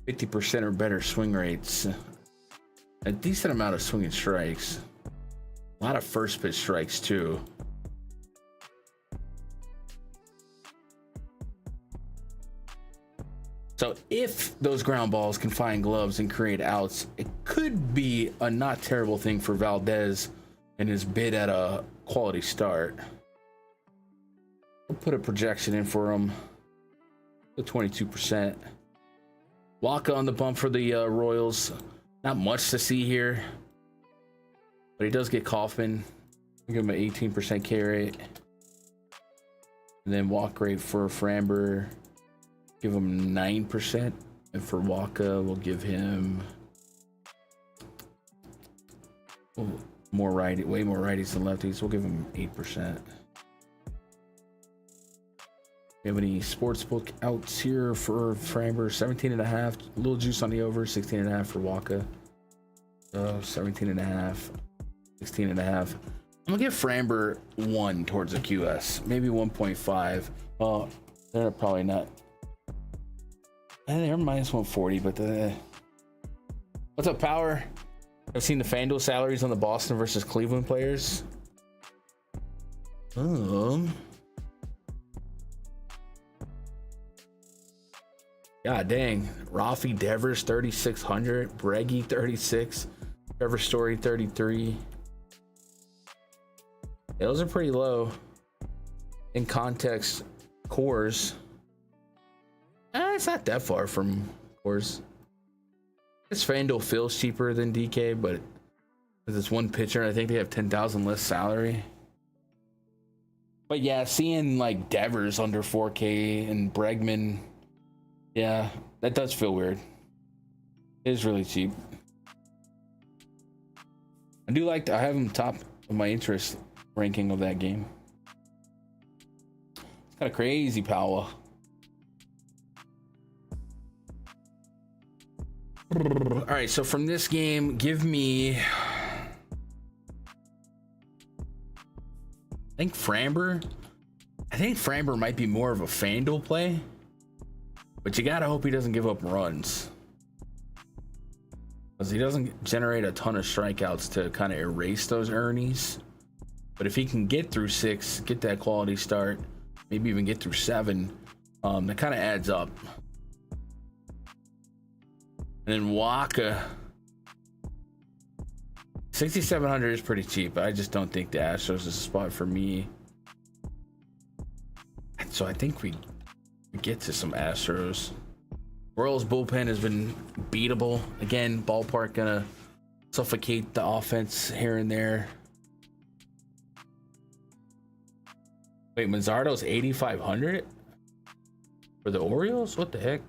50% or better swing rates, a decent amount of swinging strikes, a lot of first pitch strikes too. So if those ground balls can find gloves and create outs, it could be a not terrible thing for Valdez and his bid at a quality start. We'll put a projection in for him, the 22%. Waka on the bump for the Royals. Not much to see here, but he does get Kaufman. Give him an 18% K rate. And then walk rate for Framber, give him 9%. And for Waka, we'll give him way more righties than lefties. We'll give him 8%. We have any sportsbook outs here for Framber? 17.5, a little juice on the over. 16.5 for Waka. 17.5, 16.5. I'm gonna give Framber 1 towards a QS, maybe 1.5. Well, they're probably not. They're minus 140, but what's up, Power? I've seen the Fanduel salaries on the Boston versus Cleveland players. God dang. Rafi Devers 3,600, Breggy 36, Trevor Story 33. Yeah, those are pretty low in context. Cores, it's not that far from Cores. This Fanduel feels cheaper than DK, but it's one pitcher, I think they have 10,000 less salary. But yeah, seeing like Devers under 4K and Bregman, yeah, that does feel weird. It is really cheap. I have him top of my interest ranking of that game. Kind of crazy power. All right, so from this game, give me, I think Framber. I think Framber might be more of a Fanduel play, but you gotta hope he doesn't give up runs, because he doesn't generate a ton of strikeouts to kind of erase those earnings. But if he can get through 6, get that quality start, maybe even get through 7, that kind of adds up. And then Waka, 6,700 is pretty cheap, but I just don't think the Astros is a spot for me. So I think we get to some Astros. Royals bullpen has been beatable. Again, ballpark gonna suffocate the offense here and there. Wait, Mazzardo's 8,500 for the Orioles? What the heck?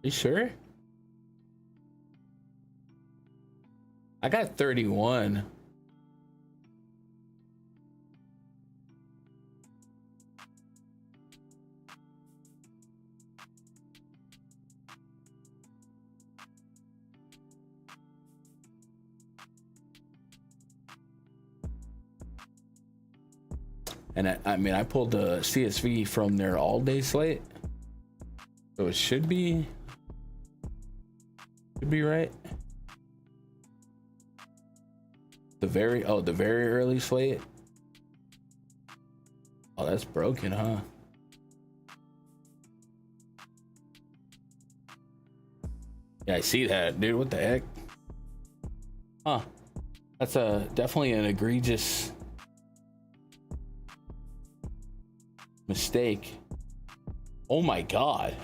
You sure? I got 31. And I mean, I pulled the CSV from their all-day slate, so it should be right. The very early slate. Oh, that's broken, huh? Yeah, I see that, dude. What the heck? Huh? That's definitely an egregious mistake. Oh my god.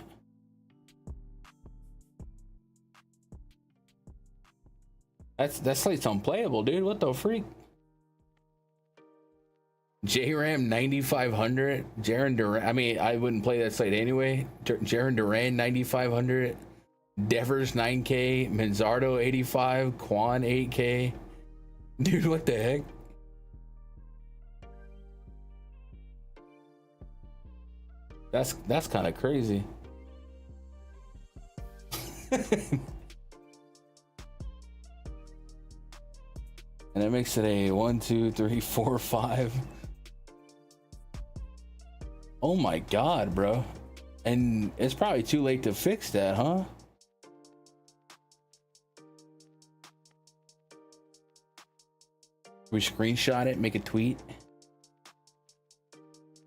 That slate's unplayable, dude. What the freak? J-Ram 9,500. Jaron Duran. I mean, I wouldn't play that slate anyway. Jaron Duran 9,500. Devers 9K. Manzardo 85. Quan 8K. Dude, what the heck? That's kind of crazy. And it makes it a 1, 2, 3, 4, 5. Oh my god, bro. And it's probably too late to fix that, huh? We screenshot it, make a tweet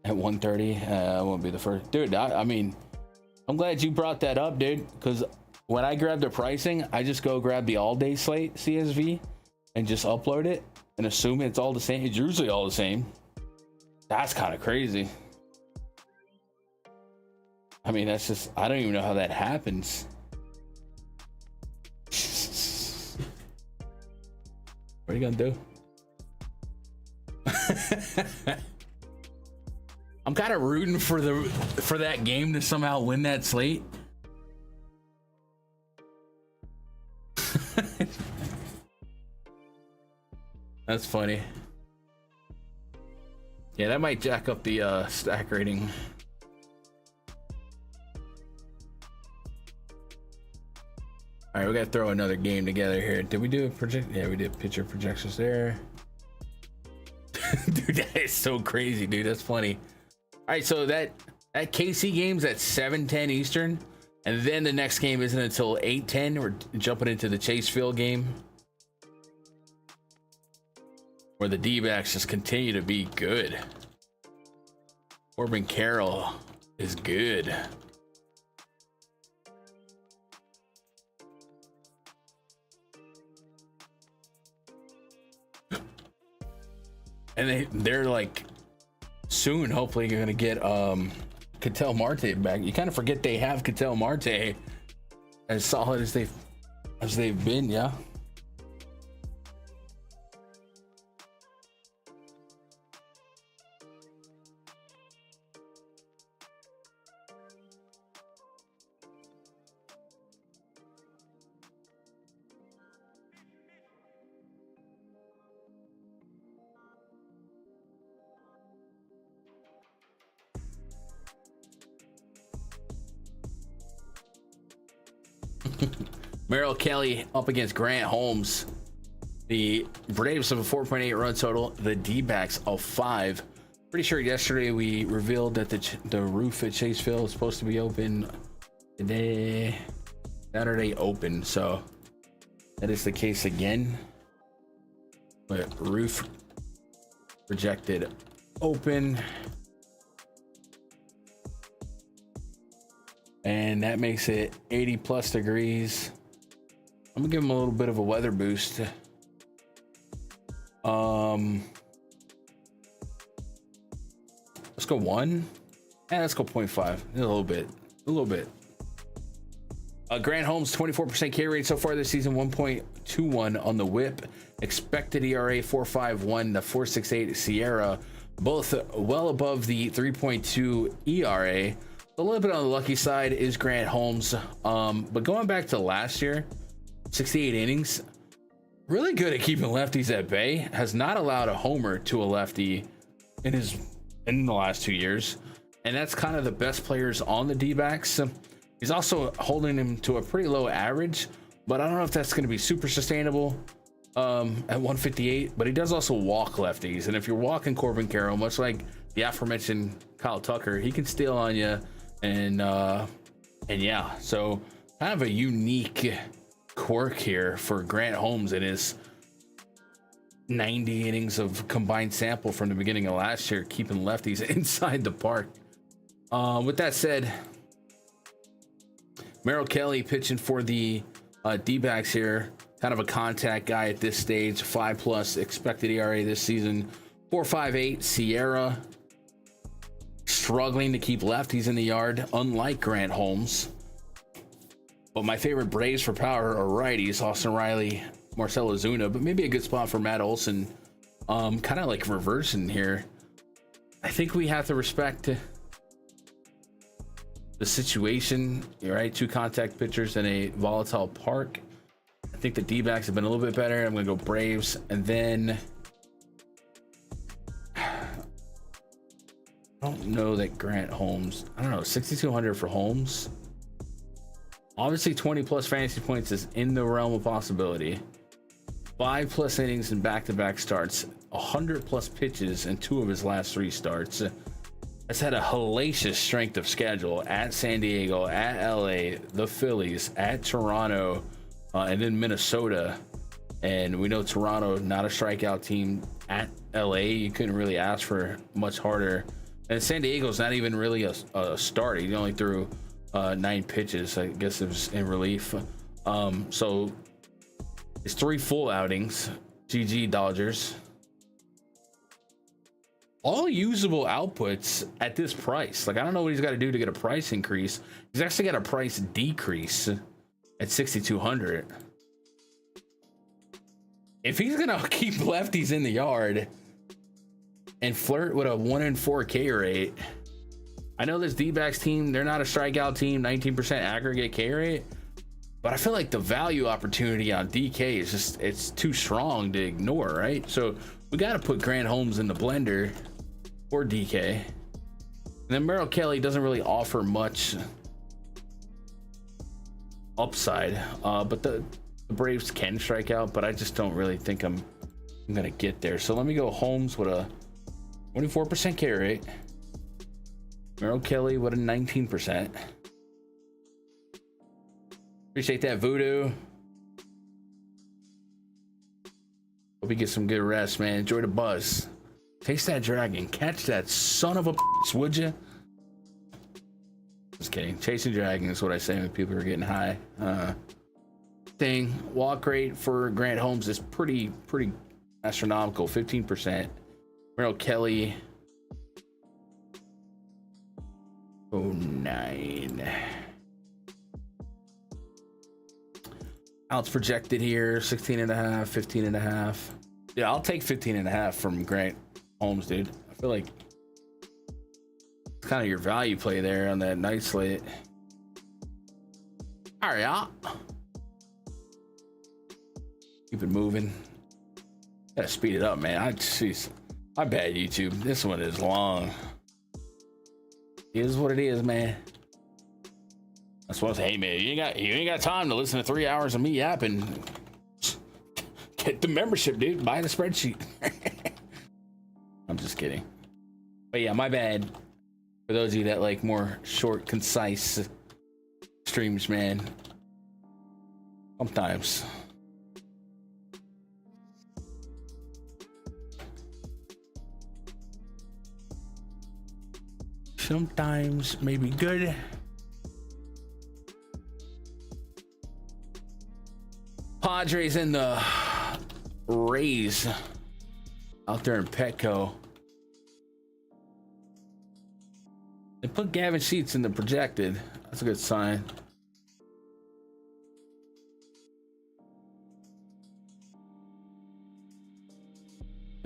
at 1:30. I won't be the first. Dude, I mean, I'm glad you brought that up, dude, because when I grab the pricing, I just go grab the all-day slate CSV and just upload it and assume it's all the same. It's usually all the same. That's kind of crazy. I mean, that's just, I don't even know how that happens. What are you gonna do? I'm kind of rooting for that game to somehow win that slate. That's funny. Yeah, that might jack up the stack rating. All right, we gotta throw another game together here. Did we do a project? Yeah, we did pitcher projections there. Dude, that is so crazy, dude. That's funny. All right, so that KC game's at 7:10 Eastern, and then the next game isn't until 8:10. We're jumping into the Chase Field game, where the D-backs just continue to be good. Corbin Carroll is good. And they're like soon, hopefully, you're gonna get Ketel Marte back. You kind of forget they have Ketel Marte as solid as they've been, yeah. Merrill Kelly up against Grant Holmes. The Braves have a 4.8 run total. The D-backs of 5. Pretty sure yesterday we revealed that the roof at Chase Field is supposed to be open today. Saturday open, so that is the case again. But roof projected open. And that makes it 80 plus degrees. I'm gonna give them a little bit of a weather boost. Let's go 1. Yeah, let's go 0.5. A little bit. Grant Holmes, 24% K rate so far this season, 1.21 on the whip. Expected ERA 4.51, the 4.68 Sierra, both well above the 3.2 ERA. A little bit on the lucky side is Grant Holmes. But going back to last year, 68 innings, really good at keeping lefties at bay. Has not allowed a homer to a lefty in the last 2 years. And that's kind of the best players on the D-backs. He's also holding him to a pretty low average, but I don't know if that's going to be super sustainable at 158. But he does also walk lefties, and if you're walking Corbin Carroll, much like the aforementioned Kyle Tucker, he can steal on you. And yeah, so kind of a unique quirk here for Grant Holmes in his 90 innings of combined sample from the beginning of last year, keeping lefties inside the park. With that said, Merrill Kelly pitching for the D-backs here. Kind of a contact guy at this stage. 5+ expected ERA this season. 4.58 Sierra. Struggling to keep lefties in the yard, unlike Grant Holmes. But my favorite Braves for power are righties. Austin Riley, Marcell Ozuna, but maybe a good spot for Matt Olson. Kind of like reversing here. I think we have to respect the situation, right? 2 contact pitchers in a volatile park. I think the D-backs have been a little bit better. I'm gonna go Braves, and then I don't know that Grant Holmes, I don't know, 6,200 for Holmes. Obviously 20+ fantasy points is in the realm of possibility. 5+ innings in back-to-back starts, 100+ pitches in 2 of his last 3 starts. Has had a hellacious strength of schedule at San Diego, at LA, the Phillies, at Toronto, and then Minnesota. And we know Toronto, not a strikeout team. At LA, you couldn't really ask for much harder. And San Diego's not even really a start. He only threw 9 pitches. I guess it was in relief. So it's 3 full outings. GG Dodgers. All usable outputs at this price. Like, I don't know what he's got to do to get a price increase. He's actually got a price decrease at 6,200. If he's gonna keep lefties in the yard and flirt with a 1-4 K rate, I know this D-backs team, they're not a strikeout team, 19% aggregate K rate, but I feel like the value opportunity on DK is just, it's too strong to ignore, right? So we got to put Grant Holmes in the blender for DK. And then Merrill Kelly doesn't really offer much upside, but the Braves can strike out, but I just don't really think I'm gonna get there. So let me go Holmes with a 24% K rate, Merrill Kelly with a 19%. Appreciate that, Voodoo. Hope you get some good rest, man. Enjoy the buzz. Taste that dragon. Catch that son of a bitch, would you? Just kidding. Chasing dragon is what I say when people are getting high. Walk rate for Grant Holmes is pretty astronomical. 15%. Merrill Kelly. 9. Outs projected here, 16.5, 15.5. Yeah, I'll take 15.5 from Grant Holmes, dude. I feel like it's kind of your value play there on that night slate. All right, y'all. Keep it moving. Gotta speed it up, man. Jeez, my bad, YouTube. This one is long. It is what it is, man. That's what I was, hey man, you ain't got time to listen to 3 hours of me yapping. Get the membership, dude. Buy the spreadsheet. I'm just kidding. But yeah, my bad. For those of you that like more short, concise streams, man. Sometimes. Sometimes may be good. Padres and the Rays out there in Petco. They put Gavin Sheets in the projected. That's a good sign.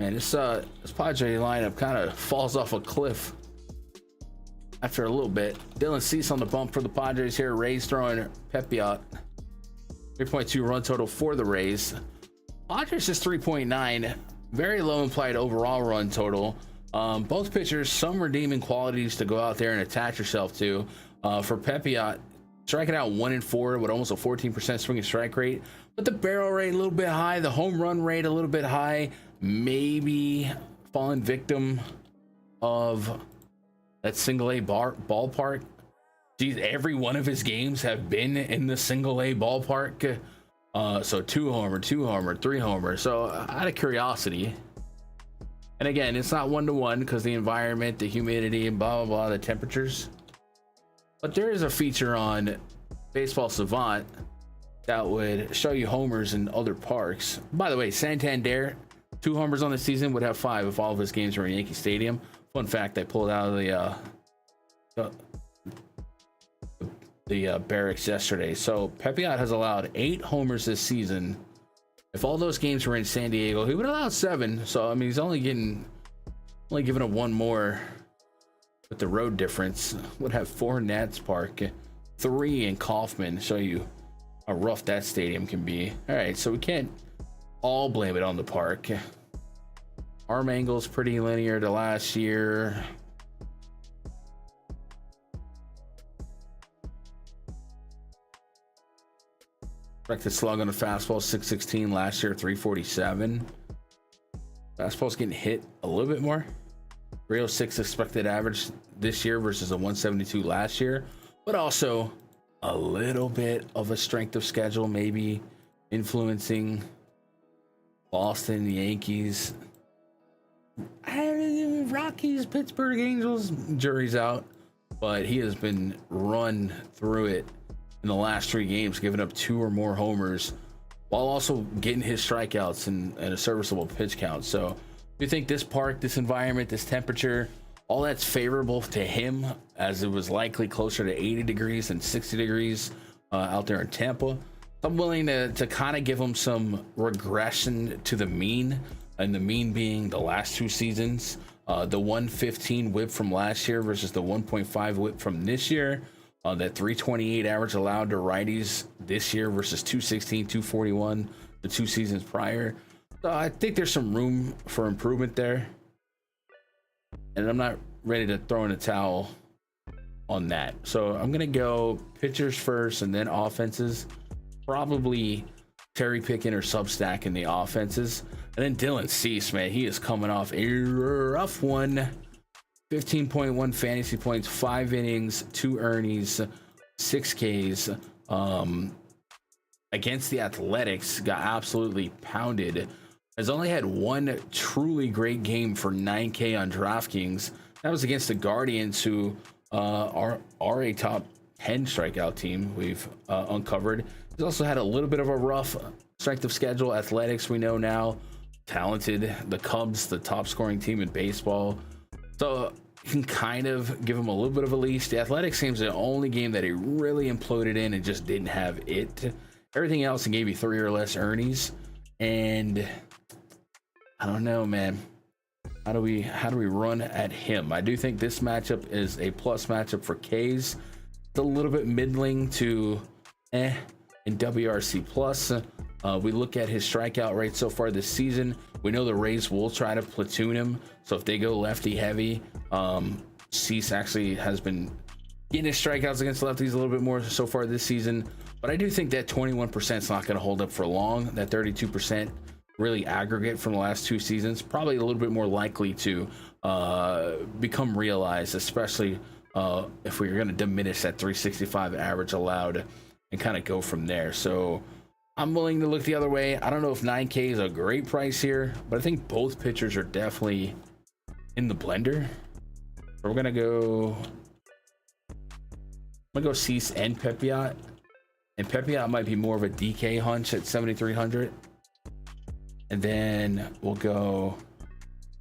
Man, this Padre lineup kind of falls off a cliff after a little bit. Dylan Cease on the bump for the Padres here. Rays throwing Pepiot. 3.2 run total for the Rays. Padres is 3.9. Very low implied overall run total. Both pitchers, some redeeming qualities to go out there and attach yourself to. For Pepiot, striking out 1-4 with almost a 14% swinging strike rate. But the barrel rate a little bit high. The home run rate a little bit high. Maybe fallen victim of that single A ballpark. Geez, every one of his games have been in the single A ballpark. So 2 homer, 2 homer, 3 homer. So out of curiosity, and again, it's not 1-to-1 because the environment, the humidity, and blah, blah, blah, the temperatures. But there is a feature on Baseball Savant that would show you homers in other parks. By the way, Santander, 2 homers on the season, would have 5 if all of his games were in Yankee Stadium. Fun fact, I pulled out of the barracks yesterday. So Pepiot has allowed 8 homers this season. If all those games were in San Diego, he would allow 7. So I mean, he's only giving him 1 more with the road difference. Would have 4 in Nats Park, 3 in Kauffman. Show you how rough that stadium can be. All right, so we can't all blame it on the park. Arm angle's pretty linear to last year. Expected slug on the fastball, 616 last year, 347. Fastball's getting hit a little bit more. 306 expected average this year versus a 172 last year, but also a little bit of a strength of schedule maybe influencing Boston, Yankees, Rockies, Pittsburgh Angels. Jury's out, but he has been run through it in the last 3 games, giving up 2 or more homers while also getting his strikeouts and a serviceable pitch count. So you think this park, this environment, this temperature, all that's favorable to him, as it was likely closer to 80 degrees than 60 degrees out there in Tampa. I'm willing to kind of give him some regression to the mean, and the mean being the last 2 seasons. The 115 whip from last year versus the 1.5 whip from this year. That 328 average allowed to righties this year versus 216, 241 the 2 seasons prior. So I think there's some room for improvement there. And I'm not ready to throw in a towel on that. So I'm going to go pitchers first and then offenses. Probably cherry picking or substacking the offenses. And then Dylan Cease, man, he is coming off a rough one. 15.1 fantasy points, 5 innings, 2 earnings, 6 Ks. Against the Athletics, got absolutely pounded. Has only had 1 truly great game for 9K on DraftKings. That was against the Guardians, who are a top 10 strikeout team we've uncovered. He's also had a little bit of a rough strength of schedule. Athletics, we know now, talented. The Cubs, the top scoring team in baseball. So you can kind of give him a little bit of a leash. The Athletics seems the only game that he really imploded in and just didn't have it. Everything else, he gave you 3 or less earnings. And I don't know, man. How do we run at him? I do think this matchup is a plus matchup for K's. It's a little bit middling to in WRC plus. We look at his strikeout rate so far this season. We know the Rays will try to platoon him. So if they go lefty heavy, Cease actually has been getting his strikeouts against lefties a little bit more so far this season. But I do think that 21% is not going to hold up for long. That 32% really aggregate from the last 2 seasons, probably a little bit more likely to become realized, especially if we're going to diminish that 365 average allowed and kind of go from there. So I'm willing to look the other way. I don't know if 9K is a great price here, but I think both pitchers are definitely in the blender. So we're gonna go Cease and Pepiot, and Pepiot might be more of a DK hunch at 7,300, and then we'll go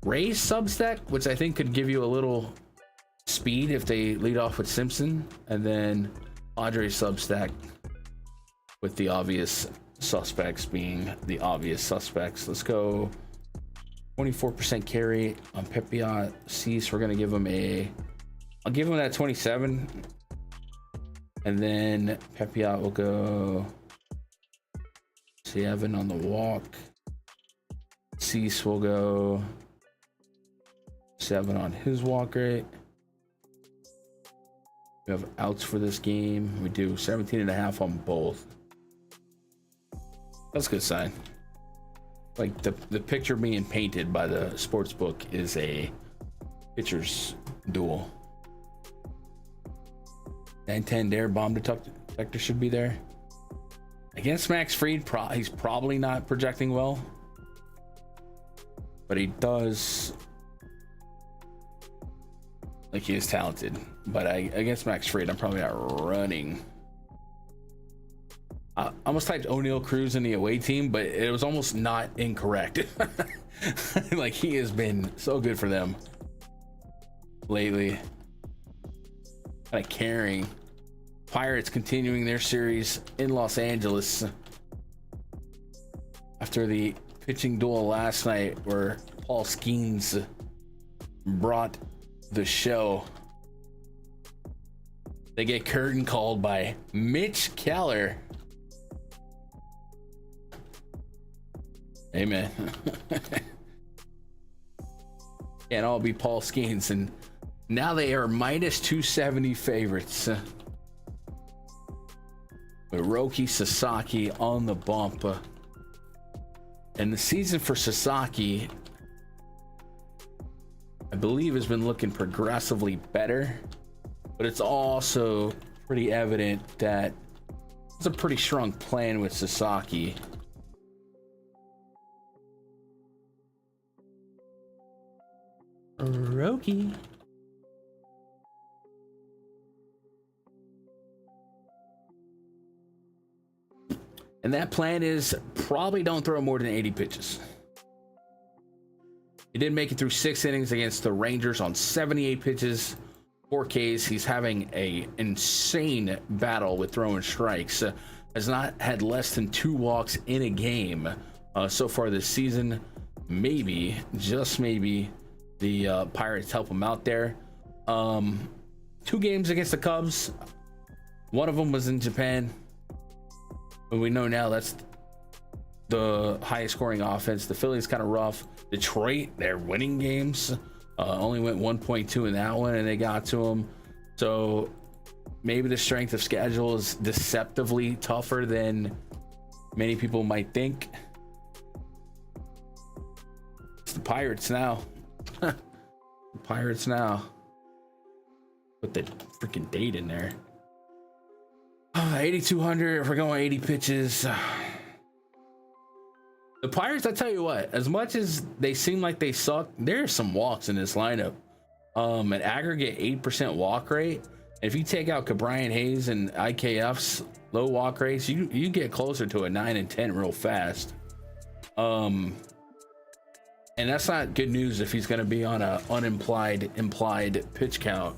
Ray's Substack, which I think could give you a little speed if they lead off with Simpson, and then Padres Substack with the obvious suspects being the obvious suspects. Let's go 24% carry on Pepiot. Cease, we're gonna give him I'll give him that 27, and then Pepiot will go 7 on the walk. Cease will go 7 on his walk rate. We have outs for this game. We do 17.5 on both. That's a good sign. Like the picture being painted by the sports book is a pitcher's duel. 9-10 there, bomb detector should be there. Against Max Fried, he's probably not projecting well, but he does, like, he is talented. But against Max Fried, I'm probably not running. I almost typed O'Neal Cruz in the away team, but it was almost not incorrect. Like, he has been so good for them lately. Kind of carrying. Pirates continuing their series in Los Angeles after the pitching duel last night where Paul Skeens brought the show. They get curtain called by Mitch Keller. Amen. Can't all be Paul Skeens, and now they are minus 270 favorites. With Roki Sasaki on the bump. And the season for Sasaki, I believe, has been looking progressively better, but it's also pretty evident that it's a pretty strong plan with Sasaki. Roki. And that plan is probably don't throw more than 80 pitches. He did make it through 6 innings against the Rangers on 78 pitches, 4 Ks. He's having a insane battle with throwing strikes. Has not had less than 2 walks in a game so far this season. Maybe, just maybe, the Pirates help him out there. 2 games against the Cubs. One of them was in Japan. But we know now that's the highest scoring offense. The Phillies kind of rough. Detroit, they're winning games. Only went 1.2 in that one, and they got to them. So maybe the strength of schedule is deceptively tougher than many people might think. It's the Pirates now. The Pirates now. Put the freaking date in there. 8,200 if we're going 80 pitches. The Pirates, I tell you what, as much as they seem like they suck, there's some walks in this lineup. An aggregate 8% walk rate. If you take out Cabrian Hayes and IKF's low walk rates, you get closer to a 9 and 10 real fast. And that's not good news if he's going to be on a implied pitch count.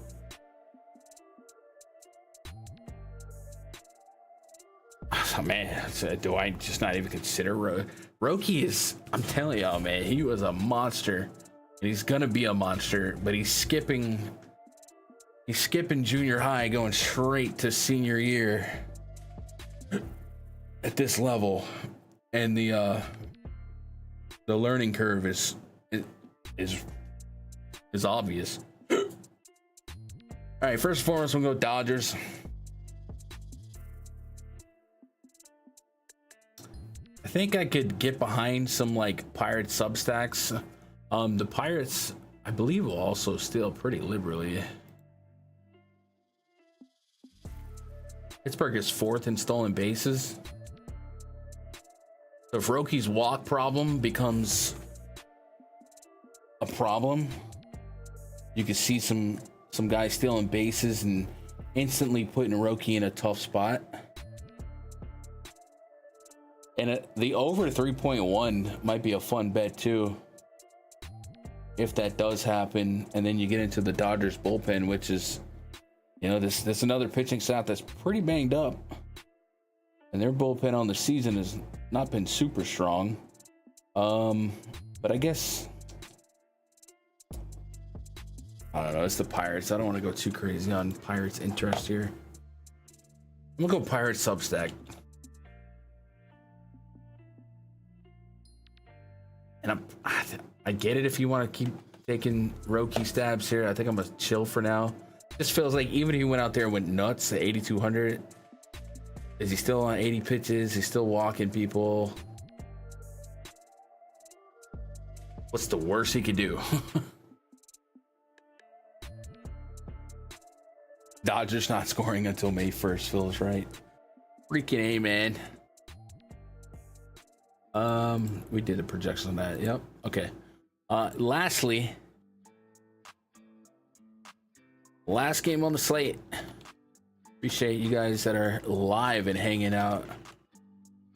Oh, man, do I just not even consider Roki? Is, I'm telling y'all, man, he was a monster, and he's gonna be a monster. But he's skipping junior high, going straight to senior year at this level, and the learning curve is obvious. All All right, first and foremost, we'll go Dodgers. I think I could get behind some like Pirates substacks. The Pirates, I believe, will also steal pretty liberally. Pittsburgh is 4th in stolen bases. So if Rocky's walk problem becomes a problem, you can see some guys stealing bases and instantly putting Roky in a tough spot. And the over 3.1 might be a fun bet too, if that does happen. And then you get into the Dodgers bullpen, which is, you know, this another pitching staff that's pretty banged up, and their bullpen on the season has not been super strong. But I guess, I don't know, it's the Pirates. I don't want to go too crazy on Pirates interest here. I'm gonna go Pirates substack. And I get it if you want to keep taking Roky stabs here. I think I'm gonna chill for now. This feels like even if he went out there and went nuts at 8,200, is he still on 80 pitches? He's still walking people. What's the worst he could do? Dodgers not scoring until May 1st feels right. Freaking A, man. We did a projection on that. Yep. Okay. Lastly, last game on the slate. Appreciate you guys that are live and hanging out,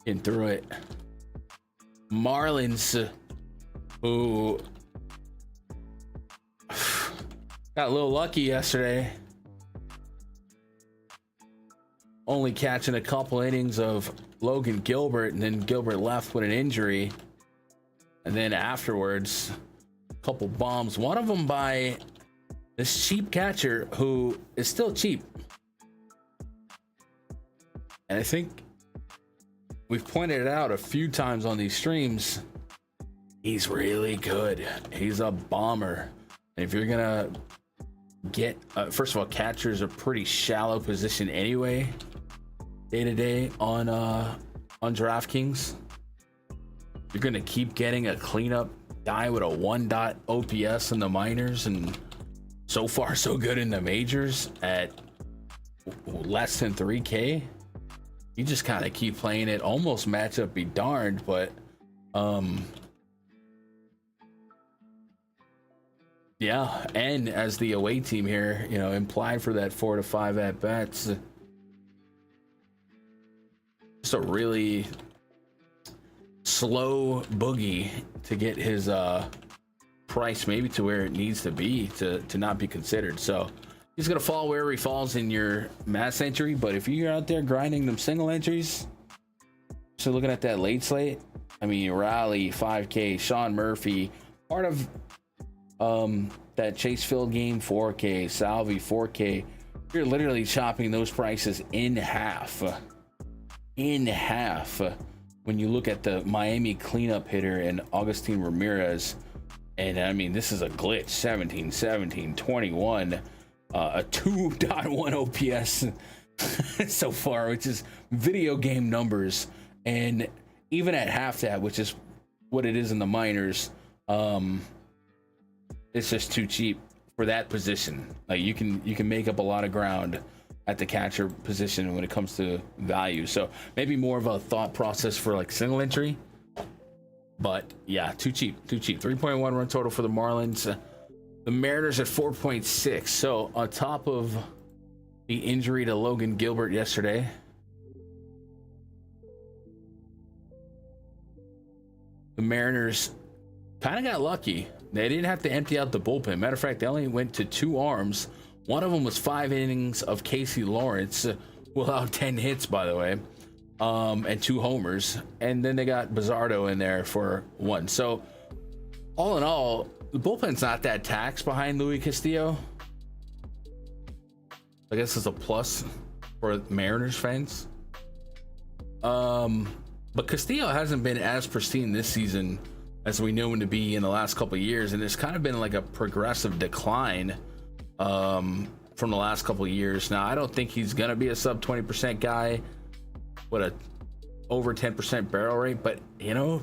getting through it. Marlins, who got a little lucky yesterday, only catching a couple innings of Logan Gilbert, and then Gilbert left with an injury. And then afterwards, a couple bombs, one of them by this cheap catcher who is still cheap. And I think we've pointed it out a few times on these streams. He's really good. He's a bomber. And if you're gonna get, first of all, catchers are pretty shallow position anyway, day to day on DraftKings. You're gonna keep getting a cleanup guy with a 1. OPS in the minors, and so far so good in the majors at less than 3K. You just kind of keep playing it. Almost matchup be darned, but yeah. And as the away team here, you know, implied for that 4 to 5 at bats. Just a really slow boogie to get his price maybe to where it needs to be to not be considered. So he's gonna fall wherever he falls in your mass entry. But if you're out there grinding them single entries, so looking at that late slate, I mean, Raleigh 5K, Sean Murphy, part of that Chase Field game 4K, Salvi 4K, you're literally chopping those prices in half. When you look at the Miami cleanup hitter and Augustin Ramirez. And I mean, this is a glitch. 17, 17, 21, a 2.1 OPS so far, which is video game numbers. And even at half that, which is what it is in the minors, it's just too cheap for that position. Like you can make up a lot of ground at the catcher position when it comes to value. So maybe more of a thought process for like single entry. But yeah, too cheap. 3.1 run total for the Marlins. The Mariners at 4.6. So on top of the injury to Logan Gilbert yesterday, the Mariners kind of got lucky. They didn't have to empty out the bullpen. Matter of fact, they only went to 2 arms. One of them was 5 innings of Casey Lawrence, who allowed 10 hits, by the way, and 2 homers. And then they got Bizzardo in there for 1. So all in all, the bullpen's not that taxed behind Luis Castillo. I guess it's a plus for Mariners fans. But Castillo hasn't been as pristine this season as we knew him to be in the last couple of years, and it's kind of been like a progressive decline from the last couple of years. Now, I don't think he's going to be a sub 20% guy with a over 10% barrel rate, but you know,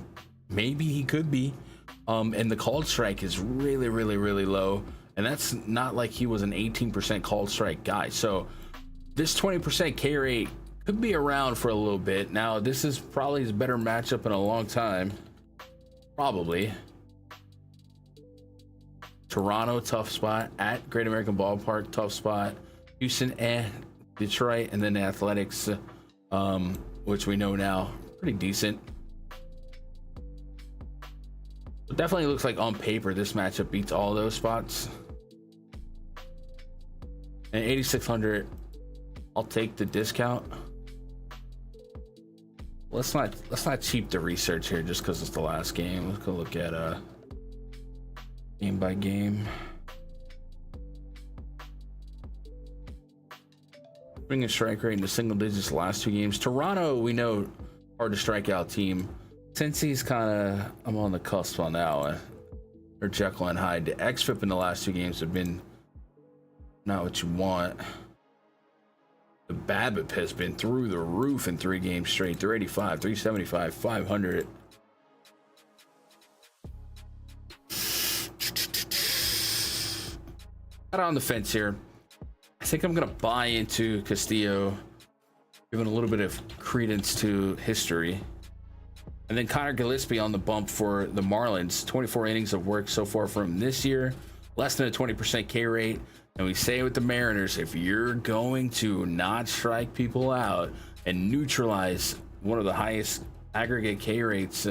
maybe he could be. And the called strike is really, really, really low. And that's not like he was an 18% called strike guy. So this 20% K rate could be around for a little bit. Now, this is probably his better matchup in a long time. Probably. Toronto, tough spot. At Great American Ballpark, tough spot. Houston and Detroit, and then the Athletics, which we know now, pretty decent. It definitely looks like on paper this matchup beats all those spots. And 8,600, I'll take the discount. Let's not cheap the research here just because it's the last game. Let's go look at game by game. Bringing strike rate into single digits the last 2 games. Toronto, we know, hard to strike out team. Cincy's kind of, I'm on the cusp on that one. Or Jekyll and Hyde. The xFIP in the last 2 games have been not what you want. The BABIP has been through the roof in 3 games straight. 385, 375, 500. Out on the fence here. I think I'm gonna buy into Castillo, giving a little bit of credence to history. And then Connor Gillespie on the bump for the Marlins. 24 innings of work so far from this year, less than a 20% K rate. And we say with the Mariners, if you're going to not strike people out and neutralize one of the highest aggregate K rates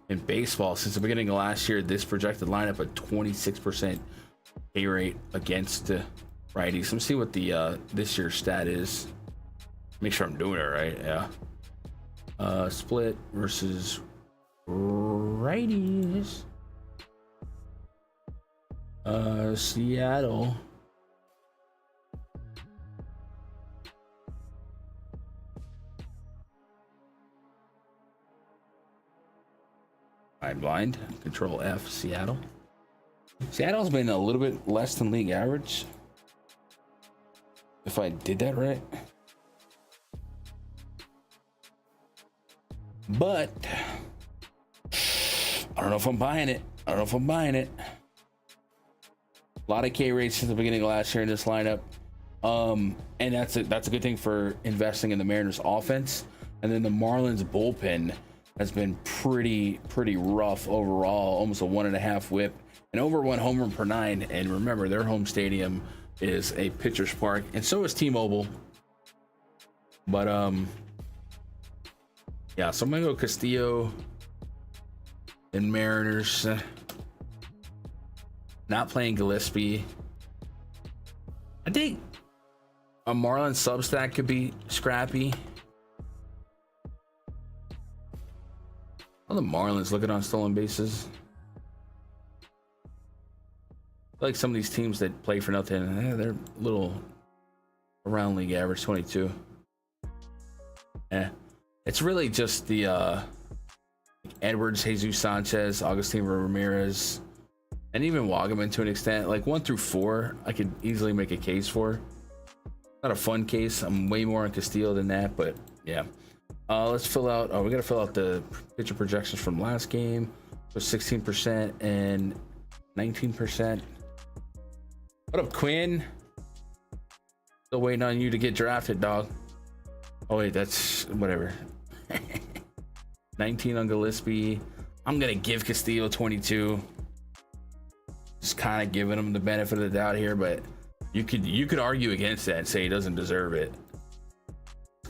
in baseball since the beginning of last year, this projected lineup a 26% K rate against righties. Let me see what the this year's stat is. Make sure I'm doing it right. Yeah. Split versus righties. Seattle. Blind. Control F. Seattle. Seattle's been a little bit less than league average. If I did that right. But I don't know if I'm buying it. A lot of K rates since the beginning of last year in this lineup. And that's a good thing for investing in the Mariners offense. And then the Marlins bullpen has been pretty rough overall, almost a 1.5 whip and over 1 homer per 9. And remember, their home stadium is a pitcher's park, and so is T-Mobile. But yeah, so I'm gonna go Castillo and Mariners. Not playing Gillespie. I think a Marlins substack could be scrappy. How the Marlins looking on stolen bases? I feel like some of these teams that play for nothing, they're a little around league average, 22. It's really just the Edwards, Jesus Sanchez, Agustin Ramirez, and even Wagaman to an extent. Like 1 through 4, I could easily make a case for. Not a fun case. I'm way more on Castillo than that, but yeah. Let's fill out. We gotta fill out the pitcher projections from last game. So 16% and 19%. What up, Quinn? Still waiting on you to get drafted, dog. Oh wait, that's whatever. 19 on Gillespie. I'm gonna give Castillo 22. Just kind of giving him the benefit of the doubt here, but you could argue against that and say he doesn't deserve it.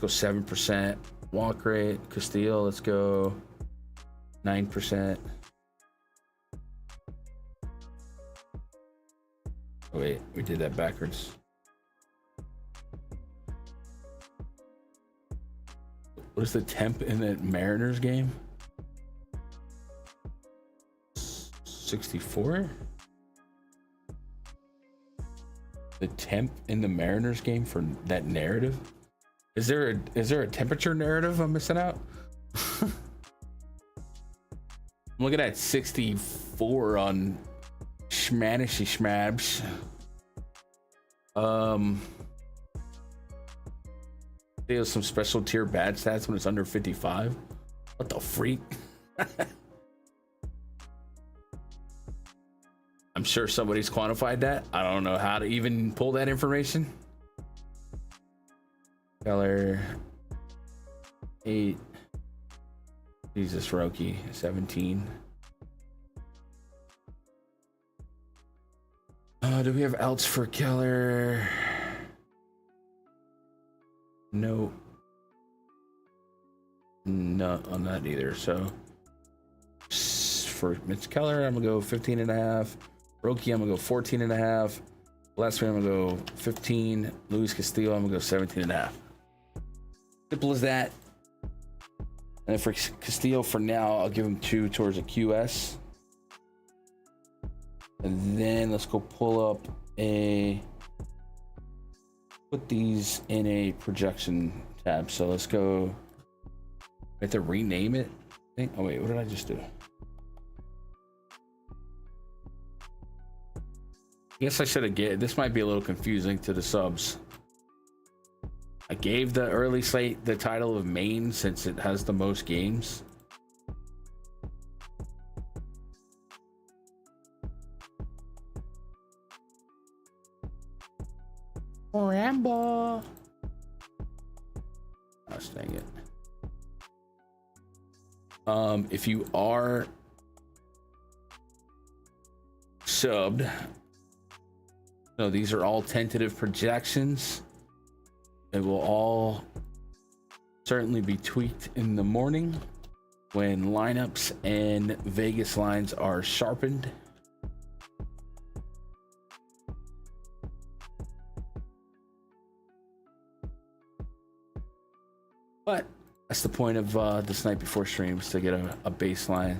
Let's go 7% walk rate. Castillo, let's go 9%. Oh wait, we did that backwards. What is the temp in the Mariners game? 64? The temp in the Mariners game for that narrative? Is there a temperature narrative I'm missing out? I'm looking at 64 on Schmanishy Schmabs. There's some special tier bad stats when it's under 55. What the freak? I'm sure somebody's quantified that. I don't know how to even pull that information. Color 8. Jesus, Roki 17. Do we have outs for Keller? No. No, on that either. So for Mitch Keller, I'm gonna go 15.5. Roki, I'm gonna go 14.5. Last one, I'm gonna go 15. Luis Castillo, I'm gonna go 17.5. Simple as that. And then for Castillo, for now, I'll give him 2 towards a QS. And then let's go pull up put these in a projection tab. So let's go. I have to rename it. Oh wait, what did I just do? I guess I should have this might be a little confusing to the subs. I gave the early slate the title of main since it has the most games. Rambo. Gosh dang it. If you are subbed, no, these are all tentative projections. It will all certainly be tweaked in the morning when lineups and Vegas lines are sharpened. But that's the point of this night before streams, to get a baseline.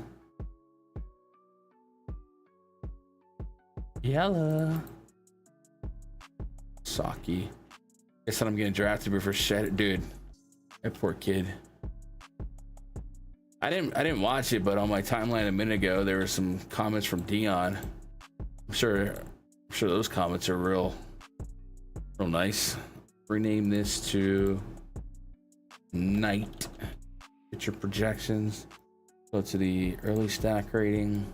Yellow. Saki. Guess that I'm getting drafted before shit, dude. That poor kid. I didn't watch it, but on my timeline a minute ago, there were some comments from Dion. I'm sure those comments are real nice. Rename this to night. Get your projections. Go to the early stack rating.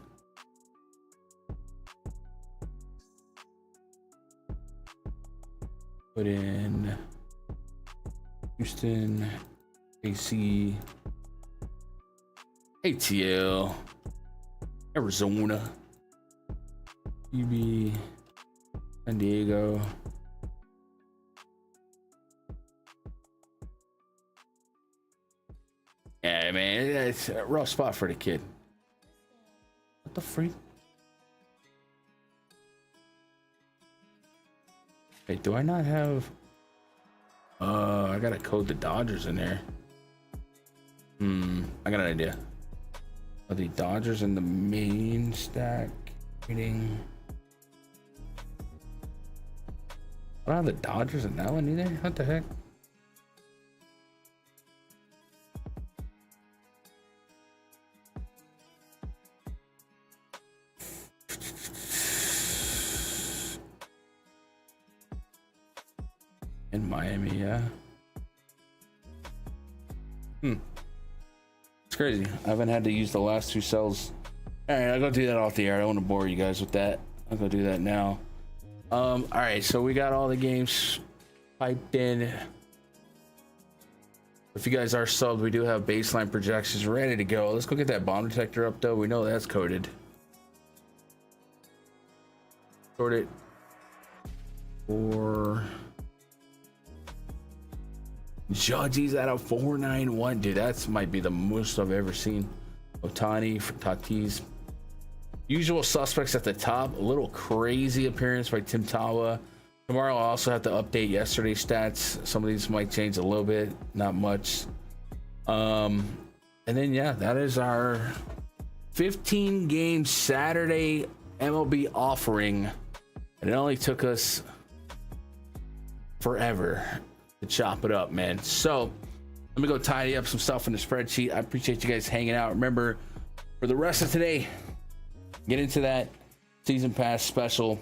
Put in Houston, AC, ATL, Arizona, UB, San Diego. Yeah, man, it's a rough spot for the kid. What the freak? Hey, do I not have... I gotta code the Dodgers in there. I got an idea. Are the Dodgers in the main stack rating? I don't have the Dodgers in that one either? What the heck? In Miami, yeah. It's crazy. I haven't had to use the last 2 cells. All right, I'll go do that off the air. I don't want to bore you guys with that. I'll go do that now. All right, so we got all the games piped in. If you guys are subbed, we do have baseline projections ready to go. Let's go get that bomb detector up, though. We know that's coded. Sort it for Judges at a 491. Dude, that's might be the most I've ever seen. Otani for Tatis. Usual suspects at the top. A little crazy appearance by Tim Tawa. Tomorrow I'll also have to update yesterday's stats. Some of these might change a little bit, not much. And then yeah, that is our 15 game Saturday MLB offering. And it only took us forever to chop it up, man. So let me go tidy up some stuff in the spreadsheet. I appreciate you guys hanging out. Remember, for the rest of today, get into that season pass special.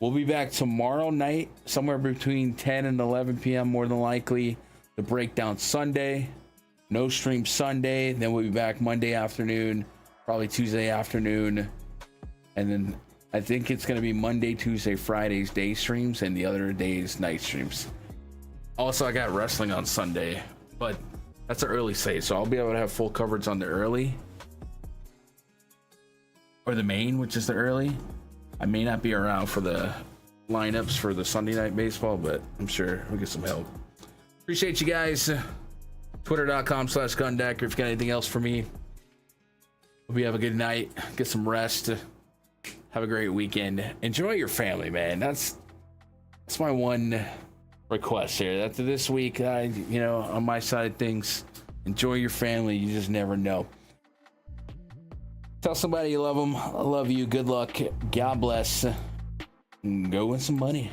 We'll be back tomorrow night, somewhere between 10 and 11 p.m. more than likely, to break down Sunday. No stream Sunday. Then we'll be back Monday afternoon, probably Tuesday afternoon. And then I think it's going to be Monday, Tuesday, Fridays, day streams, and the other days, night streams. Also, I got wrestling on Sunday, but that's an early slate, so I'll be able to have full coverage on the early. Or the main, which is the early. I may not be around for the lineups for the Sunday night baseball, but I'm sure we'll get some help. Appreciate you guys. Twitter.com/Gundecker. If you got anything else for me, hope you have a good night. Get some rest. Have a great weekend. Enjoy your family, man. That's my one request here. After this week, on my side of things, enjoy your family. You just never know. Tell somebody you love them. I love you. Good luck. God bless. Go win some money.